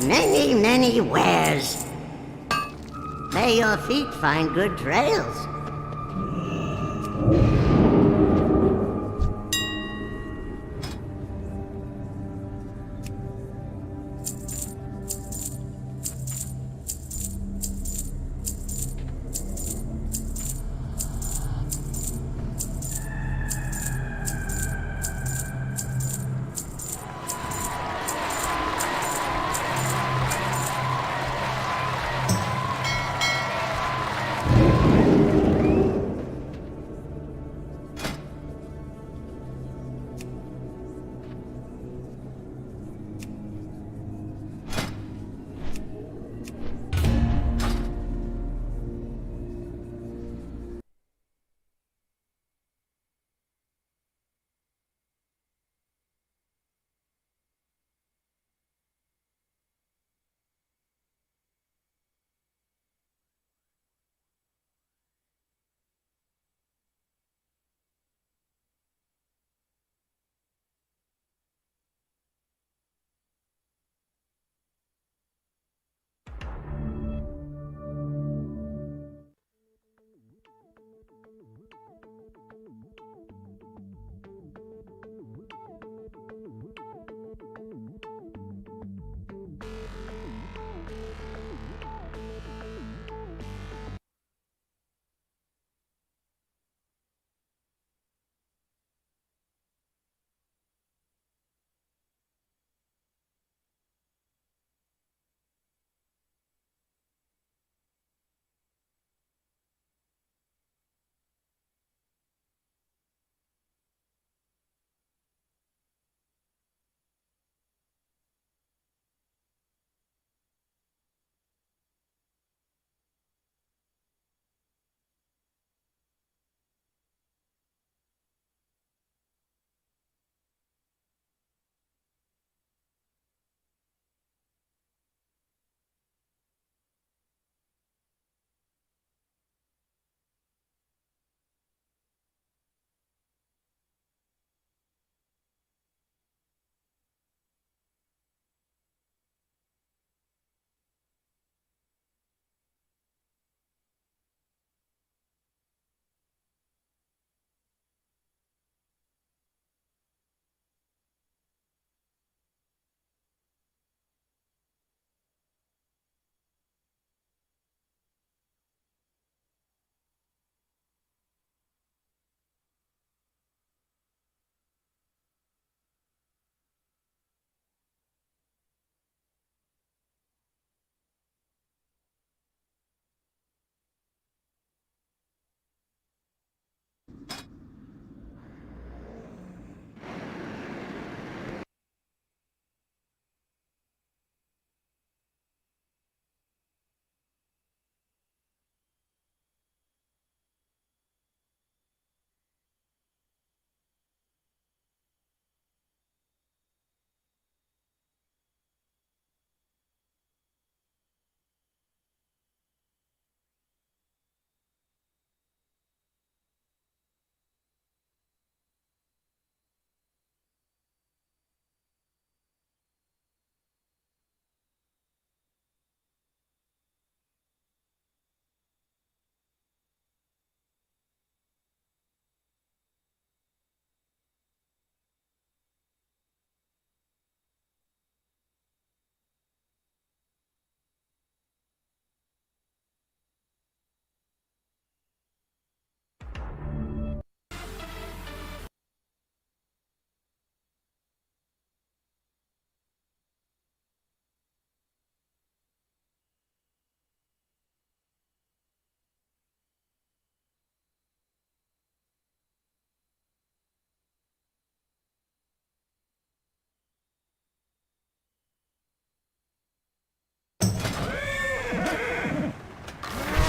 many, many wares. May your feet find good trails.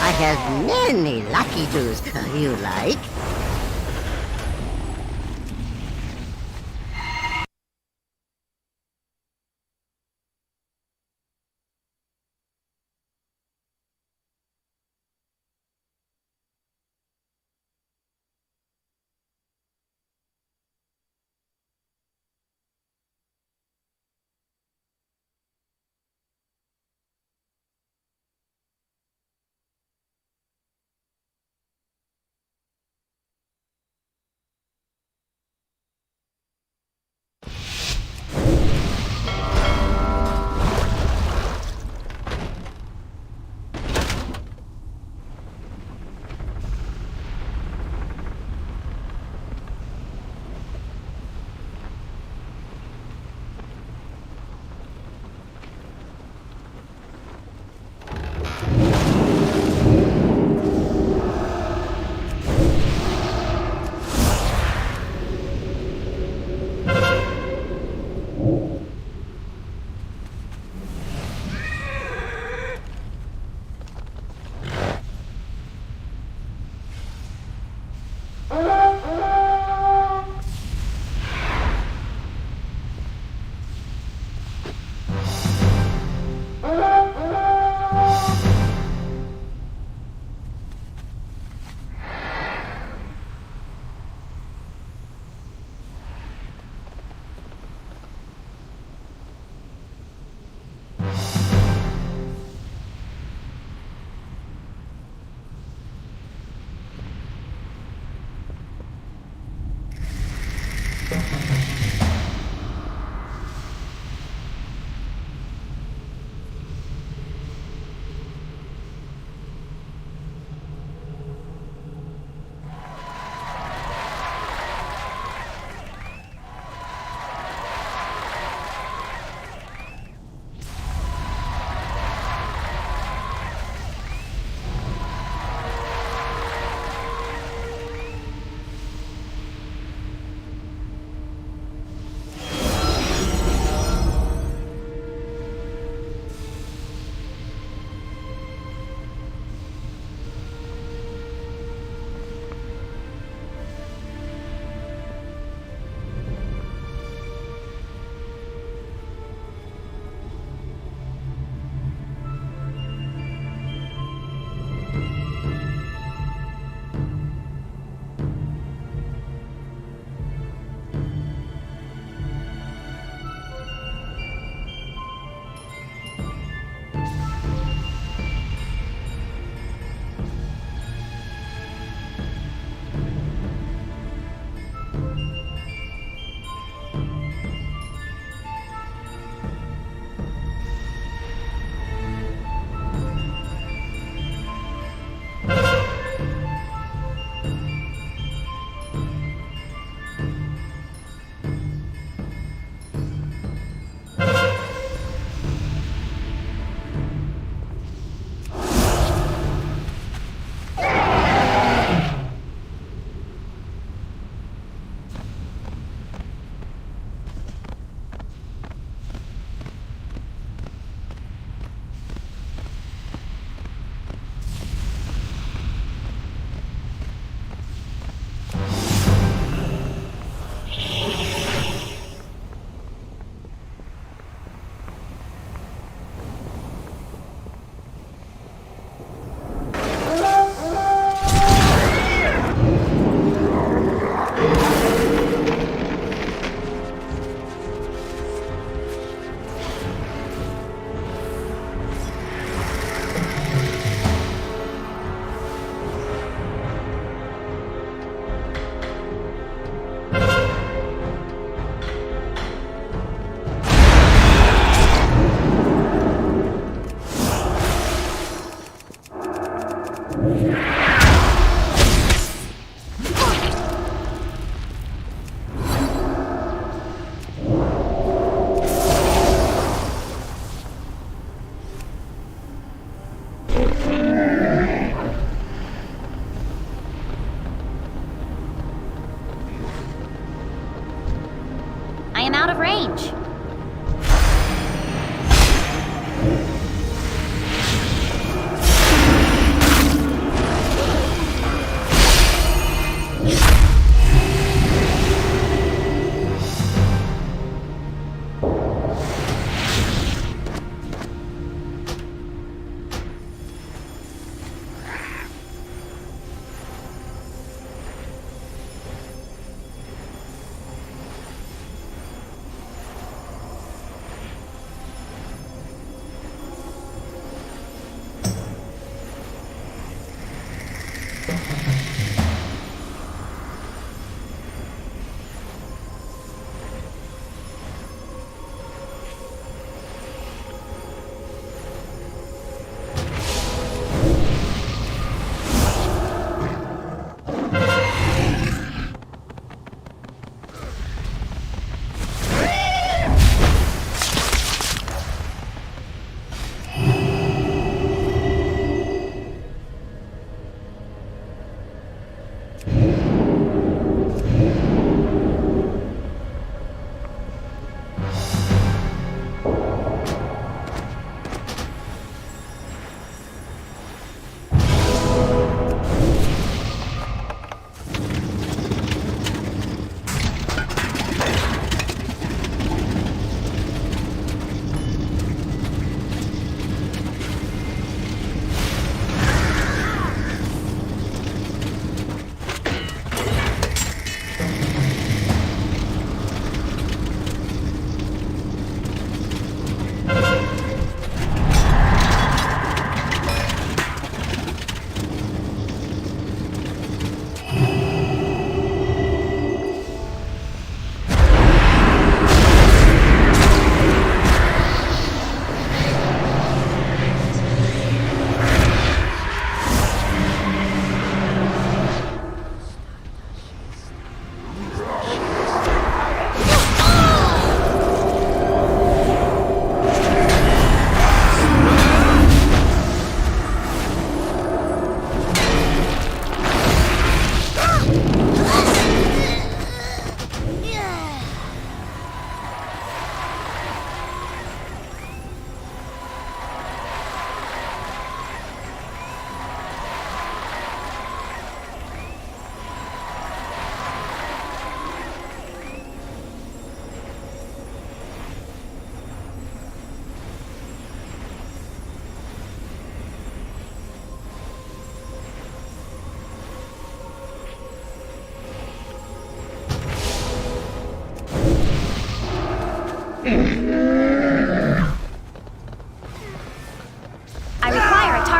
I have many lucky doos you like.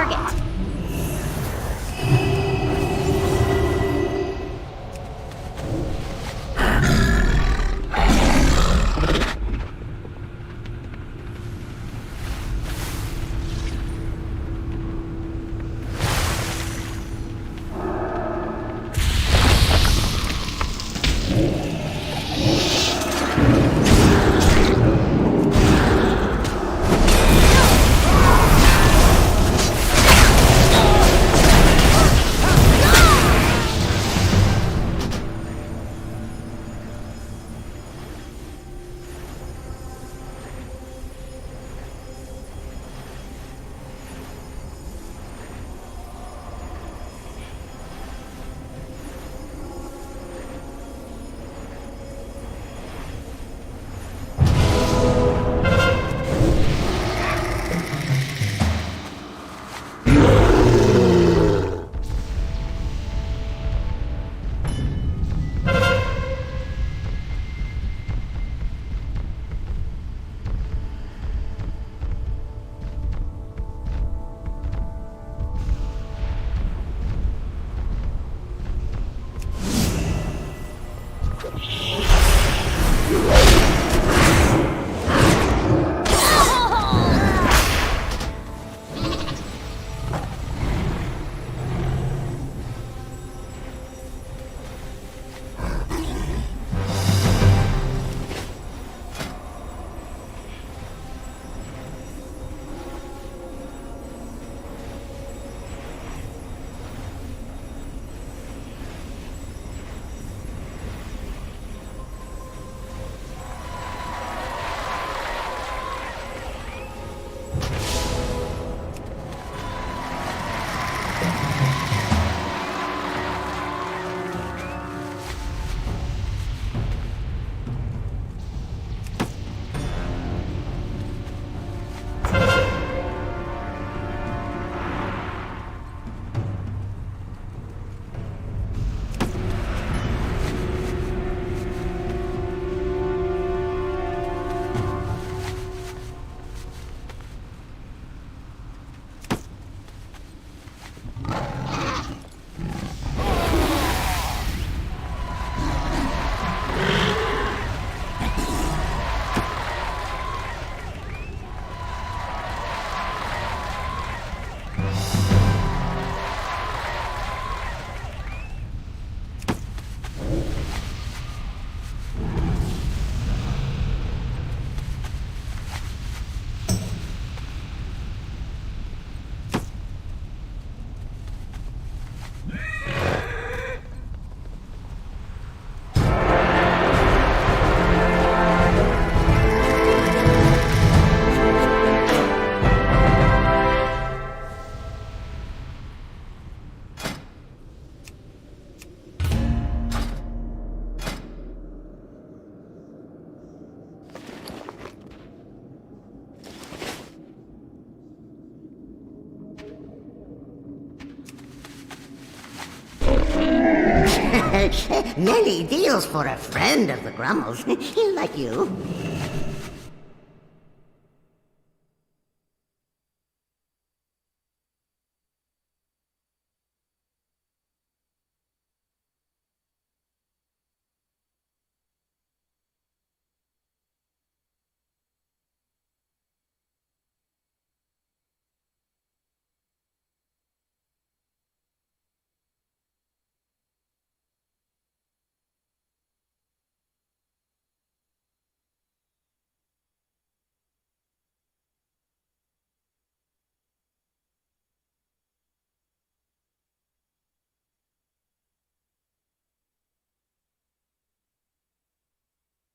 target.
Many deals for a friend of the Grummels, like you.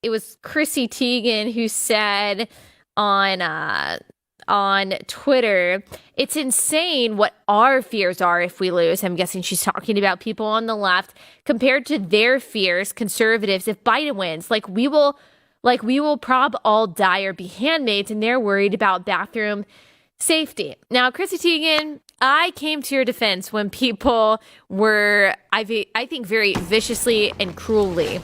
It was Chrissy Teigen who said on Twitter, it's insane what our fears are if we lose. I'm guessing she's talking about people on the left compared to their fears, conservatives, if Biden wins. Like we will prob all die or be handmaids, and they're worried about bathroom safety. Now, Chrissy Teigen, I came to your defense when people were, I think, very viciously and cruelly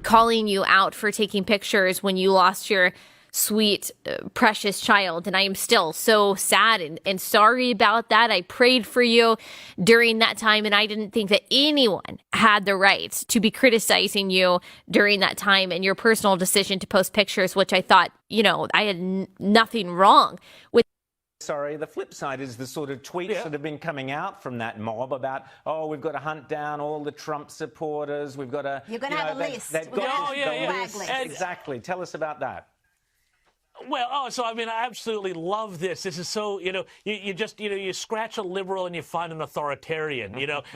calling you out for taking pictures when you lost your sweet, precious child. And I am still so sad and sorry about that. I prayed for you during that time, and I didn't think that anyone had the right to be criticizing you during that time and your personal decision to post pictures, which I thought, I had nothing wrong with.
Sorry, the flip side is the sort of tweets that have been coming out from that mob about, we've got to hunt down all the Trump supporters. We've got to.
You're going to have a list.
They've got
list.
Exactly. Tell us about that.
Well, I absolutely love this. This is so, you just, you scratch a liberal and you find an authoritarian.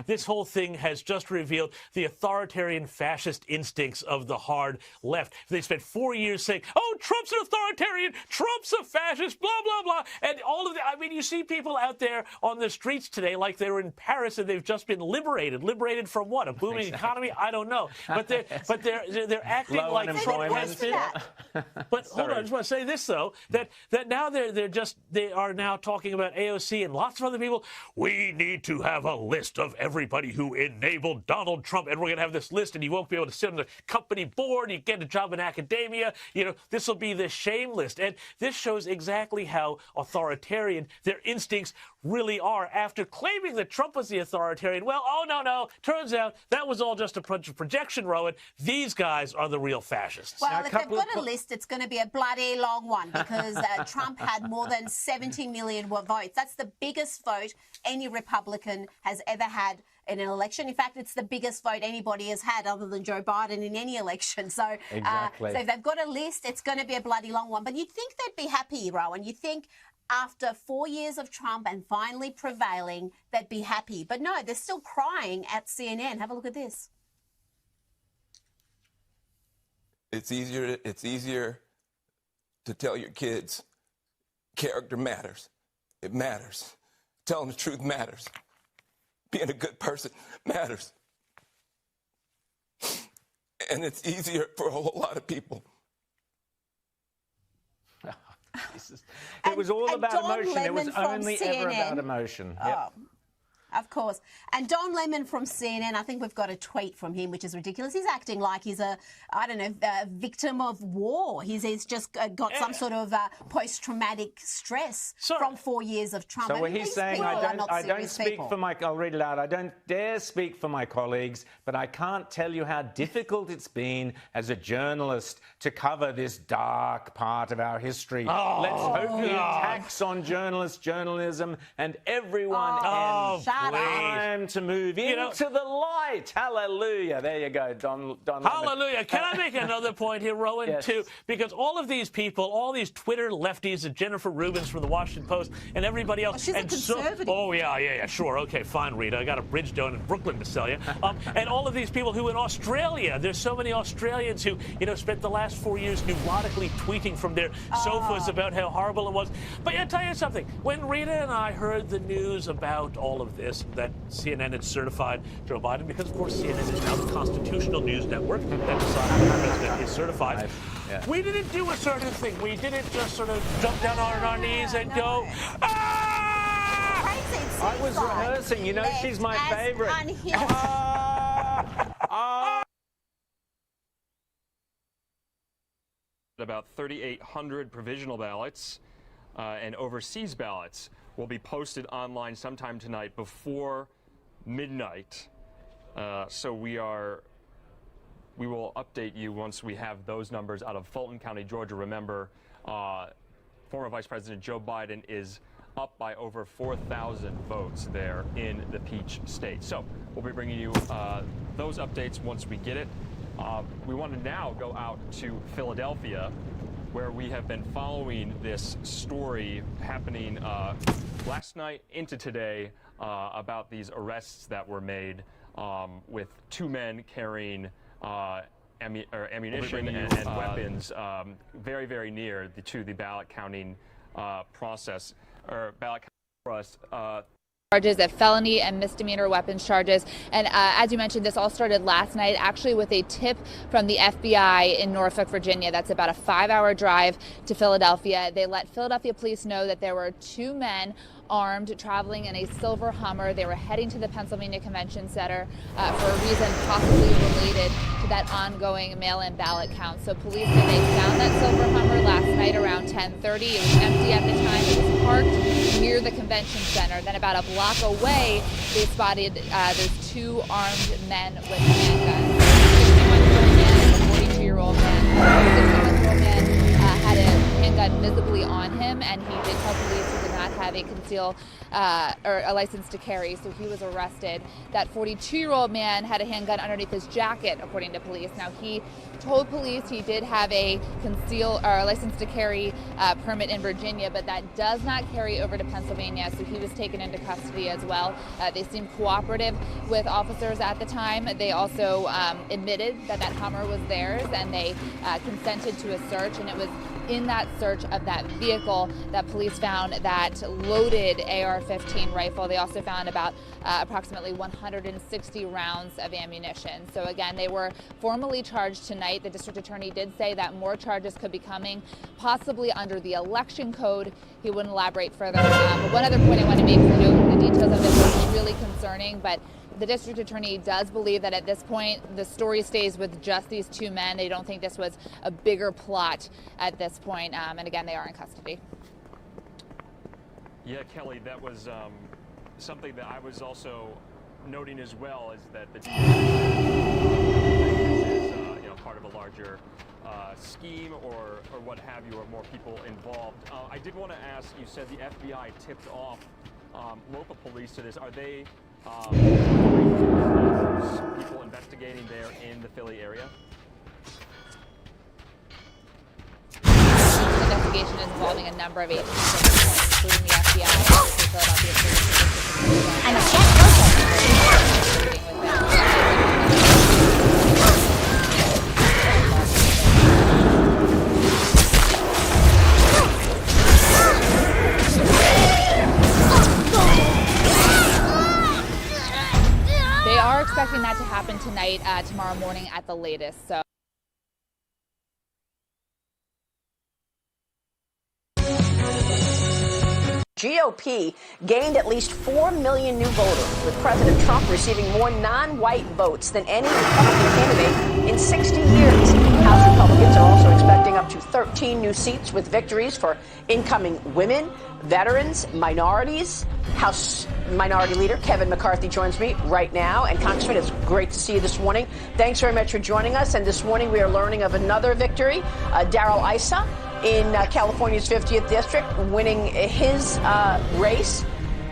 This whole thing has just revealed the authoritarian fascist instincts of the hard left. They spent 4 years saying, Trump's an authoritarian, Trump's a fascist, blah, blah, blah. And all of that. You see people out there on the streets today like they were in Paris and they've just been liberated. Liberated from what? A booming economy? I don't know. But they're acting like Trump has been. But hold on, I just want to say this though, that now they are now talking about AOC and lots of other people. We need to have a list of everybody who enabled Donald Trump, and we're going to have this list, and you won't be able to sit on the company board. You get a job in academia. This will be the shame list, and this shows exactly how authoritarian their instincts really are. After claiming that Trump was the authoritarian, well, no, turns out that was all just a projection, Rowan. These guys are the real fascists.
Well, if they've got a list, it's going to be a bloody long one because Trump had more than 70 million votes. That's the biggest vote any Republican has ever had in an election. In fact, it's the biggest vote anybody has had other than Joe Biden in any election. So,
exactly.
So if they've got a list, it's going to be a bloody long one. But you'd think they'd be happy, Rowan. You'd think after 4 years of Trump and finally prevailing, they'd be happy. But no, they're still crying at CNN. Have a look at this.
It's easier to tell your kids character matters. It matters. Telling the truth matters. Being a good person matters. And it's easier for a whole lot of people.
It was all about emotion. It was only ever about emotion. Yep.
Of course. And Don Lemon from CNN, I think we've got a tweet from him, which is ridiculous. He's acting like he's a victim of war. He's just got some sort of post-traumatic stress from 4 years of Trump.
So he's saying, I don't speak for my, I'll read it out, I don't dare speak for my colleagues, but I can't tell you how difficult it's been as a journalist to cover this dark part of our history. Let's hope the attacks on journalism and everyone ends. Time to move into the light. Hallelujah. There you go, Don
Hallelujah. Can I make another point here, Rowan,
yes.
too? Because all of these people, all these Twitter lefties, and Jennifer Rubins from the Washington Post, and everybody else.
She's a conservative.
Yeah, sure. Okay, fine, Rita. I got a bridge down in Brooklyn to sell you. And all of these people who in Australia, there's so many Australians who, spent the last 4 years neurotically tweeting from their sofas about how horrible it was. But I'll tell you something. When Rita and I heard the news about all of this, that CNN had certified Joe Biden, because of course CNN is now the constitutional news network that decides the president is certified. We didn't do a certain thing. We didn't just sort of jump down on our knees and go,
I was rehearsing. She's my favorite.
About 3,800 provisional ballots and overseas ballots will be posted online sometime tonight before midnight. So we will update you once we have those numbers out of Fulton County, Georgia. Remember, former Vice President Joe Biden is up by over 4,000 votes there in the Peach State. So we'll be bringing you those updates once we get it. We want to now go out to Philadelphia, where we have been following this story happening last night into today about these arrests that were made with two men carrying ammunition and weapons very, very near to the ballot counting process, or ballot counting process.
charges of felony and misdemeanor weapons charges. And as you mentioned, this all started last night, actually with a tip from the FBI in Norfolk, Virginia. That's about a 5-hour drive to Philadelphia. They let Philadelphia police know that there were 2 men armed, traveling in a silver Hummer. They were heading to the Pennsylvania Convention Center for a reason possibly related to that ongoing mail-in ballot count. So police say they found that silver Hummer last night around 10:30. It was empty at the time. It was parked near the convention center. Then about a block away, they spotted those 2 armed men with handguns. A 42-year-old man. The 61-year-old man had a handgun visibly on him, and he did tell police he did not have a conceal or a license to carry, so he was arrested. That 42-year-old man had a handgun underneath his jacket, according to police. Now, he told police he did have a conceal or a license to carry permit in Virginia, but that does not carry over to Pennsylvania, so he was taken into custody as well. They seemed cooperative with officers at the time. They also admitted that that Hummer was theirs, and they consented to a search, and it was in that search of that vehicle that police found that loaded AR-15 rifle. They also found about approximately 160 rounds of ammunition. So again, they were formally charged tonight. The district attorney did say that more charges could be coming, possibly under the election code. He wouldn't elaborate further. But one other point I want to make, because I know the details of this are really concerning, but the district attorney does believe that at this point, the story stays with just these 2 men. They don't think this was a bigger plot at this point. And again, they are in custody.
Yeah, Kelly, that was something that I was also noting as well, is that the DA this is part of a larger scheme or what have you, or more people involved. I did want to ask, you said the FBI tipped off local police to this. Are they people investigating there in the Philly area?
The investigation is involving a number of agencies, including the FBI, the Philadelphia Police. And a They are expecting that to happen tonight, tomorrow morning at the latest. So.
GOP gained at least 4 million new voters, with President Trump receiving more non-white votes than any Republican candidate in 60 years. House Republicans are also expecting up to 13 new seats, with victories for incoming women, veterans, minorities. House Minority Leader Kevin McCarthy joins me right now. And Congressman, it's great to see you this morning. Thanks very much for joining us. And this morning we are learning of another victory. Darrell Issa in California's 50th district, winning his race.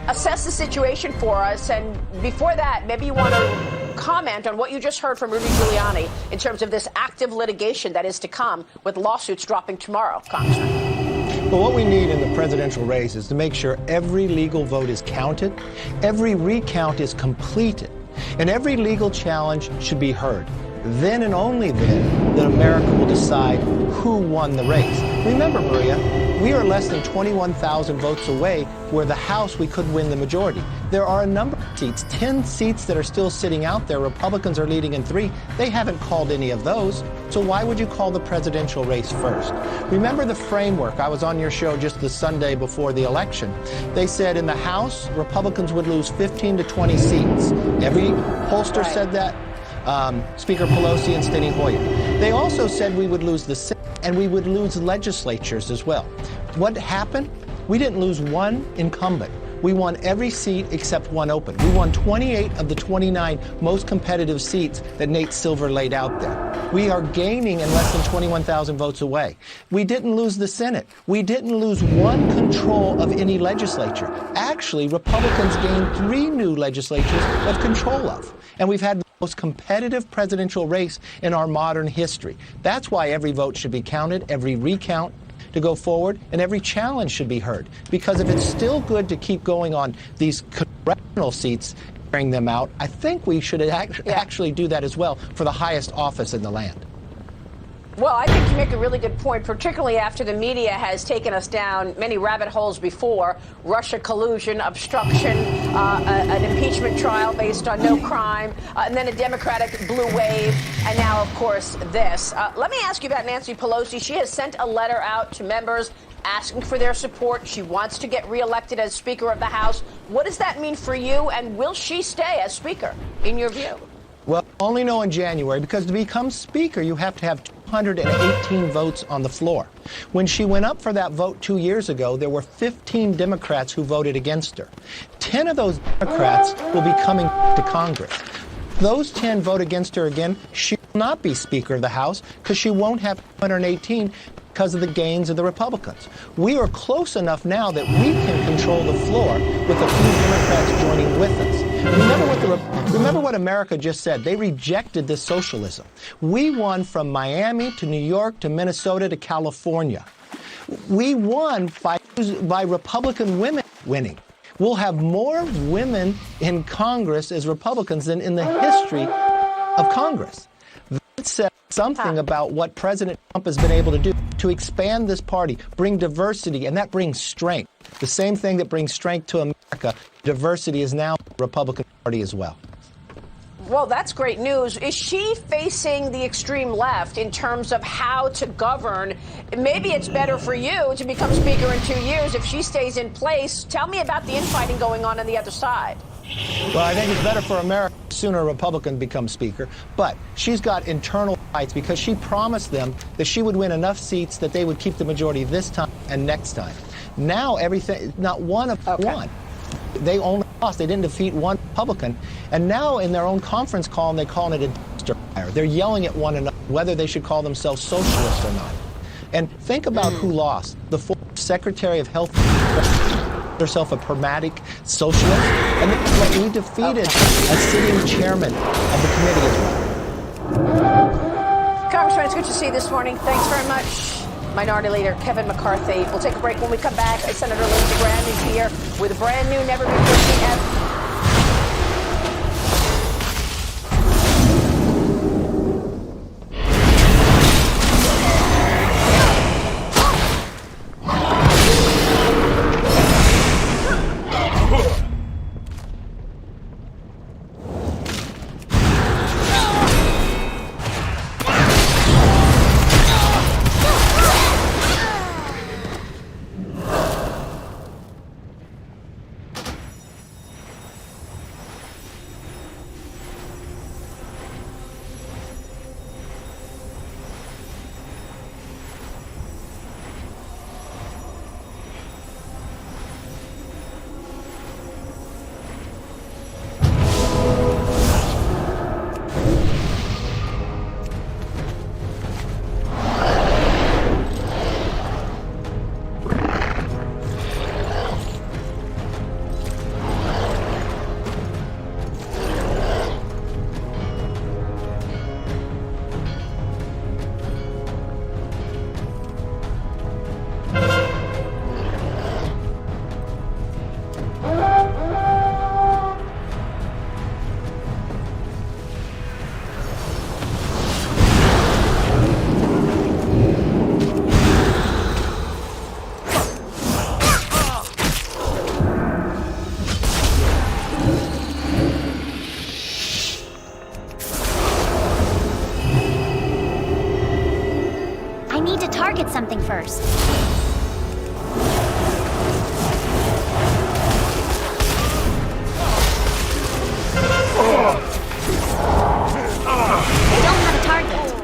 Assess the situation for us. And before that, maybe you want to comment on what you just heard from Rudy Giuliani in terms of this active litigation that is to come, with lawsuits dropping tomorrow, Congressman.
But what we need in the presidential race is to make sure every legal vote is counted, every recount is completed, and every legal challenge should be heard. Then and only then that America will decide who won the race. Remember, Maria, we are less than 21,000 votes away where the House we could win the majority. There are a number of seats, 10 seats that are still sitting out there. Republicans are leading in 3. They haven't called any of those. So why would you call the presidential race first? Remember the framework. I was on your show just the Sunday before the election. They said in the House, Republicans would lose 15 to 20 seats. Every pollster said that. Speaker Pelosi and Steny Hoyer. They also said we would lose the Senate and we would lose legislatures as well. What happened? We didn't lose one incumbent. We won every seat except one open. We won 28 of the 29 most competitive seats that Nate Silver laid out there. We are gaining and less than 21,000 votes away. We didn't lose the Senate. We didn't lose one control of any legislature. Actually, Republicans gained 3 new legislatures of control of. And we've had the most competitive presidential race in our modern history. That's why every vote should be counted, every recount to go forward, and every challenge should be heard. Because if it's still good to keep going on these congressional seats, carrying them out, I think we should actually do that as well for the highest office in the land.
Well, I think you make a really good point, particularly after the media has taken us down many rabbit holes before. Russia collusion, obstruction, an impeachment trial based on no crime, and then a Democratic blue wave, and now, of course, this. Let me ask you about Nancy Pelosi. She has sent a letter out to members asking for their support. She wants to get reelected as Speaker of the House. What does that mean for you, and will she stay as Speaker, in your view?
Well, only know in January, because to become Speaker, you have to have 218 votes on the floor. When she went up for that vote 2 years ago, there were 15 Democrats who voted against her. 10 of those Democrats will be coming to Congress. Those 10 vote against her again. She will not be Speaker of the House because she won't have 218 because of the gains of the Republicans. We are close enough now that we can control the floor with a few Democrats joining with us. Remember what America just said. They rejected this socialism. We won from Miami to New York to Minnesota to California. We won by Republican women winning. We'll have more women in Congress as Republicans than in the history of Congress. That says something about what President Trump has been able to do to expand this party, bring diversity, and that brings strength. The same thing that brings strength to America, diversity is now the Republican Party as well.
Well, that's great news. Is she facing the extreme left in terms of how to govern? Maybe it's better for you to become Speaker in 2 years if she stays in place. Tell me about the infighting going on the other side.
Well, I think it's better for America sooner a Republican becomes Speaker, but she's got internal fights because she promised them that she would win enough seats that they would keep the majority this time and next time. Now everything, not one of one. They only lost. They didn't defeat one Republican. And now in their own conference call, they call it a dumpster fire. They're yelling at one another whether they should call themselves socialists or not. And think about who lost. The former Secretary of Health herself a pragmatic socialist, and then we defeated a sitting chairman of the committee as well.
Congressman, it's good to see you this morning. Thanks very much. Minority Leader Kevin McCarthy. We'll take a break. When we come back, Senator Lindsey Graham is here with a brand new, never before seen
Target something first. I don't have a target.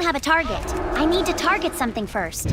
have a target. I need to target something first.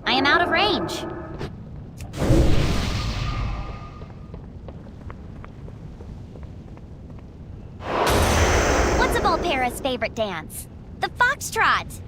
I am out of range. What's a Volpera's favorite dance? The foxtrot.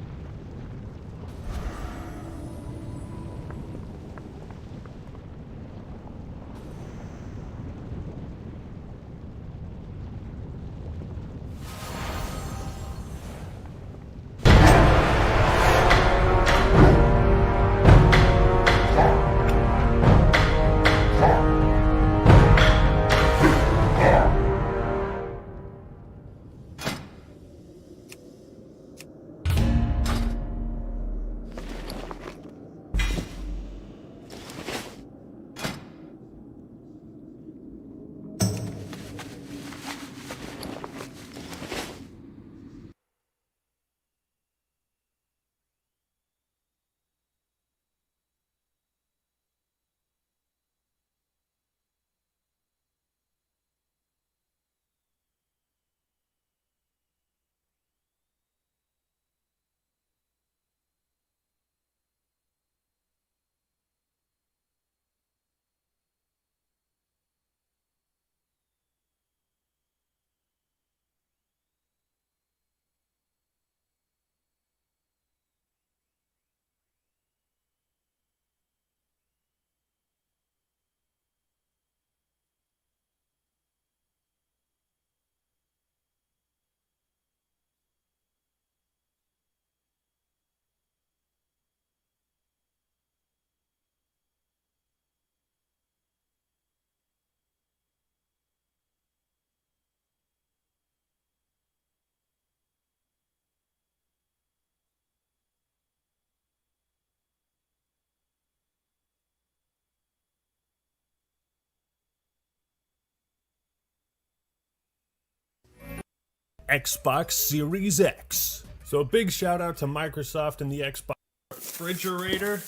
Xbox Series X. So a big shout out to Microsoft and the Xbox refrigerator,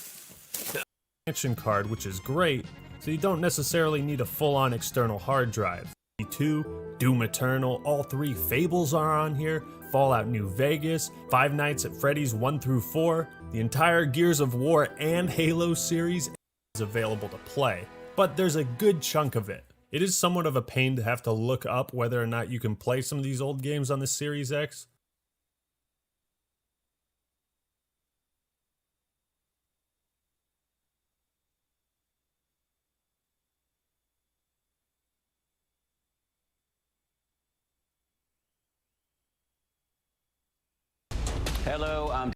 the expansion card, which is great, so you don't necessarily need a full-on external hard drive. 2, Doom Eternal, all 3 Fables are on here, Fallout New Vegas, Five Nights at Freddy's 1 through 4, the entire Gears of War and Halo series is available to play, but there's a good chunk of it. It is somewhat of a pain to have to look up whether or not you can play some of these old games on the Series X.
Hello, I'm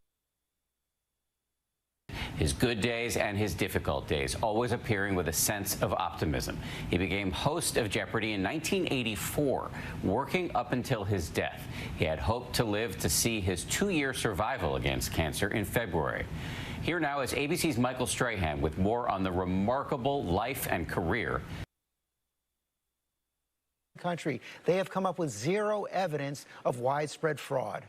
his good days and his difficult days, always appearing with a sense of optimism. He became host of Jeopardy in 1984, working up until his death. He had hoped to live to see his 2-year survival against cancer in February. Here now is ABC's Michael Strahan with more on the remarkable life and career.
Country, they have come up with zero evidence of widespread fraud.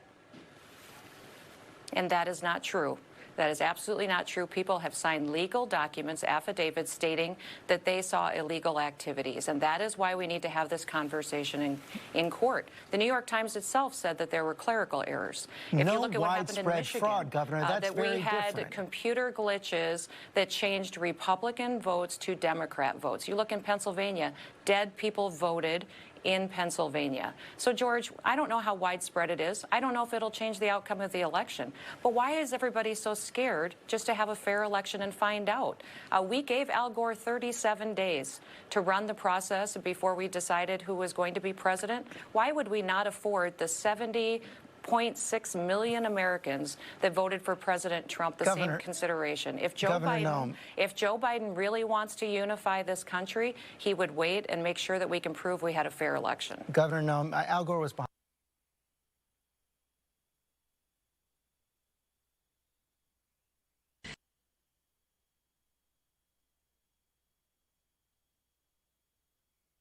And that is not true.
That is absolutely not true. People have signed legal documents, affidavits stating that they saw illegal activities, and that is why we need to have this conversation in court. The New York Times itself said that there were clerical errors. If
No
you look at what happened in
widespread
Michigan,
fraud, Governor. That's
that we
very
had
different.
computer glitches that changed Republican votes to Democrat votes. You look in Pennsylvania, dead people voted in Pennsylvania. So, George, I don't know how widespread it is. I don't know if it'll change the outcome of the election. But why is everybody so scared just to have a fair election and find out? We gave Al Gore 37 days to run the process before we decided who was going to be president. Why would we not afford the 70.6 million Americans that voted for President Trump the
Governor,
same consideration? If Joe
Governor
Biden,
Noem.
if Joe Biden really wants to unify this country, he would wait and make sure that we can prove we had a fair election.
Governor Noem, Al Gore was behind.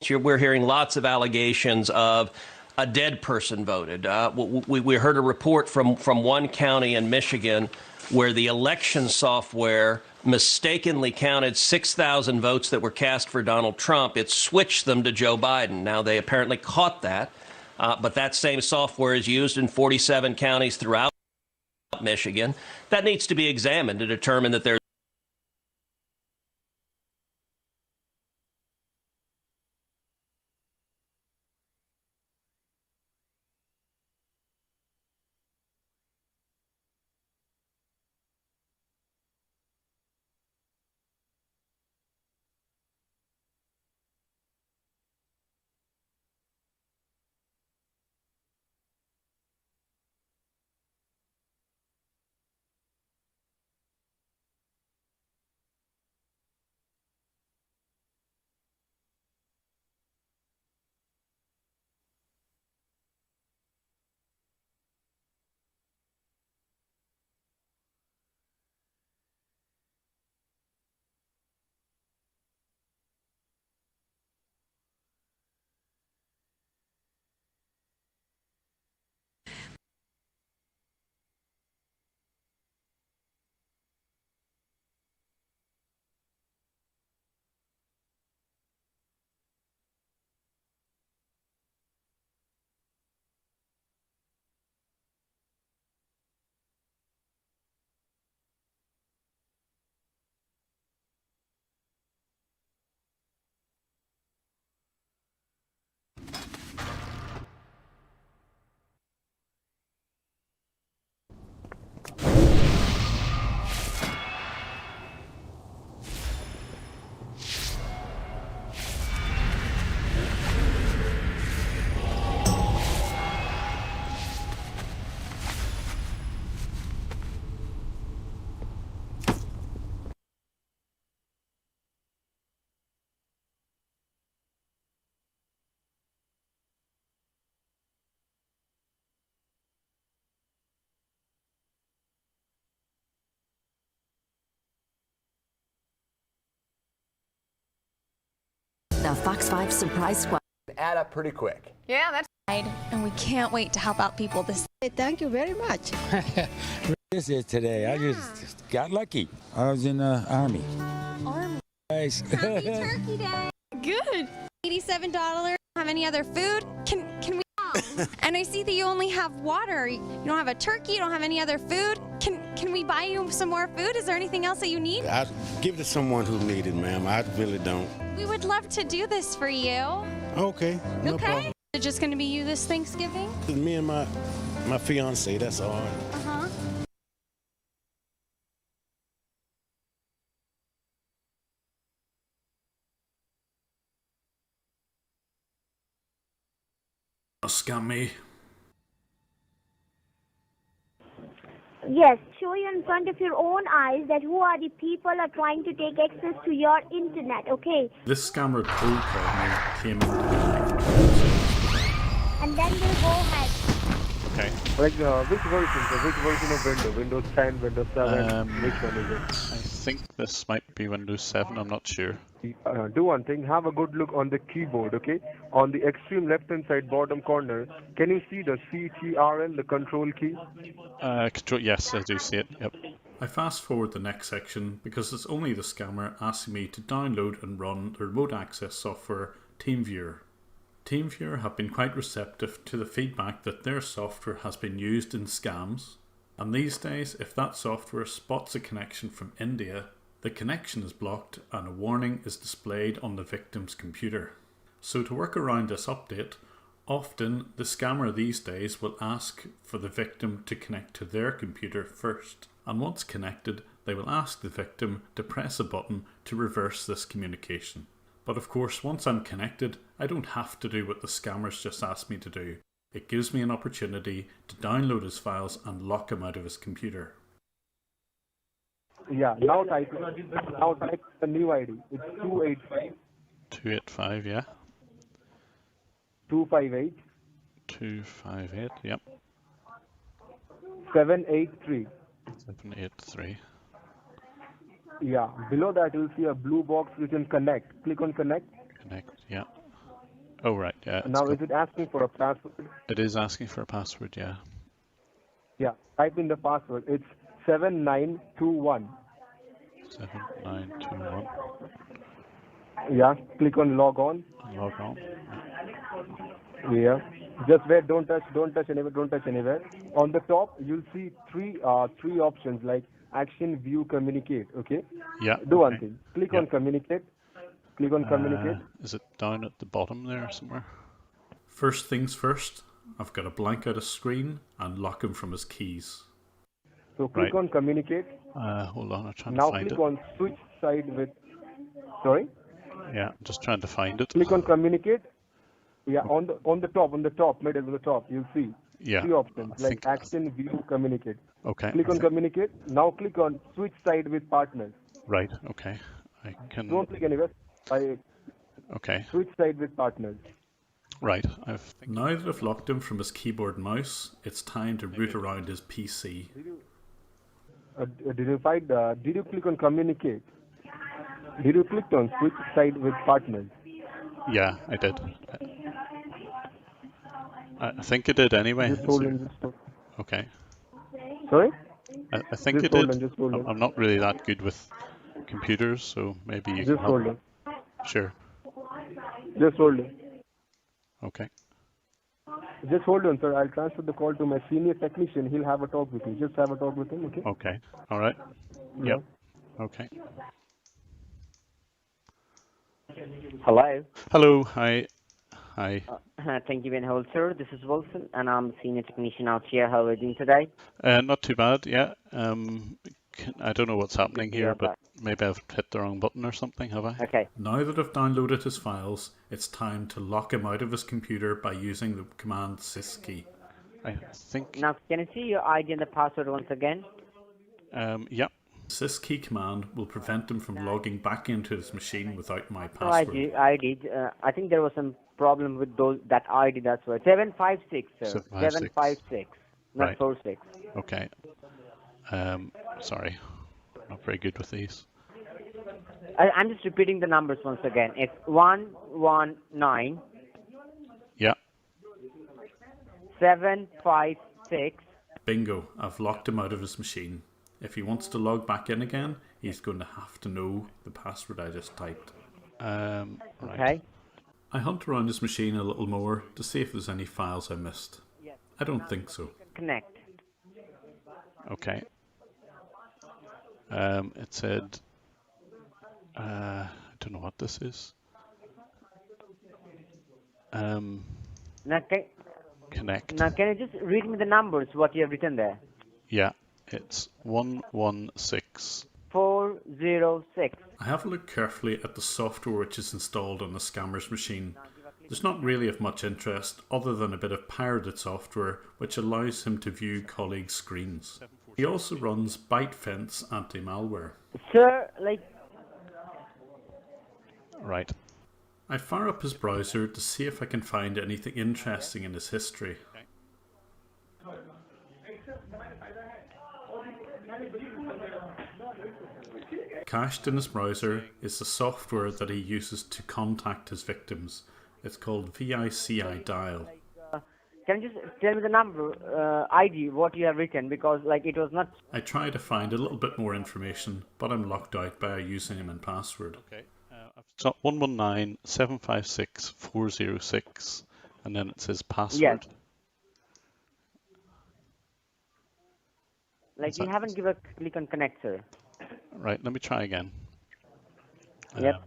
We're hearing lots of allegations of a dead person voted. We heard a report from one county in Michigan where the election software mistakenly counted 6,000 votes that were cast for Donald Trump. It switched them to Joe Biden. Now, they apparently caught that, but that same software is used in 47 counties throughout Michigan. That needs to be examined to determine that there's
The Fox 5 Surprise Squad.
Add up pretty quick.
Yeah, that's right. And we can't wait to help out people this.
Thank you very much. This is today. I just got lucky. I was in the Army.
Army.
Nice.
Happy Turkey Day. Good. $87. Have any other food? Can we? And I see that you only have water. You don't have a turkey. You don't have any other food. Can we buy you some more food? Is there anything else that you need?
I'd give it to someone who needs it, ma'am. I really don't.
We would love to do this for you.
Okay. No
okay.
problem.
Is it just going to be you this Thanksgiving?
Me and my fiance. That's all.
Uh-huh.
Scam me.
Yes, show you in front of your own eyes that who are the people are trying to take access to your internet, okay?
This scammer cold called me, came in
And then we'll go ahead.
Okay. Like which version of Windows 10, Windows 7, which one is it?
I think this might be Windows 7, I'm not sure.
Do one thing, have a good look on the keyboard, okay? On the extreme left-hand side bottom corner, can you see the CTRL, the control key?
Control, yes, I do see it, yep.
I fast forward the next section because it's only the scammer asking me to download and run the remote access software TeamViewer. TeamViewer have been quite receptive to the feedback that their software has been used in scams, and these days if that software spots a connection from India, the connection is blocked and a warning is displayed on the victim's computer. So to work around this update, often the scammer these days will ask for the victim to connect to their computer first, and once connected they will ask the victim to press a button to reverse this communication. But of course once I'm connected, I don't have to do what the scammers just asked me to do. It gives me an opportunity to download his files and lock him out of his computer.
Yeah, now type the new ID. It's 285.
285, yeah.
258.
258, yep.
783.
783.
Yeah, below that you'll see a blue box written connect. Click on connect.
Connect, yeah. Oh, right, yeah.
Now is it asking for a password?
It is asking for a password, yeah.
Yeah, type in the password. It's 7921.
7921.
Yeah, click on log on.
Log on.
Yeah. Just wait, don't touch anywhere. On the top, you'll see three options like action, view, communicate. Okay.
Yeah.
Do one thing. Click on communicate. Click on communicate.
Is it down at the bottom there somewhere?
First things first, I've got to blank out a screen and lock him from his keys.
So click on communicate.
Hold on, I'm trying to
now
find it.
Now click on switch side with. Sorry.
Yeah, I'm just trying to find it.
Click on communicate. Yeah, on the top, middle on the top, you'll see three options like action, view, communicate.
Okay.
Click on communicate. Now click on switch side with partners.
Right. Okay. I can.
Don't click anywhere.
Okay.
Switch side with partners.
Right. Now that I've locked him from his keyboard and mouse, it's time to root around his PC.
Did you click on communicate? Did you click on switch side with partners?
Yeah, I did. I think it did anyway. Okay.
Sorry?
I think it did. I'm not really that good with computers, so maybe you can help.
Hold on.
Sure.
Just hold on.
Okay.
Just hold on, sir. I'll transfer the call to my senior technician. He'll have a talk with you. Just have a talk with him, okay?
Okay. All right. Yep. Okay.
Hello.
Hello. Hi. Hi.
Thank you, Ben Holzer. This is Wilson, and I'm senior technician out here. How are you doing today?
Not too bad. Yeah. I don't know what's happening here, but maybe I've hit the wrong button or something. Have I?
Okay.
Now that I've downloaded his files, it's time to lock him out of his computer by using the command syskey.
I think.
Now, can you see your ID and the password once again?
Yep.
Syskey command will prevent him from logging back into his machine without my password.
Oh, I did. I think there was some problem with that ID. That's why 756, sir. 756, not
right.
46.
Okay. Sorry, not very good with these.
I'm just repeating the numbers once again. It's 119.
Yeah.
756.
Bingo! I've locked him out of his machine. If he wants to log back in again, he's going to have to know the password I just typed.
Right.
Okay. I hunt around his machine a little more to see if there's any files I missed. I don't think so.
Connect.
Okay. It said, I don't know what this is. Connect.
Now, can you just read me the numbers, what you have written there?
Yeah, it's 116.
406.
I have a look carefully at the software which is installed on the scammer's machine. There's not really of much interest other than a bit of pirated software which allows him to view colleagues' screens. He also runs ByteFence anti-malware.
Sir,
Right.
I fire up his browser to see if I can find anything interesting in his history. Cached in his browser is the software that he uses to contact his victims. It's called VICI Dial.
can you just tell me the number, ID, what you have written? Because like it was not.
I try to find a little bit more information, but I'm locked out by a username and password.
Okay. I've got 119-756-406, and then it says password.
Yes. Like you haven't given a click on connect, sir.
Right, let me try again.
Yep.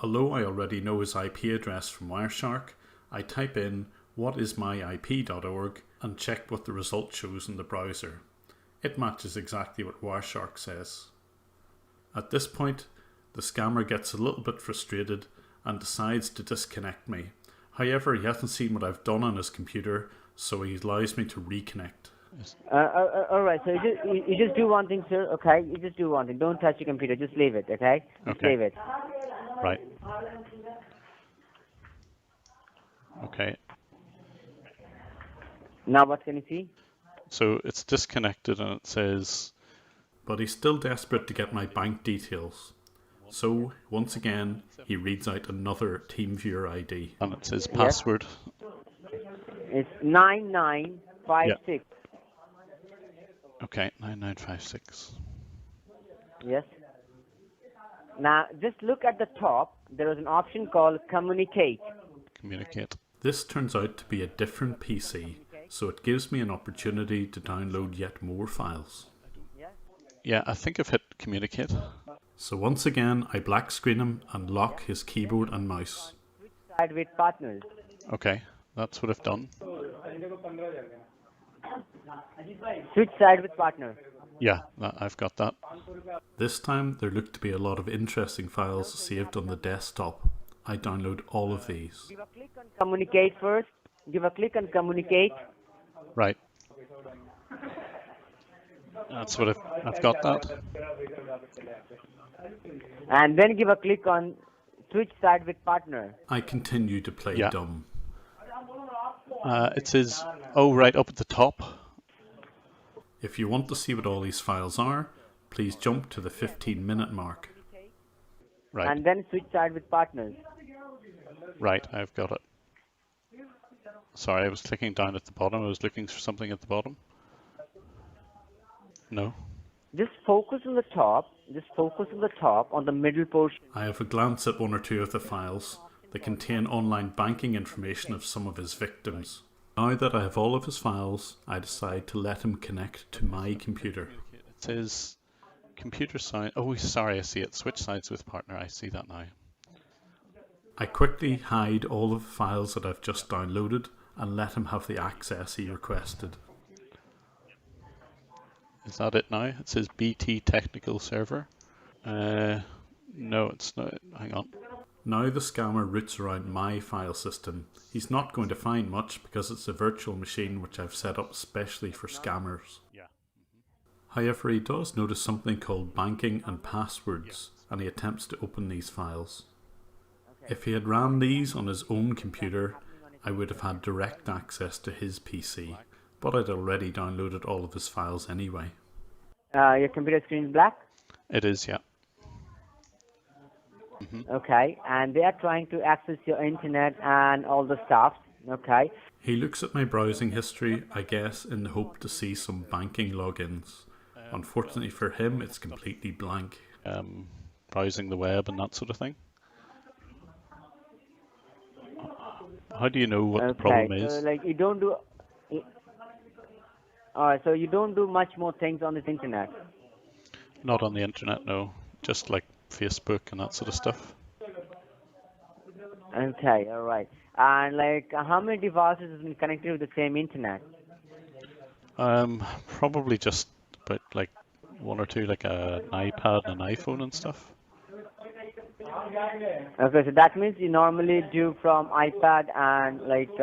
Although I already know his IP address from Wireshark, I type in whatismyip.org and check what the result shows in the browser. It matches exactly what Wireshark says. At this point, the scammer gets a little bit frustrated and decides to disconnect me. However, he hasn't seen what I've done on his computer, so he allows me to reconnect.
All right, so you just do one thing, sir, okay? You just do one thing. Don't touch your computer. Just leave it, okay? Just leave it.
Right. Okay.
Now what can you see?
So it's disconnected and it says... But he's still desperate to get my bank details. So, once again, he reads out another TeamViewer ID.
And it says password.
It's 9956.
Okay, 9956.
Yes. Now, just look at the top. There is an option called Communicate.
Communicate.
This turns out to be a different PC, so it gives me an opportunity to download yet more files.
Yeah, I think I've hit Communicate.
So once again, I black screen him and lock his keyboard and mouse.
Side with partners.
Okay, that's what I've done.
Switch side with partner.
Yeah, I've got that.
This time, there looked to be a lot of interesting files saved on the desktop. I download all of these.
Give a click on Communicate first. Give a click on Communicate.
Right. That's what I've got that.
And then give a click on Switch side with partner.
I continue to play dumb.
It says, oh right, up at the top.
If you want to see what all these files are, please jump to the 15-minute mark.
Right.
And then switch side with partners.
Right, I've got it. Sorry, I was clicking down at the bottom. I was looking for something at the bottom. No.
Just focus on the top. Just focus on the top, on the middle portion.
I have a glance at one or two of the files. They contain online banking information of some of his victims. Now that I have all of his files, I decide to let him connect to my computer.
It says computer sign. Oh, sorry, I see it. Switch sides with partner. I see that now.
I quickly hide all of the files that I've just downloaded and let him have the access he requested.
Is that it now? It says BT Technical Server. No, it's not. Hang on.
Now the scammer roots around my file system. He's not going to find much because it's a virtual machine which I've set up specially for scammers.
Yeah.
However, he does notice something called banking and passwords, and he attempts to open these files. If he had ran these on his own computer, I would have had direct access to his PC, but I'd already downloaded all of his files anyway.
Your computer screen is black?
It is, yeah.
Okay, and they are trying to access your internet and all the stuff. Okay.
He looks at my browsing history, I guess, in the hope to see some banking logins. Unfortunately for him, it's completely blank.
Browsing the web and that sort of thing. How do you know what the problem is?
So like you don't do. Alright, so you don't do much more things on this internet.
Not on the internet, no. Just like Facebook and that sort of stuff.
Okay, alright. And like how many devices have been connected with the same internet?
Probably just about like one or two, like an iPad and an iPhone and stuff.
Okay, so that means you normally do from iPad and like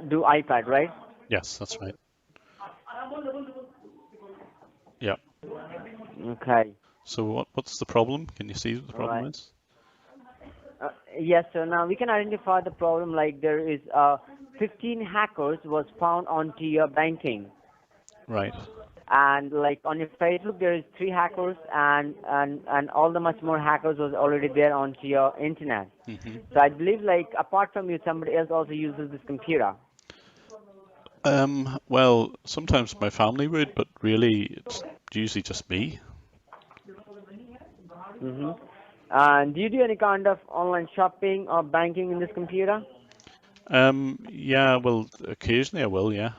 do iPad, right?
Yes, that's right. Yeah.
Okay.
So what's the problem? Can you see what the problem is?
Yes, so now we can identify the problem. Like there is 15 hackers was found onto your banking.
Right.
And like on your Facebook there is 3 hackers and all the much more hackers was already there onto your internet. So I believe like apart from you somebody else also uses this computer.
Well, sometimes my family would, but really it's usually just me.
Mm-hmm. And do you do any kind of online shopping or banking in this computer?
Yeah, well, occasionally I will, yeah.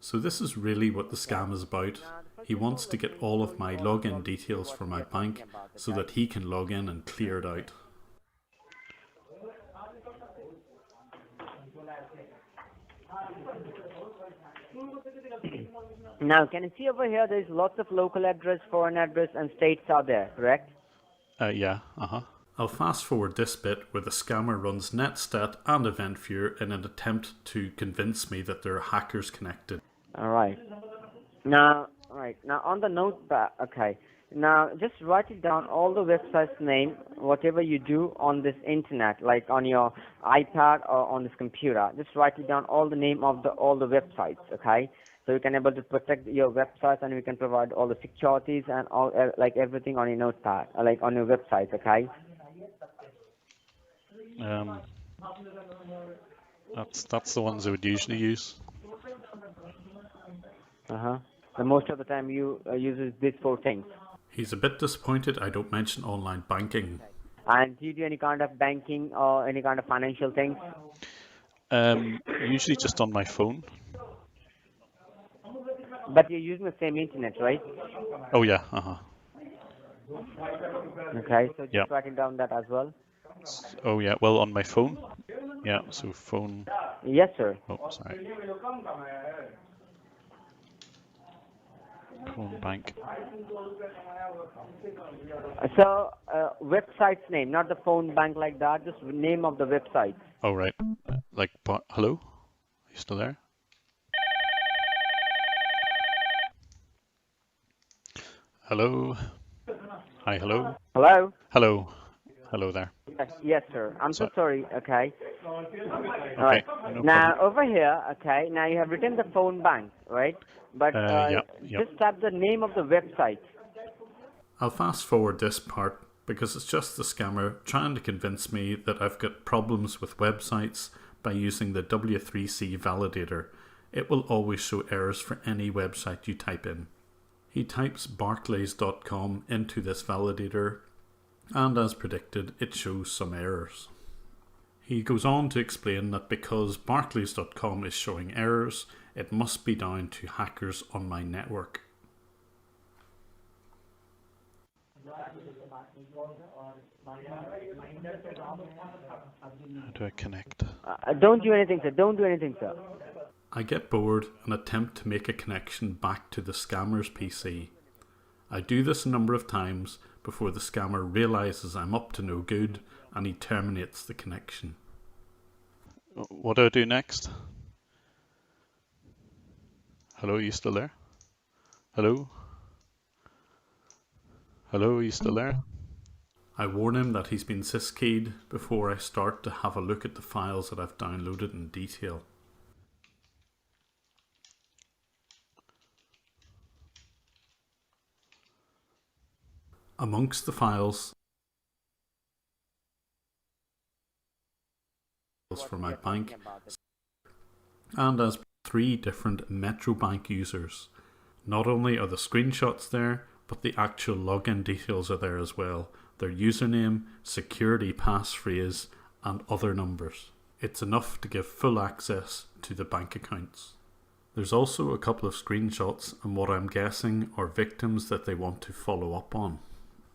So this is really what the scam is about. He wants to get all of my login details for my bank so that he can log in and clear it out.
Now, can you see over here, there's lots of local address, foreign address, and states are there, correct?
Yeah,
I'll fast forward this bit where the scammer runs Netstat and Event Viewer in an attempt to convince me that there are hackers connected.
Alright. Now on the notepad, okay. Now just write it down, all the websites name, whatever you do on this internet, like on your iPad or on this computer. Just write it down, all the name of all the websites, okay? So you can able to protect your websites, and we can provide all the securities and all like everything on your notepad, like on your website, okay?
That's the ones I would usually use.
So most of the time you uses these 4 things.
He's a bit disappointed I don't mention online banking.
And do you do any kind of banking or any kind of financial things?
Usually just on my phone.
But you're using the same internet, right?
Oh yeah,
Okay, so just
Yeah.
writing down that as well.
Oh yeah, well on my phone. Yeah, so phone.
Yes, sir.
Oh, sorry. Phone bank.
So website's name, not the phone bank like that, just name of the website.
Oh right. Like, hello? Are you still there? Hello? Hi, hello?
Hello?
Hello. Hello there.
Yes, sir. I'm so sorry. Okay.
Okay.
All right.
No
Now
problem.
over here, okay. Now you have written the phone bank, right? But
Yep.
just type the name of the website.
I'll fast forward this part because it's just the scammer trying to convince me that I've got problems with websites by using the W3C validator. It will always show errors for any website you type in. He types barclays.com into this validator, and as predicted, it shows some errors. He goes on to explain that because barclays.com is showing errors, it must be down to hackers on my network.
How do I connect?
Don't do anything, sir. Don't do anything, sir.
I get bored and attempt to make a connection back to the scammer's PC. I do this a number of times before the scammer realizes I'm up to no good and he terminates the connection.
What do I do next? Hello, are you still there? Hello? Hello, are you still there?
I warn him that he's been syskeyed before I start to have a look at the files that I've downloaded in detail. Amongst the files for my bank, and as 3 different Metrobank users. Not only are the screenshots there, but the actual login details are there as well. Their username, security passphrase, and other numbers. It's enough to give full access to the bank accounts. There's also a couple of screenshots and what I'm guessing are victims that they want to follow up on.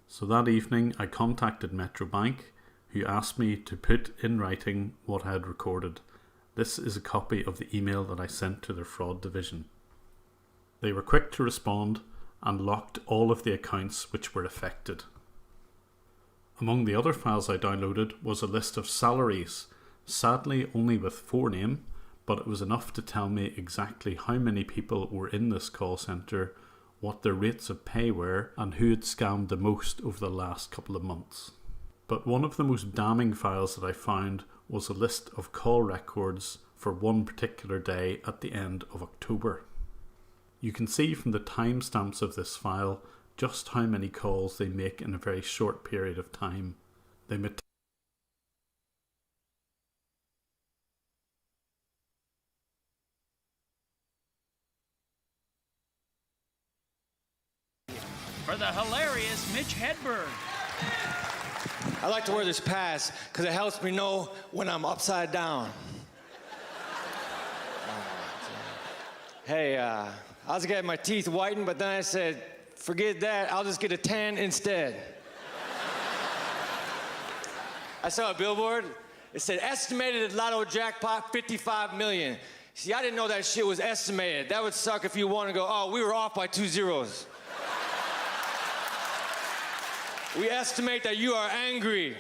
So that evening I contacted Metrobank, who asked me to put in writing what I had recorded. This is a copy of the email that I sent to their fraud division. They were quick to respond and locked all of the accounts which were affected. Among the other files I downloaded was a list of salaries, sadly only with 4 names, but it was enough to tell me exactly how many people were in this call centre, what their rates of pay were, and who had scammed the most over the last couple of months. But one of the most damning files that I found was a list of call records for one particular day at the end of October. You can see from the timestamps of this file just how many calls they make in a very short period of time. They
for the hilarious Mitch Hedberg.
I like to wear this pass because it helps me know when I'm upside down. Hey, I was getting my teeth whitened, but then I said, forget that, I'll just get a tan instead. I saw a billboard. It said, estimated lotto jackpot, 55 million. See, I didn't know that shit was estimated. That would suck if you want to go, oh, we were off by 2 zeros. We estimate that you are angry.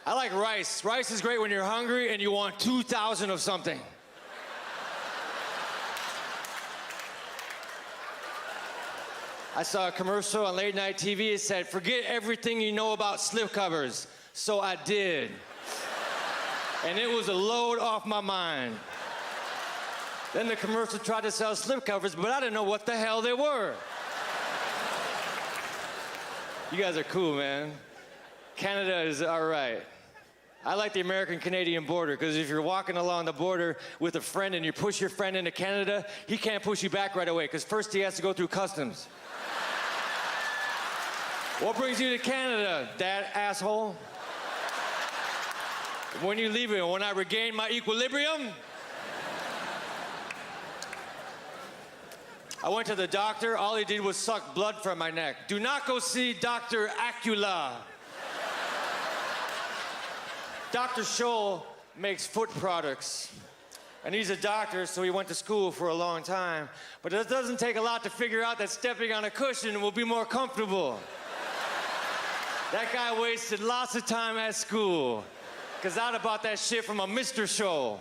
I like rice. Rice is great when you're hungry and you want 2,000 of something. I saw a commercial on late night TV. It said, forget everything you know about slipcovers. So I did. And it was a load off my mind. Then the commercial tried to sell slipcovers, but I didn't know what the hell they were. You guys are cool, man. Canada is all right. I like the American-Canadian border, because if you're walking along the border with a friend and you push your friend into Canada, he can't push you back right away, because first he has to go through customs. What brings you to Canada, that asshole? When you leave it, when I regain my equilibrium? I went to the doctor. All he did was suck blood from my neck. Do not go see Dr. Acula. Dr. Scholl makes foot products. And he's a doctor, so he went to school for a long time. But it doesn't take a lot to figure out that stepping on a cushion will be more comfortable. That guy wasted lots of time at school, because I'd have bought that shit from a Mr. Scholl.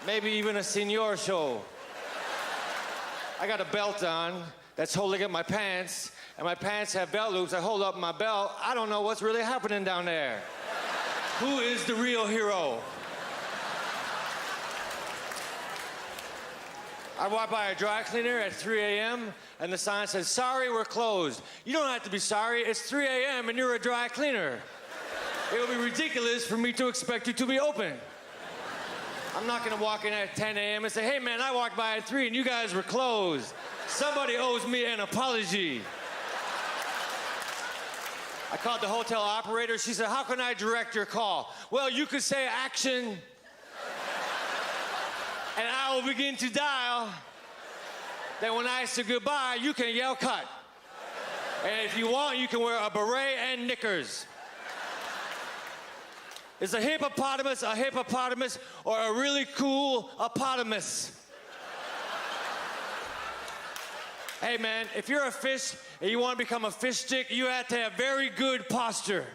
Maybe even a Senor Scholl. I got a belt on that's holding up my pants, and my pants have belt loops that hold up my belt. I don't know what's really happening down there. Who is the real hero? I walked by a dry cleaner at 3 a.m. and the sign says, sorry, we're closed. You don't have to be sorry. It's 3 a.m. and you're a dry cleaner. It would be ridiculous for me to expect you to be open. I'm not gonna walk in at 10 a.m. and say, hey man, I walked by at 3 and you guys were closed. Somebody owes me an apology. I called the hotel operator. She said, how can I direct your call? Well, you could say action, and I will begin to dial. Then when I say goodbye, you can yell cut. And if you want, you can wear a beret and knickers. Is a hippopotamus or a really cool opotamus? Hey man, if you're a fish and you want to become a fish stick, you have to have very good posture.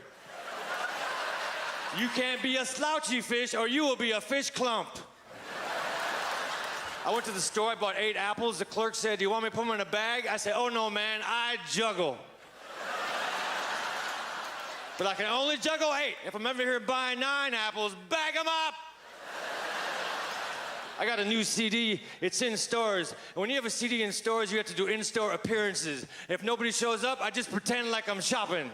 You can't be a slouchy fish or you will be a fish clump. I went to the store, I bought 8 apples. The clerk said, do you want me to put them in a bag? I said, oh no man, I juggle. But I can only juggle 8. If I'm ever here buying 9 apples, bag them up. I got a new CD, it's in stores. And when you have a CD in stores, you have to do in-store appearances. If nobody shows up, I just pretend like I'm shopping.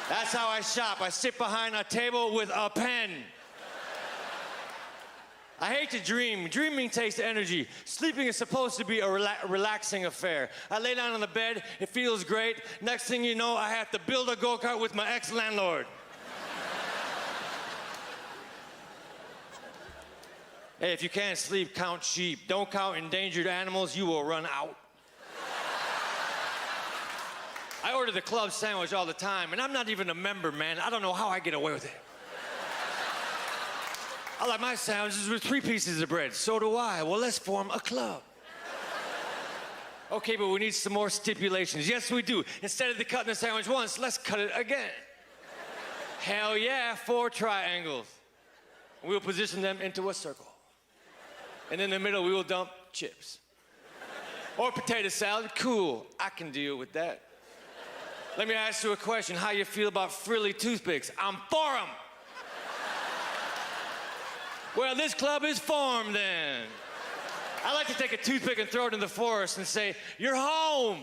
That's how I shop. I sit behind a table with a pen. I hate to dream. Dreaming takes energy. Sleeping is supposed to be a relaxing affair. I lay down on the bed, it feels great. Next thing you know, I have to build a go-kart with my ex-landlord. Hey, if you can't sleep, count sheep. Don't count endangered animals, you will run out. I order the club sandwich all the time, and I'm not even a member, man. I don't know how I get away with it. I like my sandwiches with 3 pieces of bread. So do I. Well, let's form a club. Okay, but we need some more stipulations. Yes, we do. Instead of cutting the sandwich once, let's cut it again. Hell yeah, 4 triangles. We'll position them into a circle. And in the middle, we will dump chips. Or potato salad. Cool, I can deal with that. Let me ask you a question. How you feel about frilly toothpicks? I'm for them. Well, this club is formed then. I like to take a toothpick and throw it in the forest and say, you're home.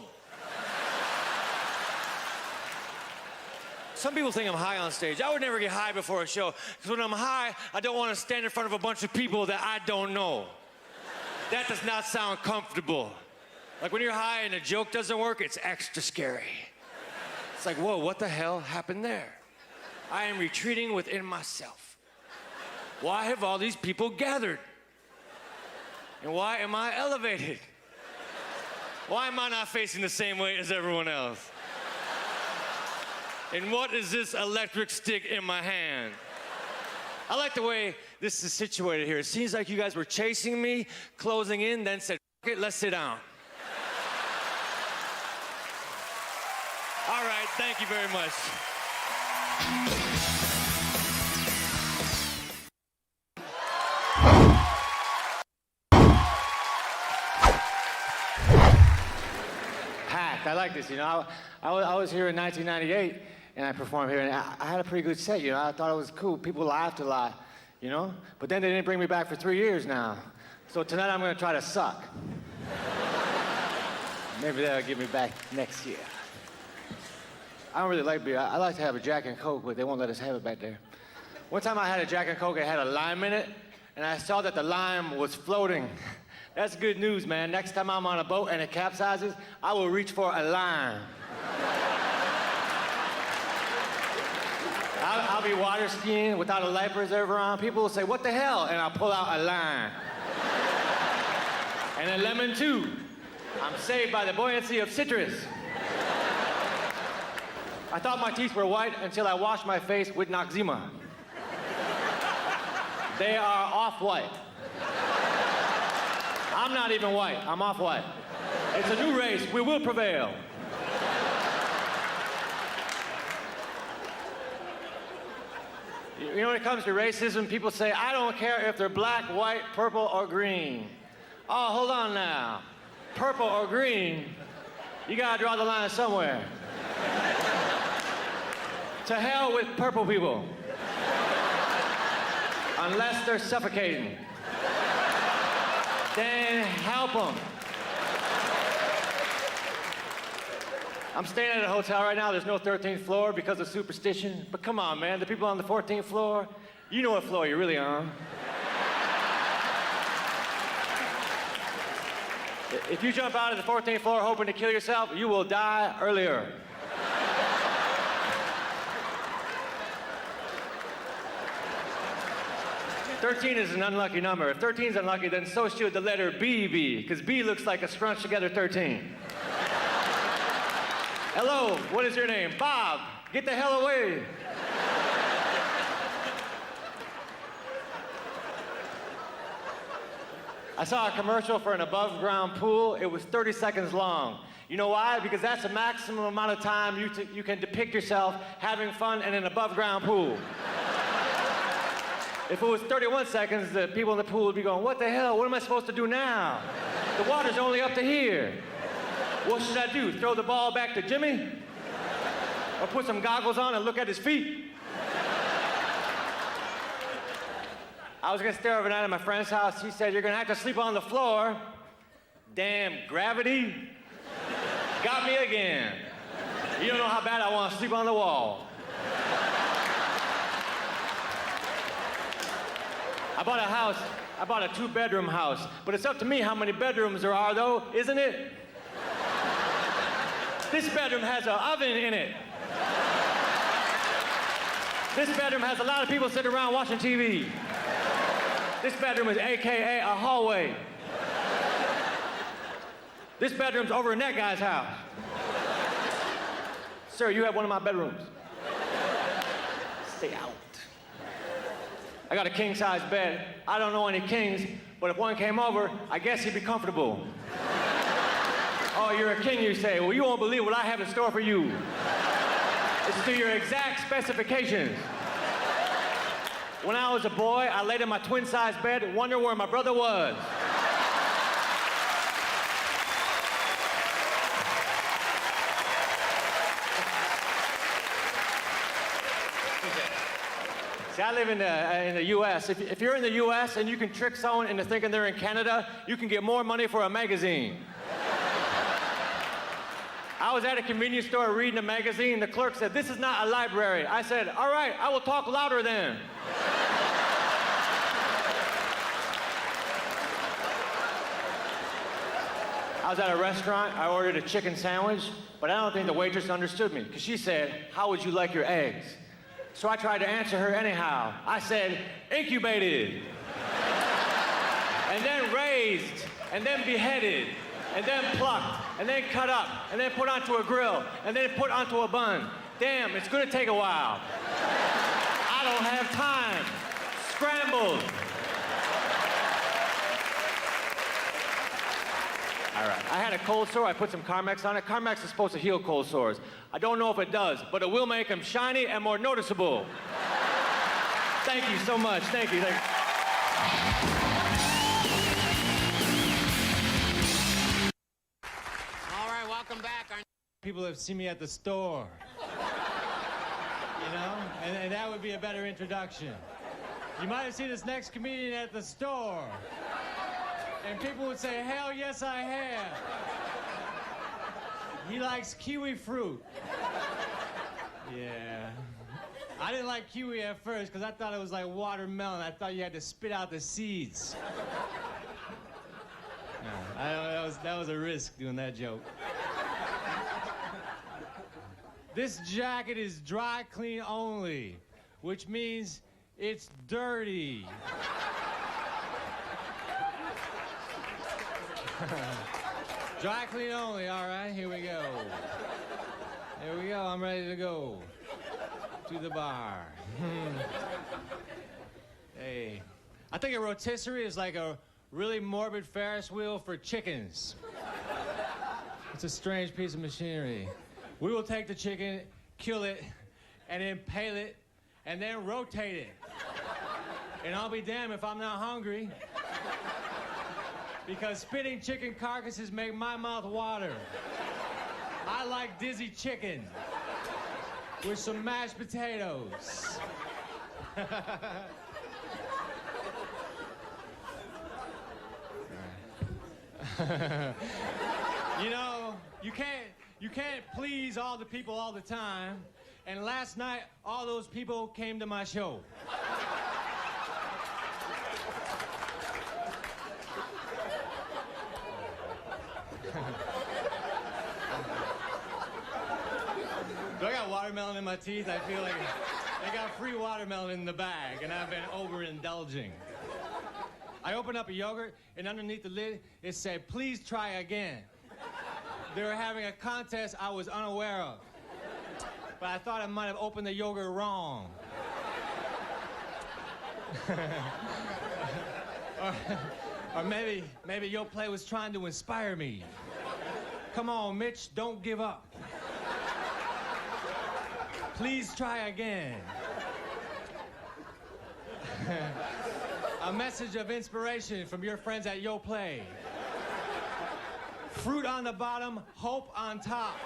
Some people think I'm high on stage. I would never get high before a show, because when I'm high, I don't want to stand in front of a bunch of people that I don't know. That does not sound comfortable. Like when you're high and a joke doesn't work, it's extra scary. It's like, whoa, what the hell happened there? I am retreating within myself. Why have all these people gathered? And why am I elevated? Why am I not facing the same way as everyone else? And what is this electric stick in my hand? I like the way this is situated here. It seems like you guys were chasing me, closing in, then said, "F it, let's sit down." All right, thank you very much.
Packed. I like this, you know. I was here in 1998, and I performed here, and I had a pretty good set, you know. I thought it was cool. People laughed a lot, you know. But then they didn't bring me back for 3 years now. So tonight I'm going to try to suck. Maybe they'll get me back next year. I don't really like beer. I like to have a Jack and Coke, but they won't let us have it back there. One time I had a Jack and Coke, it had a lime in it, and I saw that the lime was floating. That's good news, man. Next time I'm on a boat and it capsizes, I will reach for a lime. I'll be water skiing without a life preserver on. People will say, "What the hell?" And I'll pull out a lime. And a lemon, too. I'm saved by the buoyancy of citrus. I thought my teeth were white until I washed my face with Noxzema. They are off-white. I'm not even white, I'm off-white. It's a new race, we will prevail. You know, when it comes to racism, people say, "I don't care if they're black, white, purple, or green." Oh, hold on now. Purple or green, you gotta draw the line somewhere. To hell with purple people. Unless they're suffocating. Then help them. I'm staying at a hotel right now. There's no 13th floor because of superstition. But come on, man. The people on the 14th floor, you know what floor you're really on. If you jump out of the 14th floor hoping to kill yourself, you will die earlier. "13 is an unlucky number. If 13 is unlucky, then so should the letter B be, because B looks like a scrunched together 13. Hello, what is your name? Bob. Get the hell away. I saw a commercial for an above-ground pool. It was 30 seconds long. You know why? Because that's the maximum amount of time you can depict yourself having fun in an above-ground pool. If it was 31 seconds, the people in the pool would be going, "What the hell? What am I supposed to do now? The water's only up to here. What should I do? Throw the ball back to Jimmy? Or put some goggles on and look at his feet?" I was gonna stay overnight at my friend's house. He said, "You're gonna have to sleep on the floor." Damn gravity. Got me again. You don't know how bad I want to sleep on the wall. I bought a house. I bought a 2-bedroom house. But it's up to me how many bedrooms there are, though, isn't it? This bedroom has an oven in it. This bedroom has a lot of people sitting around watching TV. This bedroom is AKA a hallway. This bedroom's over in that guy's house. Sir, you have one of my bedrooms. Stay out. I got a king-size bed. I don't know any kings, but if one came over, I guess he'd be comfortable. Oh, you're a king, you say. Well, you won't believe what I have in store for you. It's to your exact specifications. When I was a boy, I laid in my twin-size bed and wondered where my brother was. See, I live in the U.S. If you're in the U.S. and you can trick someone into thinking they're in Canada, you can get more money for a magazine. I I was at a convenience store reading a magazine. The clerk said, "This is not a library." I said, "All right, I will talk louder then." I was at a restaurant. I ordered a chicken sandwich, but I don't think the waitress understood me because she said, "How would you like your eggs?" So I tried to answer her anyhow. I said, "Incubated." And then raised, and then beheaded, and then plucked, and then cut up, and then put onto a grill, and then put onto a bun. Damn, it's gonna take a while. I don't have time. Scrambled. All right, I had a cold sore. I put some Carmex on it. Carmex is supposed to heal cold sores. I don't know if it does, but it will make them shiny and more noticeable. Thank you so much. Thank you. Thank you.
All right, welcome back.
People have seen me at the store. You know? And that would be a better introduction. You might have seen this next comedian at the store. And people would say, "Hell yes, I have." He likes kiwi fruit. Yeah. I didn't like kiwi at first because I thought it was like watermelon. I thought you had to spit out the seeds. That was a risk doing that joke. This jacket is dry clean only, which means it's dirty. Dry clean only, all right, here we go. Here we go, I'm ready to go to the bar. Hey, I think a rotisserie is like a really morbid Ferris wheel for chickens. It's a strange piece of machinery. We will take the chicken, kill it, and impale it, and then rotate it. And I'll be damned if I'm not hungry. Because spitting chicken carcasses make my mouth water. I like dizzy chicken with some mashed potatoes. You know, you can't please all the people all the time. And last night, all those people came to my show. Do I got watermelon in my teeth? I feel like they got free watermelon in the bag, and I've been overindulging. I opened up a yogurt, and underneath the lid, it said, "Please try again." They were having a contest I was unaware of. But I thought I might have opened the yogurt wrong. or maybe your play was trying to inspire me. Come on, Mitch, don't give up. Please try again. A message of inspiration from your friends at Yo Play. Fruit on the bottom, hope on top.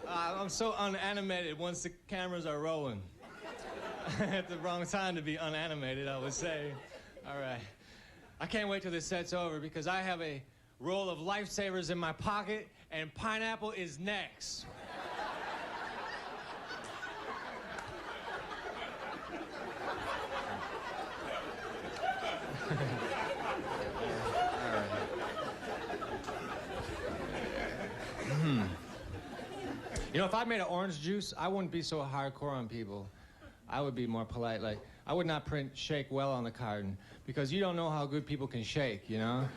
I'm so unanimated once the cameras are rolling. At the wrong time to be unanimated, I would say. All right. I can't wait till this set's over because I have a roll of lifesavers in my pocket and pineapple is next. You know, if I made an orange juice, I wouldn't be so hardcore on people. I would be more polite. Like, I would not print "shake well" on the carton because you don't know how good people can shake, you know?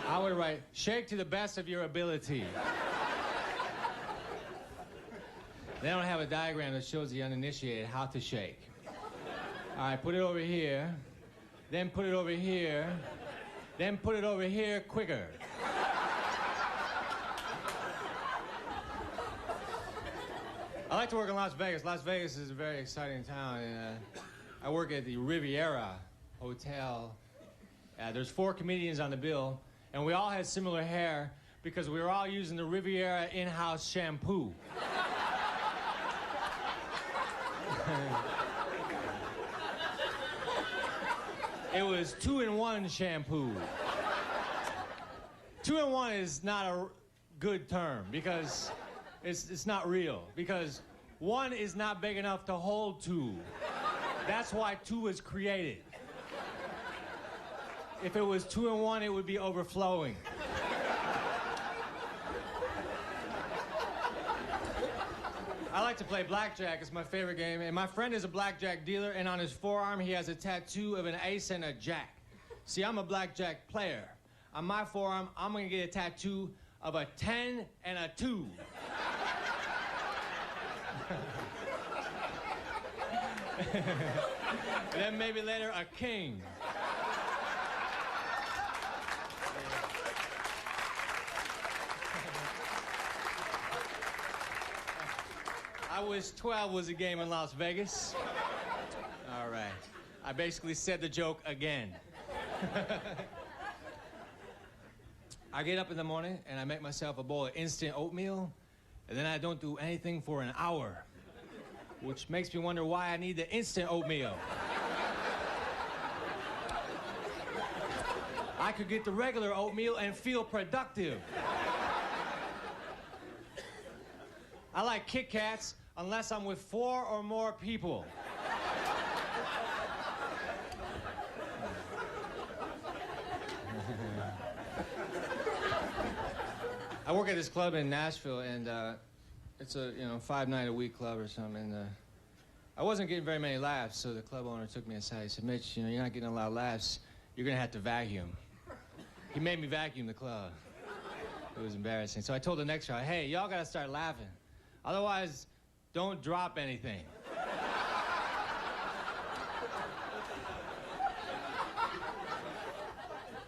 I would write, "Shake to the best of your ability." They don't have a diagram that shows the uninitiated how to shake. All right, put it over here, then put it over here, then put it over here quicker. I like to work in Las Vegas. Las Vegas is a very exciting town. And, I work at the Riviera Hotel. There's 4 comedians on the bill, and we all had similar hair because we were all using the Riviera in-house shampoo. It was 2-in-1 shampoo. 2-in-1 is not a good term because it's not real. Because one is not big enough to hold two. That's why two was created. If it was 2-in-1, it would be overflowing. I like to play blackjack. It's my favorite game. And my friend is a blackjack dealer, and on his forearm, he has a tattoo of an ace and a jack. See, I'm a blackjack player. On my forearm, I'm going to get a tattoo of a 10 and a 2. Then maybe later, a king. I wish 12 was a game in Las Vegas. All right. I basically said the joke again. I get up in the morning and I make myself a bowl of instant oatmeal, and then I don't do anything for an hour, which makes me wonder why I need the instant oatmeal. I could get the regular oatmeal and feel productive. I like Kit Kats unless I'm with 4 or more people. I work at this club in Nashville, and it's a 5-night-a-week club or something. And I wasn't getting very many laughs, so the club owner took me aside. He said, "Mitch, you're not getting a lot of laughs. You're gonna have to vacuum." He made me vacuum the club. It was embarrassing. So I told the next guy, "Hey, y'all gotta start laughing. Otherwise, don't drop anything."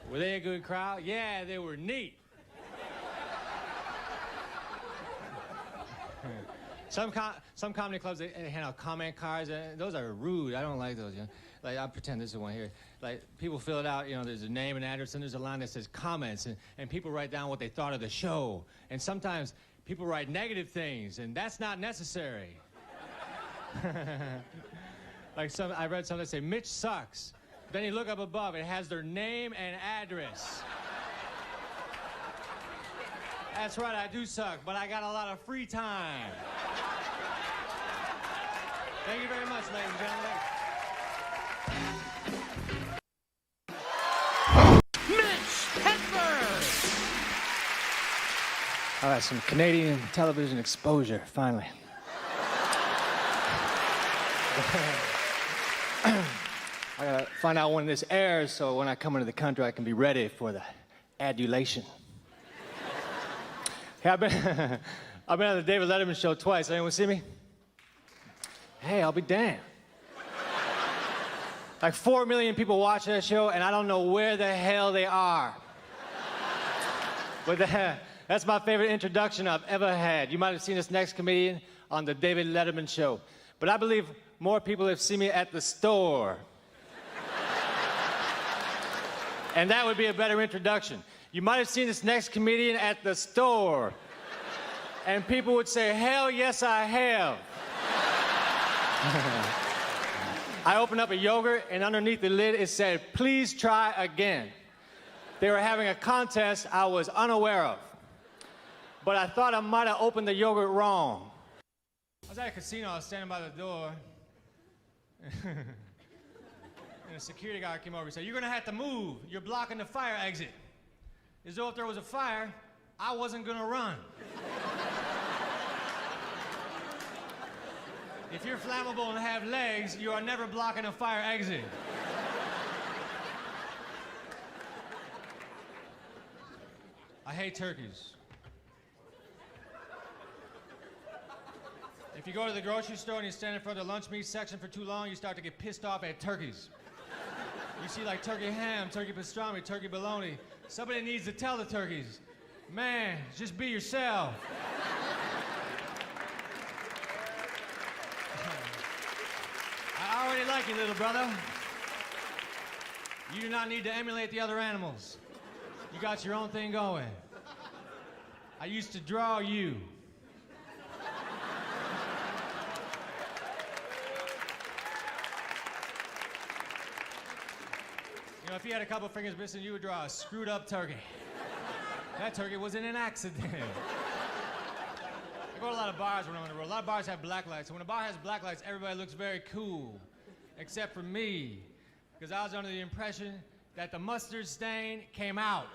Were they a good crowd? Yeah, they were neat. Some comedy clubs, they hand out comment cards. Those are rude. I don't like those. You know? Like, I'll pretend this is one here. Like, people fill it out, there's a name and address, and there's a line that says comments, and people write down what they thought of the show. And sometimes people write negative things, and that's not necessary. Like, I read something that say, "Mitch sucks." Then you look up above, it has their name and address. That's right, I do suck, but I got a lot of free time. Thank you very much, ladies and gentlemen.
Mitch Hedberg!
All right, some Canadian television exposure, finally. I gotta find out when this airs so when I come into the country I can be ready for the adulation. Hey, I've been on the David Letterman show twice. Anyone see me? Hey, I'll be damned. Like 4 million people watch that show, and I don't know where the hell they are. But that's my favorite introduction I've ever had. You might have seen this next comedian on the David Letterman show. But I believe more people have seen me at the store. And that would be a better introduction. You might have seen this next comedian at the store. And people would say, "Hell yes, I have." I opened up a yogurt, and underneath the lid it said, "Please try again." They were having a contest I was unaware of. But I thought I might have opened the yogurt wrong. I was at a casino, I was standing by the door. And a security guard came over and said, "You're gonna have to move. You're blocking the fire exit." As though if there was a fire, I wasn't gonna run. If you're flammable and have legs, you are never blocking a fire exit. I hate turkeys. If you go to the grocery store and you stand in front of the lunch meat section for too long, you start to get pissed off at turkeys. You see like turkey ham, turkey pastrami, turkey bologna. Somebody needs to tell the turkeys, "Man, just be yourself." I already like you, little brother. You do not need to emulate the other animals. You got your own thing going. I used to draw you. if you had a couple fingers missing, you would draw a screwed up turkey. That turkey was in an accident. I go to a lot of bars when I'm on the road. A lot of bars have black lights. And when a bar has black lights, everybody looks very cool, except for me, because I was under the impression that the mustard stain came out.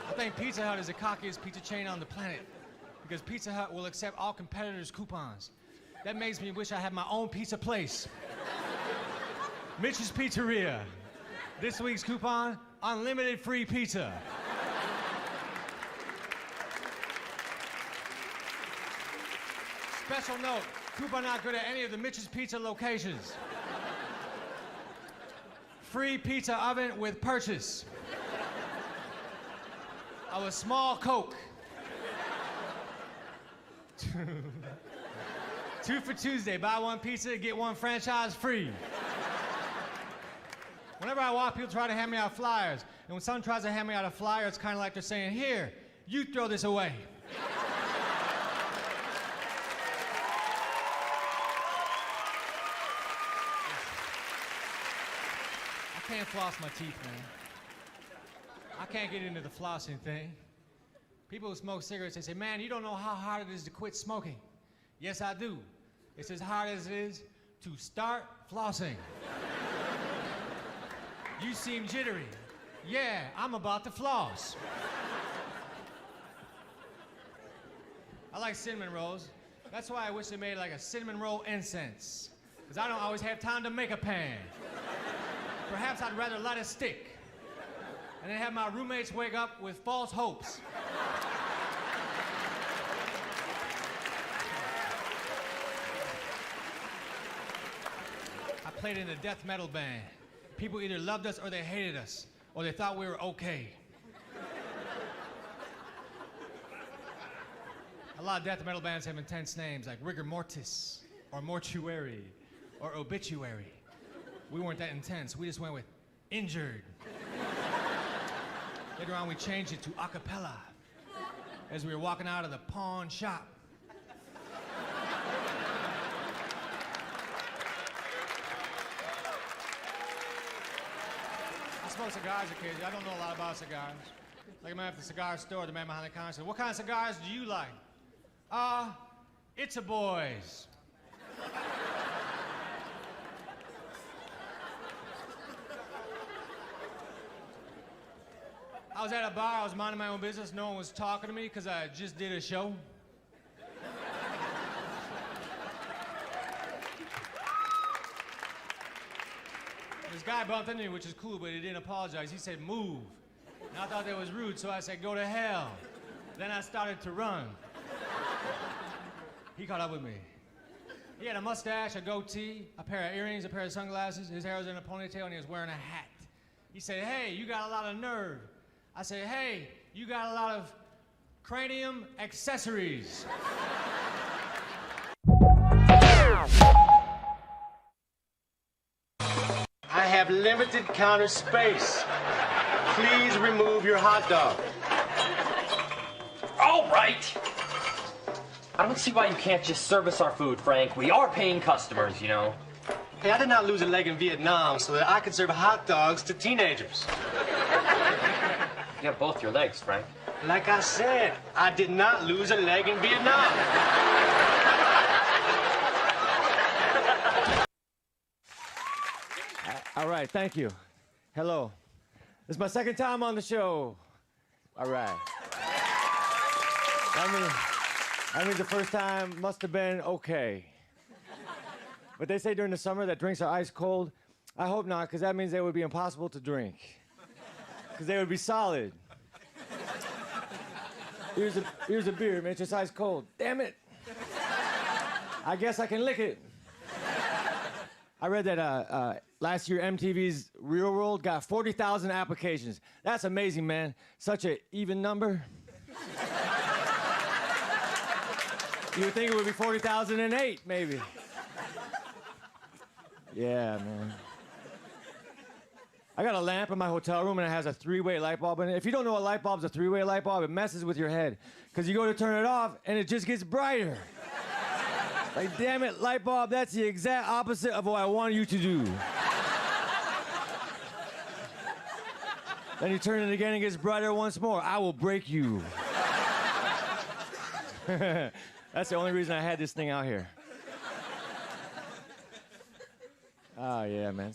I think Pizza Hut is the cockiest pizza chain on the planet, because Pizza Hut will accept all competitors' coupons. That makes me wish I had my own pizza place. Mitch's Pizzeria. This week's coupon, unlimited free pizza. Special note, coupon not good at any of the Mitch's Pizza locations. Free pizza oven with purchase of a small Coke. 2 for Tuesday, buy one pizza, get one franchise free. Whenever I walk, people try to hand me out flyers. And when someone tries to hand me out a flyer, it's kind of like they're saying, here, you throw this away. I can't floss my teeth, man. I can't get into the flossing thing. People who smoke cigarettes, they say, man, you don't know how hard it is to quit smoking. Yes, I do. It's as hard as it is to start flossing. You seem jittery. Yeah, I'm about to floss. I like cinnamon rolls. That's why I wish they made like a cinnamon roll incense. Because I don't always have time to make a pan. Perhaps I'd rather light a stick and then have my roommates wake up with false hopes. I played in a death metal band. People either loved us or they hated us, or they thought we were okay. A lot of death metal bands have intense names like Rigor Mortis, or Mortuary, or Obituary. We weren't that intense. We just went with Injured. Later on, we changed it to a cappella as we were walking out of the pawn shop. I smoke cigars occasionally. I don't know a lot about cigars. Like, I'm at the cigar store, the man behind the counter said, what kind of cigars do you like? It's a boys. I was at a bar, I was minding my own business, no one was talking to me because I just did a show. This guy bumped into me, which is cool, but he didn't apologize. He said, move. And I thought that was rude, so I said, go to hell. Then I started to run. He caught up with me. He had a mustache, a goatee, a pair of earrings, a pair of sunglasses. His hair was in a ponytail, and he was wearing a hat. He said, hey, you got a lot of nerve. I said, hey, you got a lot of cranium accessories.
I have limited counter space. Please remove your hot dog.
All right. I don't see why you can't just service our food, Frank. We are paying customers, you know.
Hey, I did not lose a leg in Vietnam so that I could serve hot dogs to teenagers.
You have both your legs, Frank.
Like I said, I did not lose a leg in Vietnam.
All right, thank you. Hello. This is my second time on the show. All right. That means the first time must have been okay. But they say during the summer that drinks are ice cold. I hope not, because that means they would be impossible to drink. Because they would be solid. Here's a beer, Mitch. It's ice cold. Damn it. I guess I can lick it. I read that last year MTV's Real World got 40,000 applications. That's amazing, man. Such an even number. You would think it would be 40,008, maybe. Yeah, man. I got a lamp in my hotel room and it has a 3-way light bulb in it. If you don't know a light bulb's a 3-way light bulb, it messes with your head. Because you go to turn it off and it just gets brighter.
Like, damn it, light bulb, that's the exact opposite of what I want you to do. Then you turn it again and it gets brighter once more. I will break you. That's the only reason I had this thing out here. Oh, yeah, man.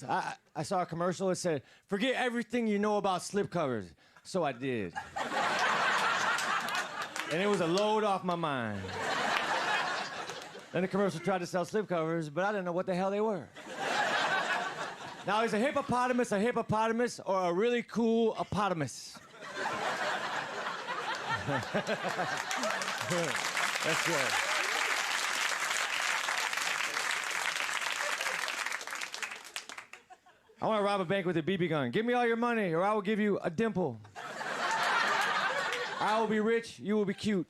I saw a commercial that said, forget everything you know about slipcovers. So I did. And it was a load off my mind. Then the commercial tried to sell slipcovers, but I didn't know what the hell they were. Now, is a hippopotamus, or a really cool opotamus? That's good. I want to rob a bank with a BB gun. Give me all your money, or I will give you a dimple. I will be rich, you will be cute.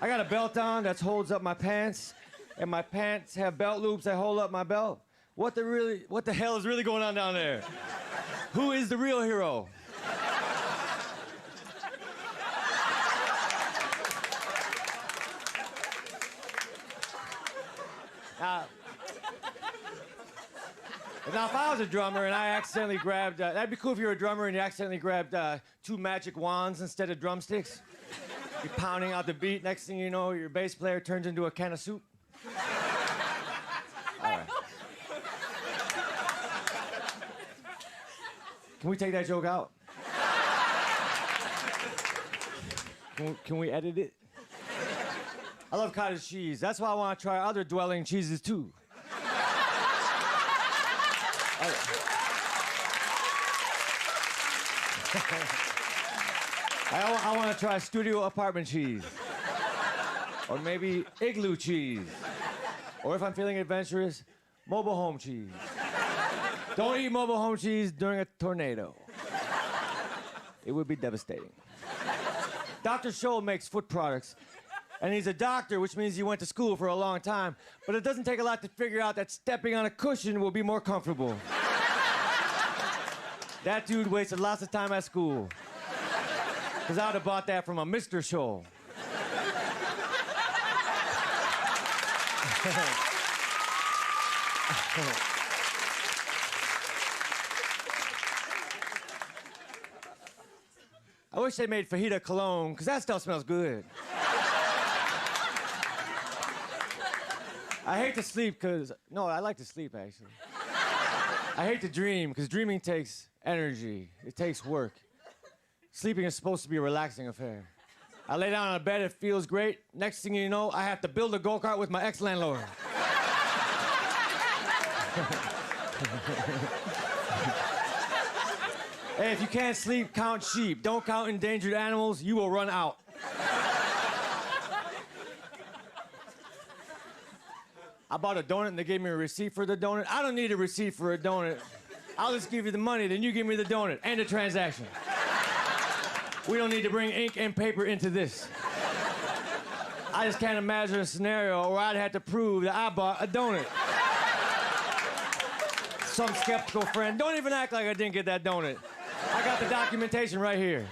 I got a belt on that holds up my pants, and my pants have belt loops that hold up my belt. What the hell is really going on down there? Who is the real hero? Now, if I was a drummer and I accidentally grabbed, that'd be cool if you were a drummer and you accidentally grabbed 2 magic wands instead of drumsticks. You're pounding out the beat. Next thing you know, your bass player turns into a can of soup. All right. Can we take that joke out? Can we edit it? I love cottage cheese. That's why I want to try other dwelling cheeses too. I want to try studio apartment cheese. Or maybe igloo cheese. Or if I'm feeling adventurous, mobile home cheese. Don't eat mobile home cheese during a tornado. It would be devastating. Dr. Scholl makes foot products. And he's a doctor, which means he went to school for a long time. But it doesn't take a lot to figure out that stepping on a cushion will be more comfortable. That dude wasted lots of time at school. Because I would have bought that from a Mr. Scholl. I wish they made fajita cologne, because that stuff smells good. I hate to sleep because, no, I like to sleep, actually. I hate to dream because dreaming takes energy. It takes work. Sleeping is supposed to be a relaxing affair. I lay down on a bed, it feels great. Next thing you know, I have to build a go-kart with my ex-landlord. Hey, if you can't sleep, count sheep. Don't count endangered animals, you will run out. I bought a donut and they gave me a receipt for the donut. I don't need a receipt for a donut. I'll just give you the money, then you give me the donut and the transaction. We don't need to bring ink and paper into this. I just can't imagine a scenario where I'd have to prove that I bought a donut. Some skeptical friend, don't even act like I didn't get that donut. I got the documentation right here.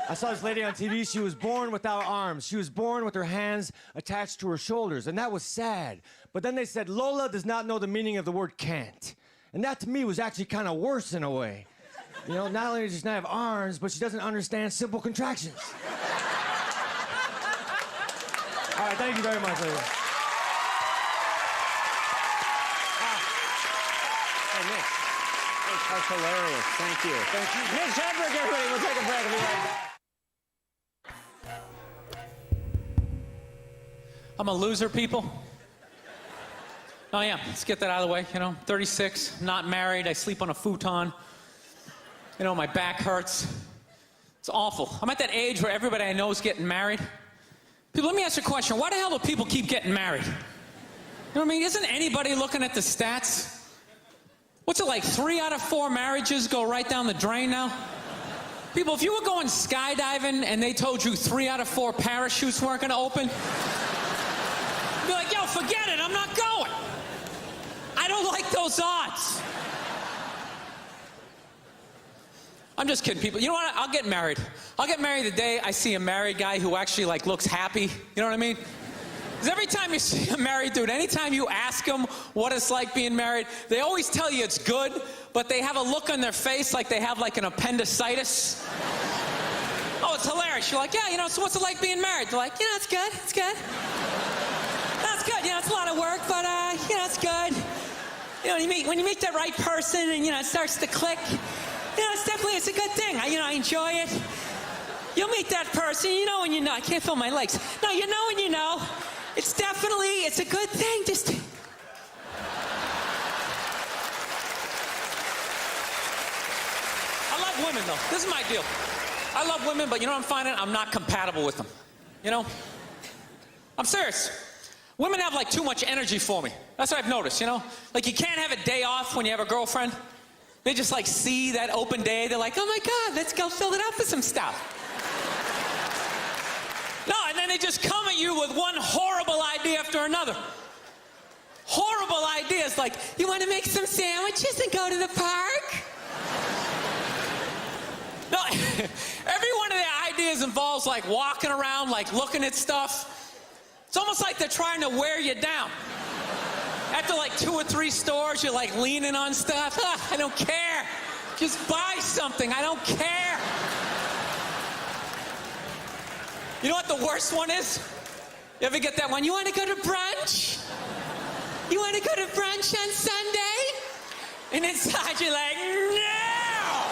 I saw this lady on TV. She was born without arms. She was born with her hands attached to her shoulders, and that was sad. But then they said, Lola does not know the meaning of the word can't. And that to me was actually kind of worse in a way. You know, not only does she not have arms, but she doesn't understand simple contractions. All right, thank you very much, ladies.
That's hilarious. Thank you.
Thank you.
Mitch Hedberg, everybody. We'll take a break. We'll be right back.
I'm a loser, people. Oh, yeah. Let's get that out of the way. You know, 36, not married. I sleep on a futon. You know, my back hurts. It's awful. I'm at that age where everybody I know is getting married. People, let me ask you a question. Why the hell do people keep getting married? You know what I mean? Isn't anybody looking at the stats? What's it like, 3 out of 4 marriages go right down the drain now? People, if you were going skydiving and they told you 3 out of 4 parachutes weren't gonna open, you'd be like, yo, forget it, I'm not going. I don't like those odds. I'm just kidding, people. You know what? I'll get married. I'll get married the day I see a married guy who actually, like, looks happy. You know what I mean? Because every time you see a married dude, anytime you ask them what it's like being married, they always tell you it's good, but they have a look on their face like they have, like, an appendicitis. Oh, it's hilarious. You're like, yeah, you know, so what's it like being married? They're like, you know, it's good. It's good. That's good. You know, it's a lot of work, but, you know, it's good. You know, when you meet the right person and, you know, it starts to click, you know, it's a good thing. I enjoy it. You'll meet that person, you know when you know. I can't feel my legs. No, you know when you know. It's a good thing. Just... I love women, though. This is my deal. I love women, but you know what I'm finding? I'm not compatible with them. You know? I'm serious. Women have, like, too much energy for me. That's what I've noticed, you know? Like, you can't have a day off when you have a girlfriend. They just, like, see that open day. They're like, oh, my God, let's go fill it up with some stuff. No, and then they just come at you with one horrible idea after another. Horrible ideas like, you want to make some sandwiches and go to the park? No, every one of their ideas involves, like, walking around, like, looking at stuff. It's almost like they're trying to wear you down. After, like, 2 or 3 stores, you're, like, leaning on stuff. I don't care. Just buy something. I don't care. You know what the worst one is? You ever get that one? You want to go to brunch? You want to go to brunch on Sunday? And inside you're like, no!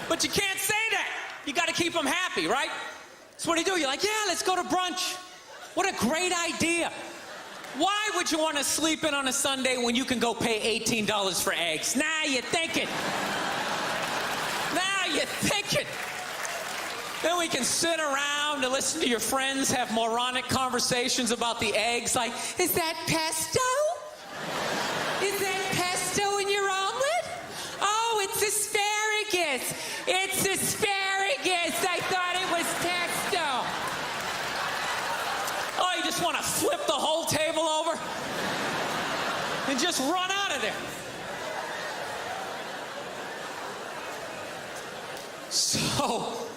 But you can't say that. You got to keep them happy, right? So what do? You're like, yeah, let's go to brunch. What a great idea. Why would you want to sleep in on a Sunday when you can go pay $18 for eggs? Now you're thinking. Now you're thinking. Then we can sit around and listen to your friends have moronic conversations about the eggs, like, is that pesto? Is that pesto in your omelet? Oh, it's asparagus. It's asparagus. I thought it was pesto. Oh, you just want to flip the whole table over and just run out of there. So...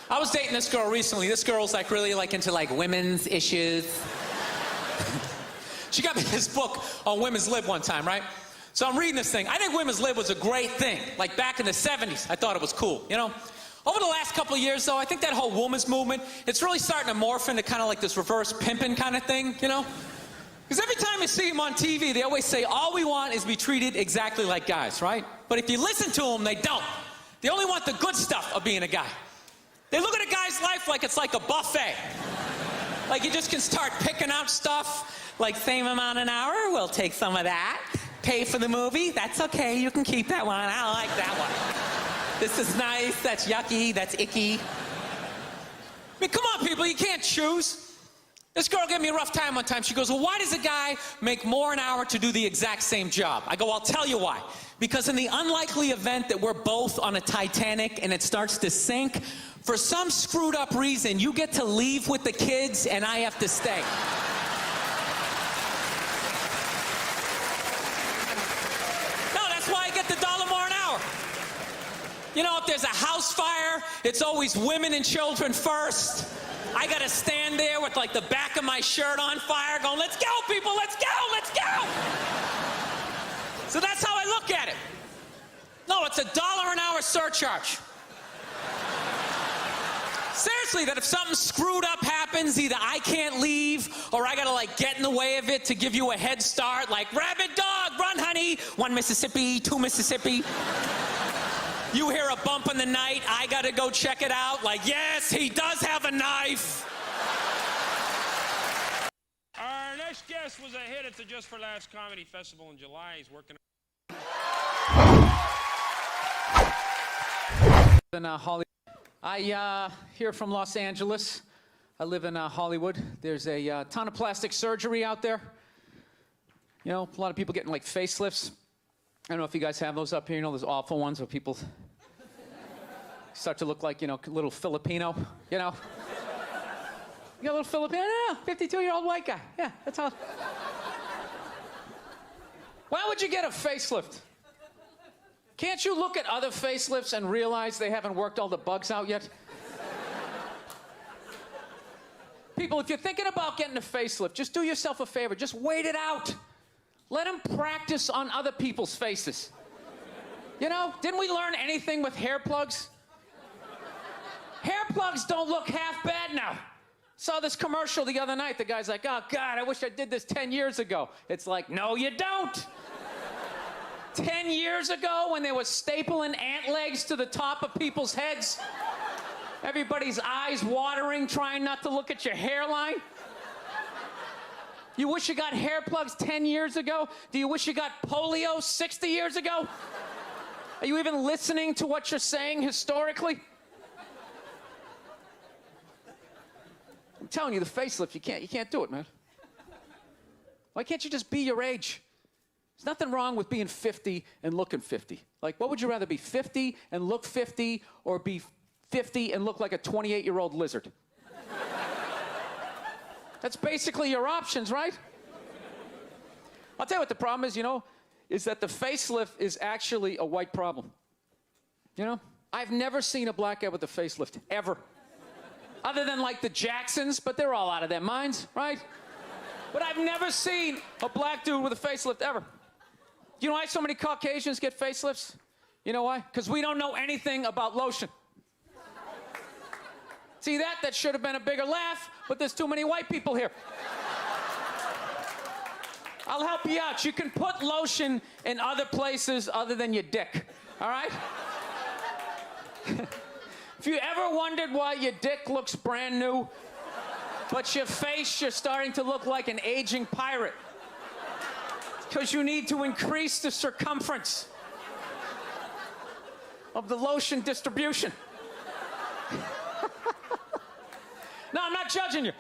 I was dating this girl recently. This girl's like really like into like women's issues. She got me this book on women's lib one time, right? So I'm reading this thing. I think women's lib was a great thing. Like back in the 70s, I thought it was cool, you know? Over the last couple of years, though, I think that whole women's movement, it's really starting to morph into kind of like this reverse pimping kind of thing, you know? Because every time you see them on TV, they always say, all we want is to be treated exactly like guys, right? But if you listen to them, they don't. They only want the good stuff of being a guy. They look at a guy's life like it's like a buffet. Like you just can start picking out stuff, like same amount an hour, we'll take some of that. Pay for the movie, that's okay, you can keep that one, I like that one. This is nice, that's yucky, that's icky. I mean, come on people, you can't choose. This girl gave me a rough time one time. She goes, well, why does a guy make more an hour to do the exact same job? I go, I'll tell you why. Because in the unlikely event that we're both on a Titanic and it starts to sink, for some screwed up reason, you get to leave with the kids and I have to stay. No, that's why I get the $1 more an hour. You know, if there's a house fire, it's always women and children first. I gotta stand there with like the back of my shirt on fire going, let's go people, let's go, let's go. So that's how I look at it. No, it's a $1 an hour surcharge. Seriously, that if something screwed up happens, either I can't leave or I gotta like get in the way of it to give you a head start, like rabid dog, run honey, 1 Mississippi, 2 Mississippi. You hear a bump in the night, I gotta go check it out, like yes, he does have a knife.
Our next guest was a hit at the Just for Laughs Comedy Festival in July. He's working
in Hollywood. I here from Los Angeles. I live in Hollywood. There's a ton of plastic surgery out there. You know, a lot of people getting like facelifts. I don't know if you guys have those up here. You know, those awful ones where people start to look like, you know, a little Filipino, you know. You got a little Filipino, 52-year-old white guy. Yeah, that's all. Why would you get a facelift? Can't you look at other facelifts and realize they haven't worked all the bugs out yet? People, if you're thinking about getting a facelift, just do yourself a favor. Just wait it out. Let them practice on other people's faces. You know, didn't we learn anything with hair plugs? Hair plugs don't look half bad now. Saw this commercial the other night. The guy's like, oh, God, I wish I did this 10 years ago. It's like, no, you don't. 10 years ago, when they were stapling ant legs to the top of people's heads, everybody's eyes watering, trying not to look at your hairline. You wish you got hair plugs 10 years ago? Do you wish you got polio 60 years ago? Are you even listening to what you're saying historically? I'm telling you, the facelift, you can't do it, man. Why can't you just be your age? There's nothing wrong with being 50 and looking 50. Like, what would you rather be, 50 and look 50, or be 50 and look like a 28-year-old lizard? That's basically your options, right? I'll tell you what the problem is, you know, is that the facelift is actually a white problem. You know? I've never seen a black guy with a facelift, ever. Other than, like, the Jacksons, but they're all out of their minds, right? But I've never seen a black dude with a facelift, ever. You know why so many Caucasians get facelifts? You know why? Because we don't know anything about lotion. See that should have been a bigger laugh, but there's too many white people here. I'll help you out. You can put lotion in other places other than your dick, all right? If you ever wondered why your dick looks brand new, but your face, you're starting to look like an aging pirate, because you need to increase the circumference of the lotion distribution. No, I'm not judging you.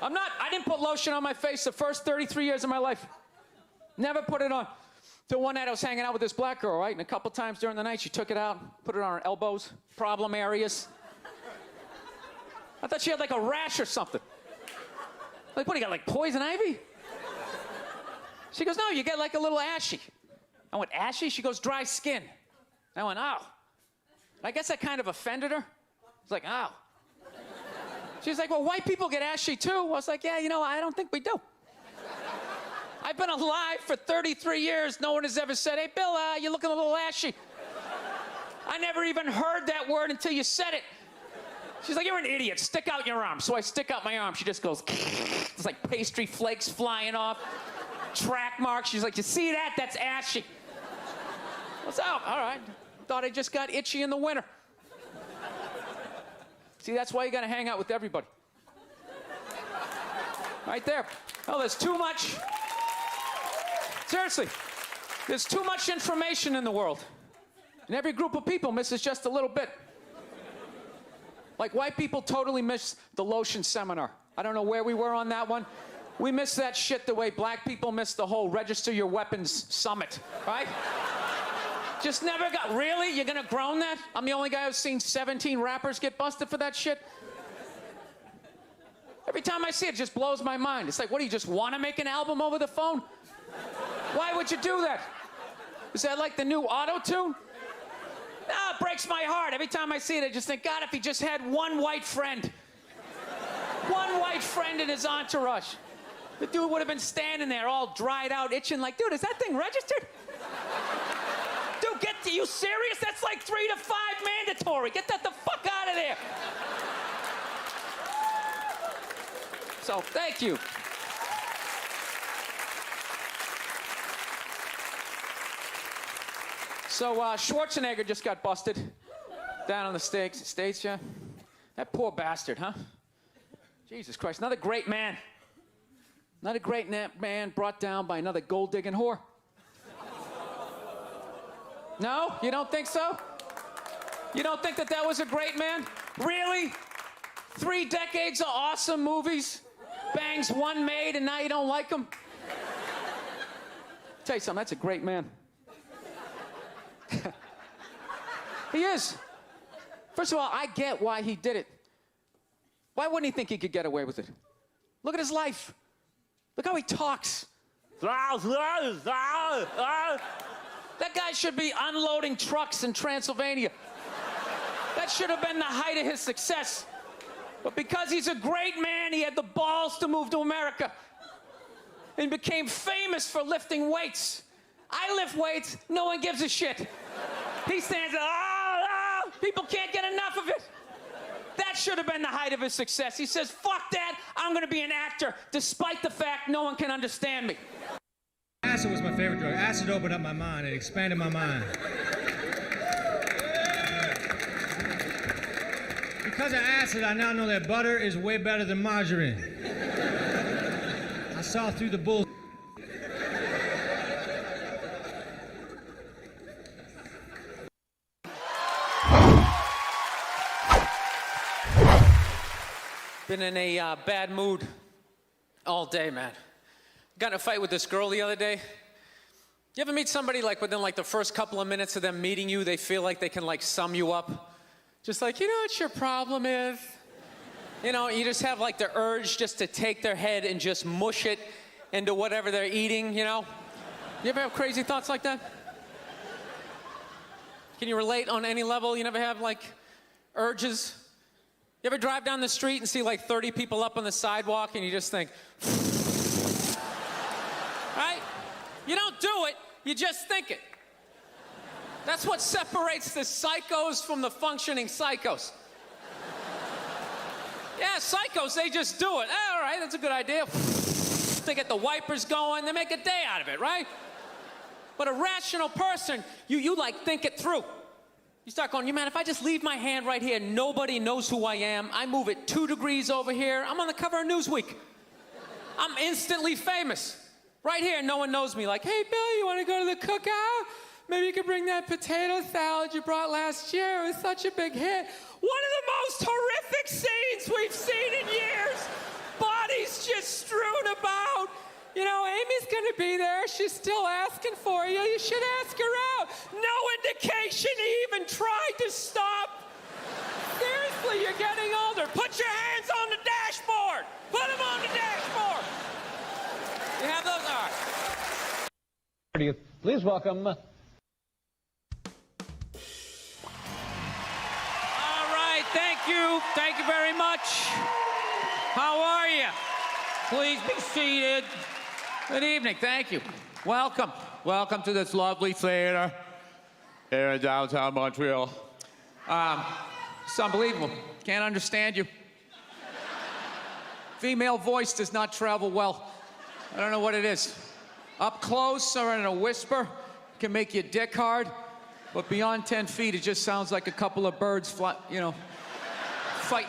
I didn't put lotion on my face the first 33 years of my life. Never put it on. Till one night I was hanging out with this black girl, right? And a couple times during the night she took it out, put it on her elbows, problem areas. I thought she had like a rash or something. Like, what, you got like poison ivy? She goes, no, you get like a little ashy. I went, ashy? She goes, dry skin. I went, oh. I guess that kind of offended her. I was like, oh. She's like, well, white people get ashy too. I was like, yeah, you know, I don't think we do. I've been alive for 33 years. No one has ever said, hey, Bill, you're looking a little ashy. I never even heard that word until you said it. She's like, you're an idiot. Stick out your arm. So I stick out my arm. She just goes, it's like pastry flakes flying off, track marks. She's like, you see that? That's ashy. What's up? All right. Thought I just got itchy in the winter. See, that's why you got to hang out with everybody. Right there. Oh, there's too much. Seriously, there's too much information in the world. And every group of people misses just a little bit. Like, white people totally miss the lotion seminar. I don't know where we were on that one. We missed that shit the way black people miss the whole register your weapons summit, right? Just never got, really? You're gonna groan that? I'm the only guy who's seen 17 rappers get busted for that shit? Every time I see it, it just blows my mind. It's like, what, do you just want to make an album over the phone? Why would you do that? Is that like the new auto-tune? No, it breaks my heart. Every time I see it, I just think, God, if he just had one white friend. One white friend in his entourage. The dude would have been standing there all dried out, itching like, dude, is that thing registered? Dude, are you serious? That's like 3 to 5 mandatory. Get that the fuck out of there. So, thank you. So, Schwarzenegger just got busted down on the States, yeah? That poor bastard, huh? Jesus Christ, another great man. Another great man brought down by another gold-digging whore. No? You don't think so? You don't think that that was a great man? Really? 3 decades of awesome movies? Bangs one maid and now you don't like him? Tell you something, that's a great man. He is. First of all, I get why he did it. Why wouldn't he think he could get away with it? Look at his life. Look how he talks. That's That guy should be unloading trucks in Transylvania. That should have been the height of his success. But because he's a great man, he had the balls to move to America and became famous for lifting weights. I lift weights, no one gives a shit. He stands there, people can't get enough of it. That should have been the height of his success. He says, fuck that, I'm gonna be an actor, despite the fact no one can understand me.
Acid was my favorite drug. Acid opened up my mind, it expanded my mind. Because of acid, I now know that butter is way better than margarine. I saw through the bull.
Been in a bad mood all day, man. Got in a fight with this girl the other day. You ever meet somebody like within like the first couple of minutes of them meeting you, they feel like they can like sum you up? Just like, you know what your problem is? You know, you just have like the urge just to take their head and just mush it into whatever they're eating, you know? You ever have crazy thoughts like that? Can you relate on any level? You never have like urges? You ever drive down the street and see like 30 people up on the sidewalk and you just think, right? You don't do it, you just think it. That's what separates the psychos from the functioning psychos. Yeah, psychos, they just do it. All right, that's a good idea. They get the wipers going, they make a day out of it, right? But a rational person, you like think it through. You start going, you man, if I just leave my hand right here, nobody knows who I am. I move it 2 degrees over here, I'm on the cover of Newsweek. I'm instantly famous. Right here, no one knows me. Like, hey, Bill, you want to go to the cookout? Maybe you could bring that potato salad you brought last year. It was such a big hit. One of the most horrific scenes we've seen in years. Bodies just strewn about. You know, Amy's going to be there. She's still asking for you. You should ask her out. No indication he even tried to stop. Seriously, you're getting older. Put your hands on the dashboard. Put them on the dashboard. You have those? All right.
Please welcome.
All right, thank you. Thank you very much. How are you? Please be seated. Good evening, thank you. Welcome. Welcome to this lovely theater here in downtown Montreal. It's unbelievable. Can't understand you. Female voice does not travel well. I don't know what it is. Up close or in a whisper can make your dick hard, but beyond 10 feet, it just sounds like a couple of birds, fighting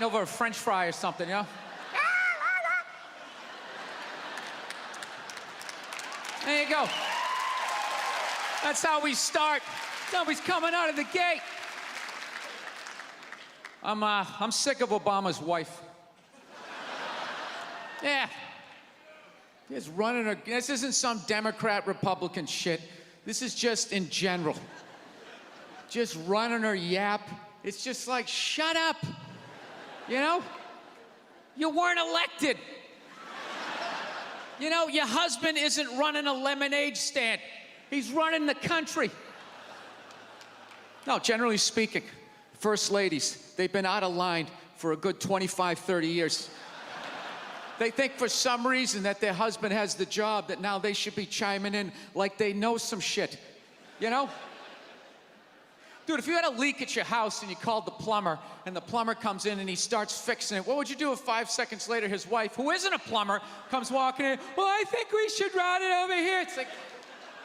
over a French fry or something, you know? There you go. That's how we start. Somebody's coming out of the gate. I'm sick of Obama's wife. Yeah. Just running her. This isn't some Democrat Republican shit. This is just in general. Just running her yap. It's just like, shut up. You know? You weren't elected. You know, your husband isn't running a lemonade stand. He's running the country. No, generally speaking, first ladies, they've been out of line for a good 25, 30 years. They think for some reason that their husband has the job, that now they should be chiming in like they know some shit, you know? Dude, if you had a leak at your house and you called the plumber, and the plumber comes in and he starts fixing it, what would you do if 5 seconds later his wife, who isn't a plumber, comes walking in, well, I think we should run it over here. It's like,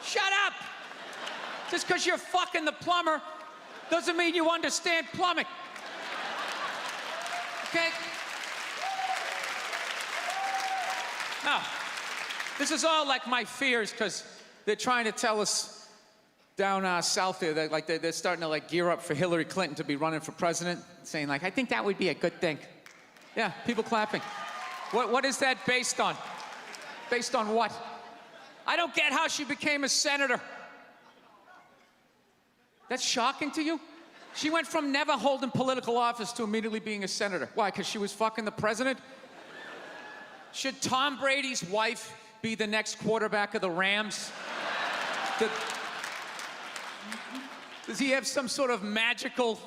shut up. Just because you're fucking the plumber doesn't mean you understand plumbing. Okay? Now, this is all like my fears, because they're trying to tell us down south there, they're starting to like gear up for Hillary Clinton to be running for president, saying like, I think that would be a good thing. Yeah, people clapping. What is that based on? Based on what? I don't get how she became a senator. That's shocking to you? She went from never holding political office to immediately being a senator. Why, because she was fucking the president? Should Tom Brady's wife be the next quarterback of the Rams? Does he have some sort of magical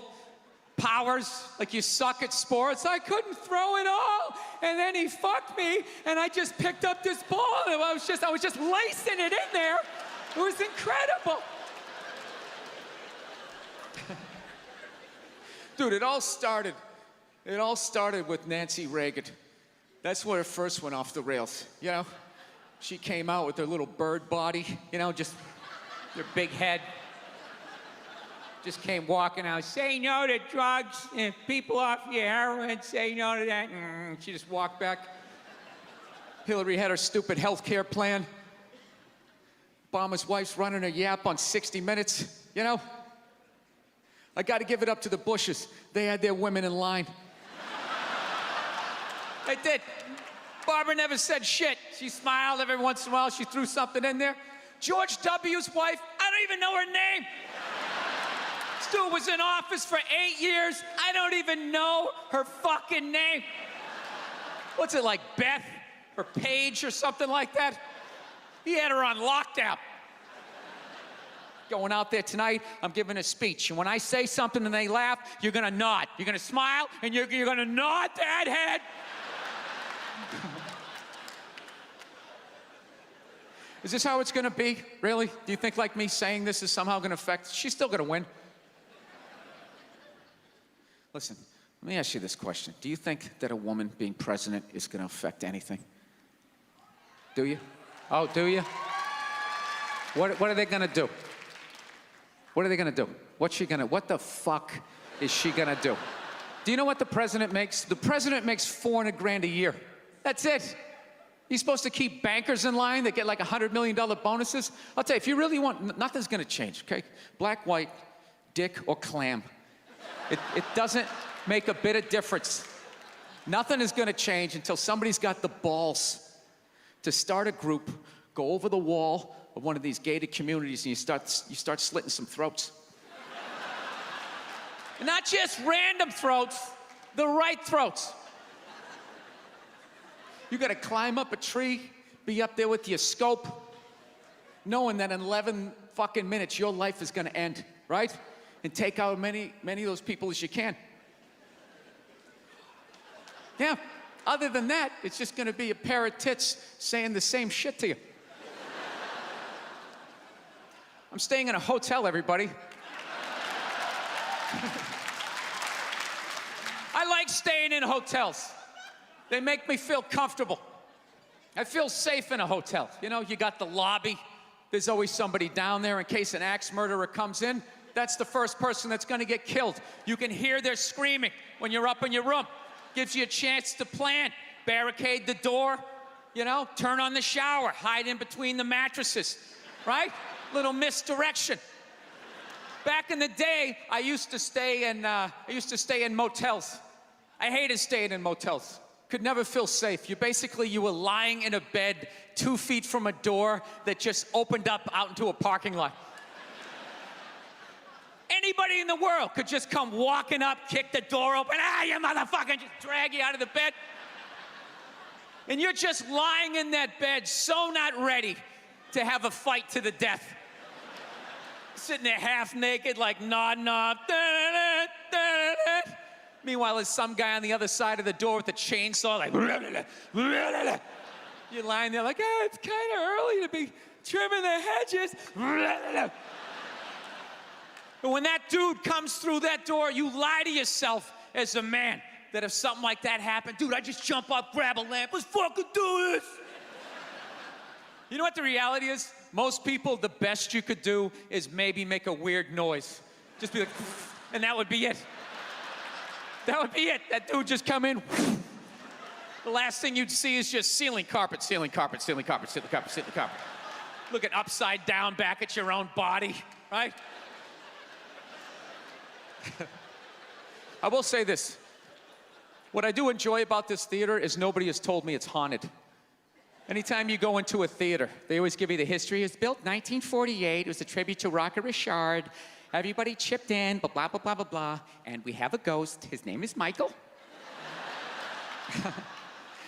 powers? Like you suck at sports? I couldn't throw it all, and then he fucked me, and I just picked up this ball, and I was just lacing it in there. It was incredible. Dude, it all started with Nancy Reagan. That's where it first went off the rails, you know? She came out with her little bird body, you know, just her big head. Just came walking out, say no to drugs, and people off your heroin, say no to that. She just walked back. Hillary had her stupid health care plan. Obama's wife's running her yap on 60 Minutes, you know? I gotta give it up to the Bushes. They had their women in line. They did. Barbara never said shit. She smiled every once in a while. She threw something in there. George W.'s wife, I don't even know her name. This dude was in office for 8 years. I don't even know her fucking name. What's it, like Beth or Paige or something like that? He had her on lockdown. Going out there tonight, I'm giving a speech. And when I say something and they laugh, you're gonna nod. You're gonna smile, and you're gonna nod that head. Is this how it's gonna be? Really? Do you think like me saying this is somehow gonna affect? She's still gonna win. Listen, let me ask you this question. Do you think that a woman being president is gonna affect anything? Do you? Oh, do you? What are they gonna do? What are they gonna do? What the fuck is she gonna do? Do you know what the president makes? The president makes $400 grand a year. That's it. He's supposed to keep bankers in line that get like $100 million bonuses. I'll tell you, if you really want, nothing's gonna change, okay? Black, white, dick, or clam. It doesn't make a bit of difference. Nothing is gonna change until somebody's got the balls to start a group, go over the wall of one of these gated communities, and you start slitting some throats. And not just random throats, the right throats. You gotta climb up a tree, be up there with your scope, knowing that in 11 fucking minutes your life is gonna end, right? And take out many of those people as you can. Yeah, other than that, it's just gonna be a pair of tits saying the same shit to you. I'm staying in a hotel, everybody. I like staying in hotels. They make me feel comfortable. I feel safe in a hotel. You know, you got the lobby. There's always somebody down there in case an axe murderer comes in. That's the first person that's gonna get killed. You can hear their screaming when you're up in your room. Gives you a chance to plan. Barricade the door, you know, turn on the shower, hide in between the mattresses, right? Little misdirection. Back in the day, I used to stay in motels. I hated staying in motels. Could never feel safe. You were lying in a bed 2 feet from a door that just opened up out into a parking lot. Anybody in the world could just come walking up, kick the door open, you motherfucker, just drag you out of the bed. And you're just lying in that bed, so not ready to have a fight to the death. Sitting there half naked, like nodding off. Meanwhile, there's some guy on the other side of the door with a chainsaw, like. You're lying there like, it's kind of early to be trimming the hedges. But when that dude comes through that door, you lie to yourself as a man that if something like that happened, dude, I just jump up, grab a lamp, let's fucking do this. You know what the reality is? Most people, the best you could do is maybe make a weird noise. Just be like, and that would be it. That would be it. That dude just come in. The last thing you'd see is just ceiling carpet, ceiling carpet, ceiling carpet, ceiling carpet, ceiling carpet. Looking upside down back at your own body, right? I will say this. What I do enjoy about this theater is nobody has told me it's haunted. Anytime you go into a theater, they always give you the history. It was built 1948. It was a tribute to Rocket Richard. Everybody chipped in, blah, blah, blah, blah, blah, blah. And we have a ghost. His name is Michael.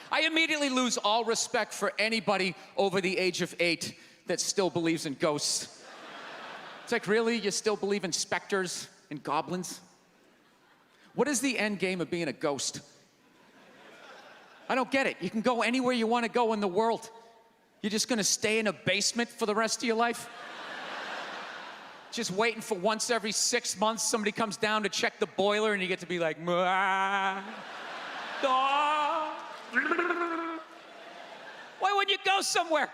I immediately lose all respect for anybody over the age of 8 that still believes in ghosts.
It's like, really? You still believe in specters and goblins? What is the end game of being a ghost? I don't get it. You can go anywhere you want to go in the world. You're just gonna stay in a basement for the rest of your life? Just waiting for once every 6 months somebody comes down to check the boiler and you get to be like, why wouldn't you go somewhere?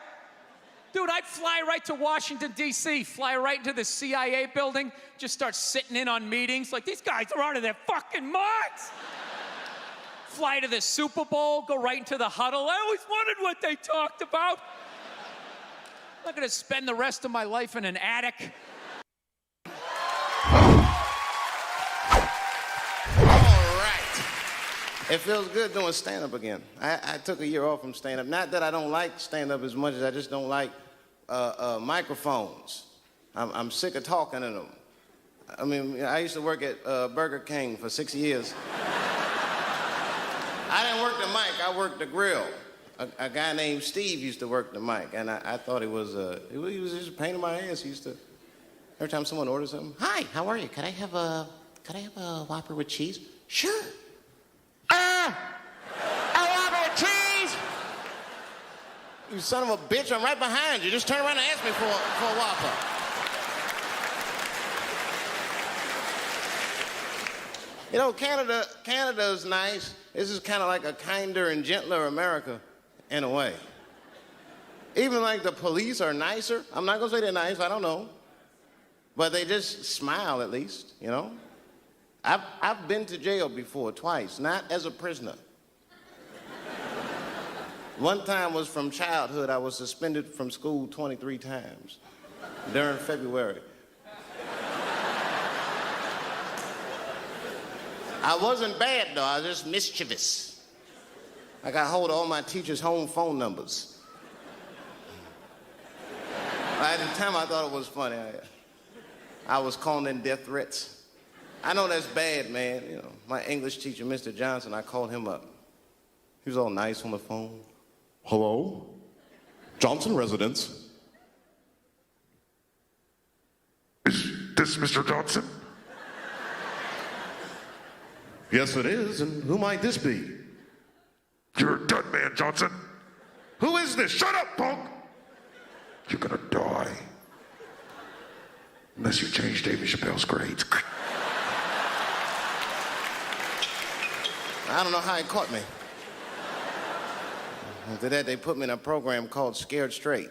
Dude, I'd fly right to Washington, D.C., fly right into the CIA building, just start sitting in on meetings. Like, these guys are out of their fucking minds. Fly to the Super Bowl, go right into the huddle. I always wondered what they talked about. I'm not gonna spend the rest of my life in an attic.
It feels good doing stand-up again. I took a year off from stand-up. Not that I don't like stand-up as much as I just don't like microphones. I'm sick of talking in them. I mean, I used to work at Burger King for 6 years. I didn't work the mic, I worked the grill. A guy named Steve used to work the mic, and I thought he was just a pain in my ass. He used to, every time someone orders something, "Hi, how are you? Could I have a Whopper with cheese?" "Sure." "A Whopper with cheese?" "You son of a bitch, I'm right behind you. Just turn around and ask me for a Whopper." You know, Canada's nice. This is kind of like a kinder and gentler America, in a way. Even like the police are nicer. I'm not gonna say they're nice, I don't know. But they just smile at least, you know? I've been to jail before, twice, not as a prisoner. One time was from childhood. I was suspended from school 23 times during February. I wasn't bad, though. I was just mischievous. I got hold of all my teachers' home phone numbers. At the time, I thought it was funny. I was calling in death threats. I know that's bad, man. You know, my English teacher, Mr. Johnson, I called him up. He was all nice on the phone.
"Hello? Johnson residence? Is this Mr. Johnson?" "Yes, it is. And who might this be?" "You're a dead man, Johnson." "Who is this? Shut up, punk!" "You're gonna die. Unless you change David Chappelle's grades."
I don't know how he caught me. After that, they put me in a program called Scared Straight.